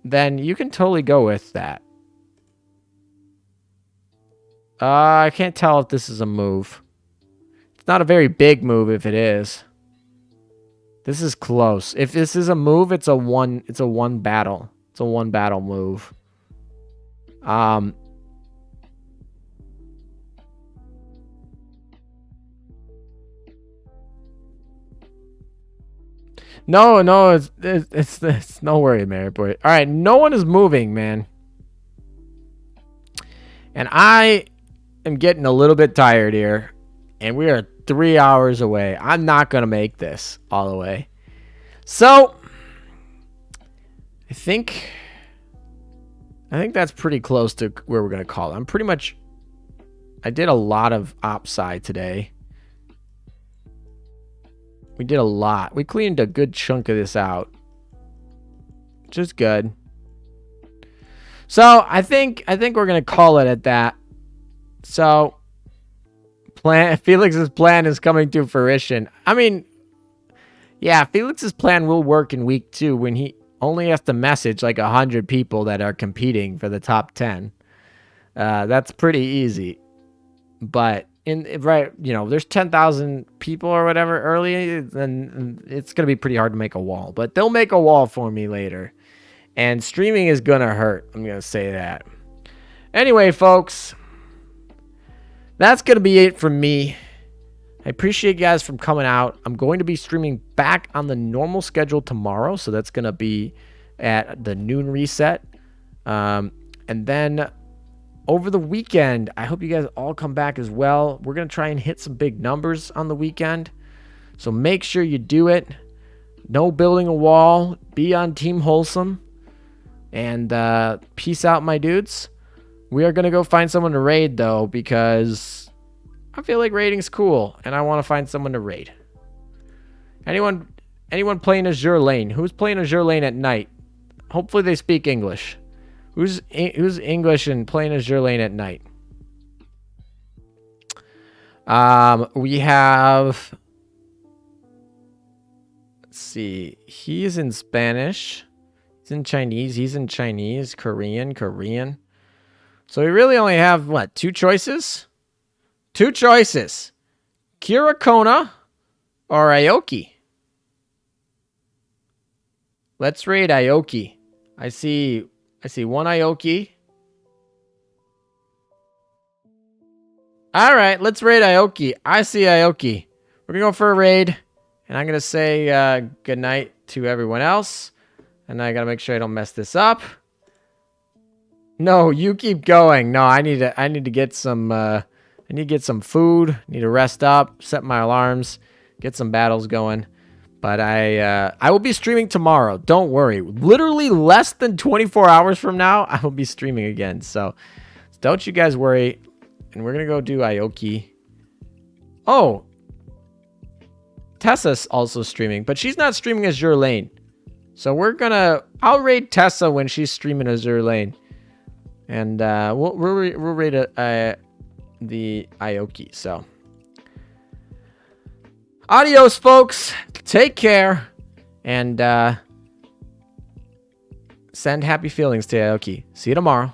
then you can totally go with that. I can't tell if this is a move. It's not a very big move if it is. This is close. If this is a move, it's a one battle. It's a 1 battle move. No, it's no worry, Mary boy. All right, no one is moving, man. And I am getting a little bit tired here, and we are 3 hours away. I'm not gonna make this all the way. So I think that's pretty close to where we're gonna call it. I did a lot of opside today. We did a lot. We cleaned a good chunk of this out, which is good. So I think we're gonna call it at that. So Felix's plan is coming to fruition. I mean, yeah, Felix's plan will work in week 2 when he only has to message like 100 people that are competing for the top 10. That's pretty easy. But there's 10,000 people or whatever early, then it's gonna be pretty hard to make a wall. But they'll make a wall for me later. And streaming is gonna hurt. I'm gonna say that. Anyway, folks, that's gonna be it from me. I appreciate you guys from coming out. I'm going to be streaming back on the normal schedule tomorrow, so that's gonna be at the noon reset. And then over the weekend, I hope you guys all come back as well. We're gonna try and hit some big numbers on the weekend, so make sure you do it. No building a wall. Be on Team Wholesome. And peace out, my dudes. We are going to go find someone to raid, though, because I feel like raiding's cool, and I want to find someone to raid. Anyone playing Azure Lane? Who's playing Azure Lane at night? Hopefully they speak English. Who's English and playing Azure Lane at night? We have... Let's see. He's in Spanish. In Chinese, he's in Chinese, Korean. So we really only have, what, 2 choices? 2 choices. Kirakona or Aoki. Let's raid Aoki. I see 1 Aoki. All right, let's raid Aoki. I see Aoki. We're going to go for a raid, and I'm going to say good night to everyone else. And I gotta make sure I don't mess this up. No, you keep going. No, I need to get some food. Need to rest up, set my alarms, get some battles going. But I will be streaming tomorrow. Don't worry. Literally less than 24 hours from now, I will be streaming again. So don't you guys worry. And we're gonna go do Aoki. Oh, Tessa's also streaming, but she's not streaming Azure Lane. So I'll raid Tessa when she's streaming Azure Lane. And we'll raid the Aoki. So adios, folks. Take care. And send happy feelings to Aoki. See you tomorrow.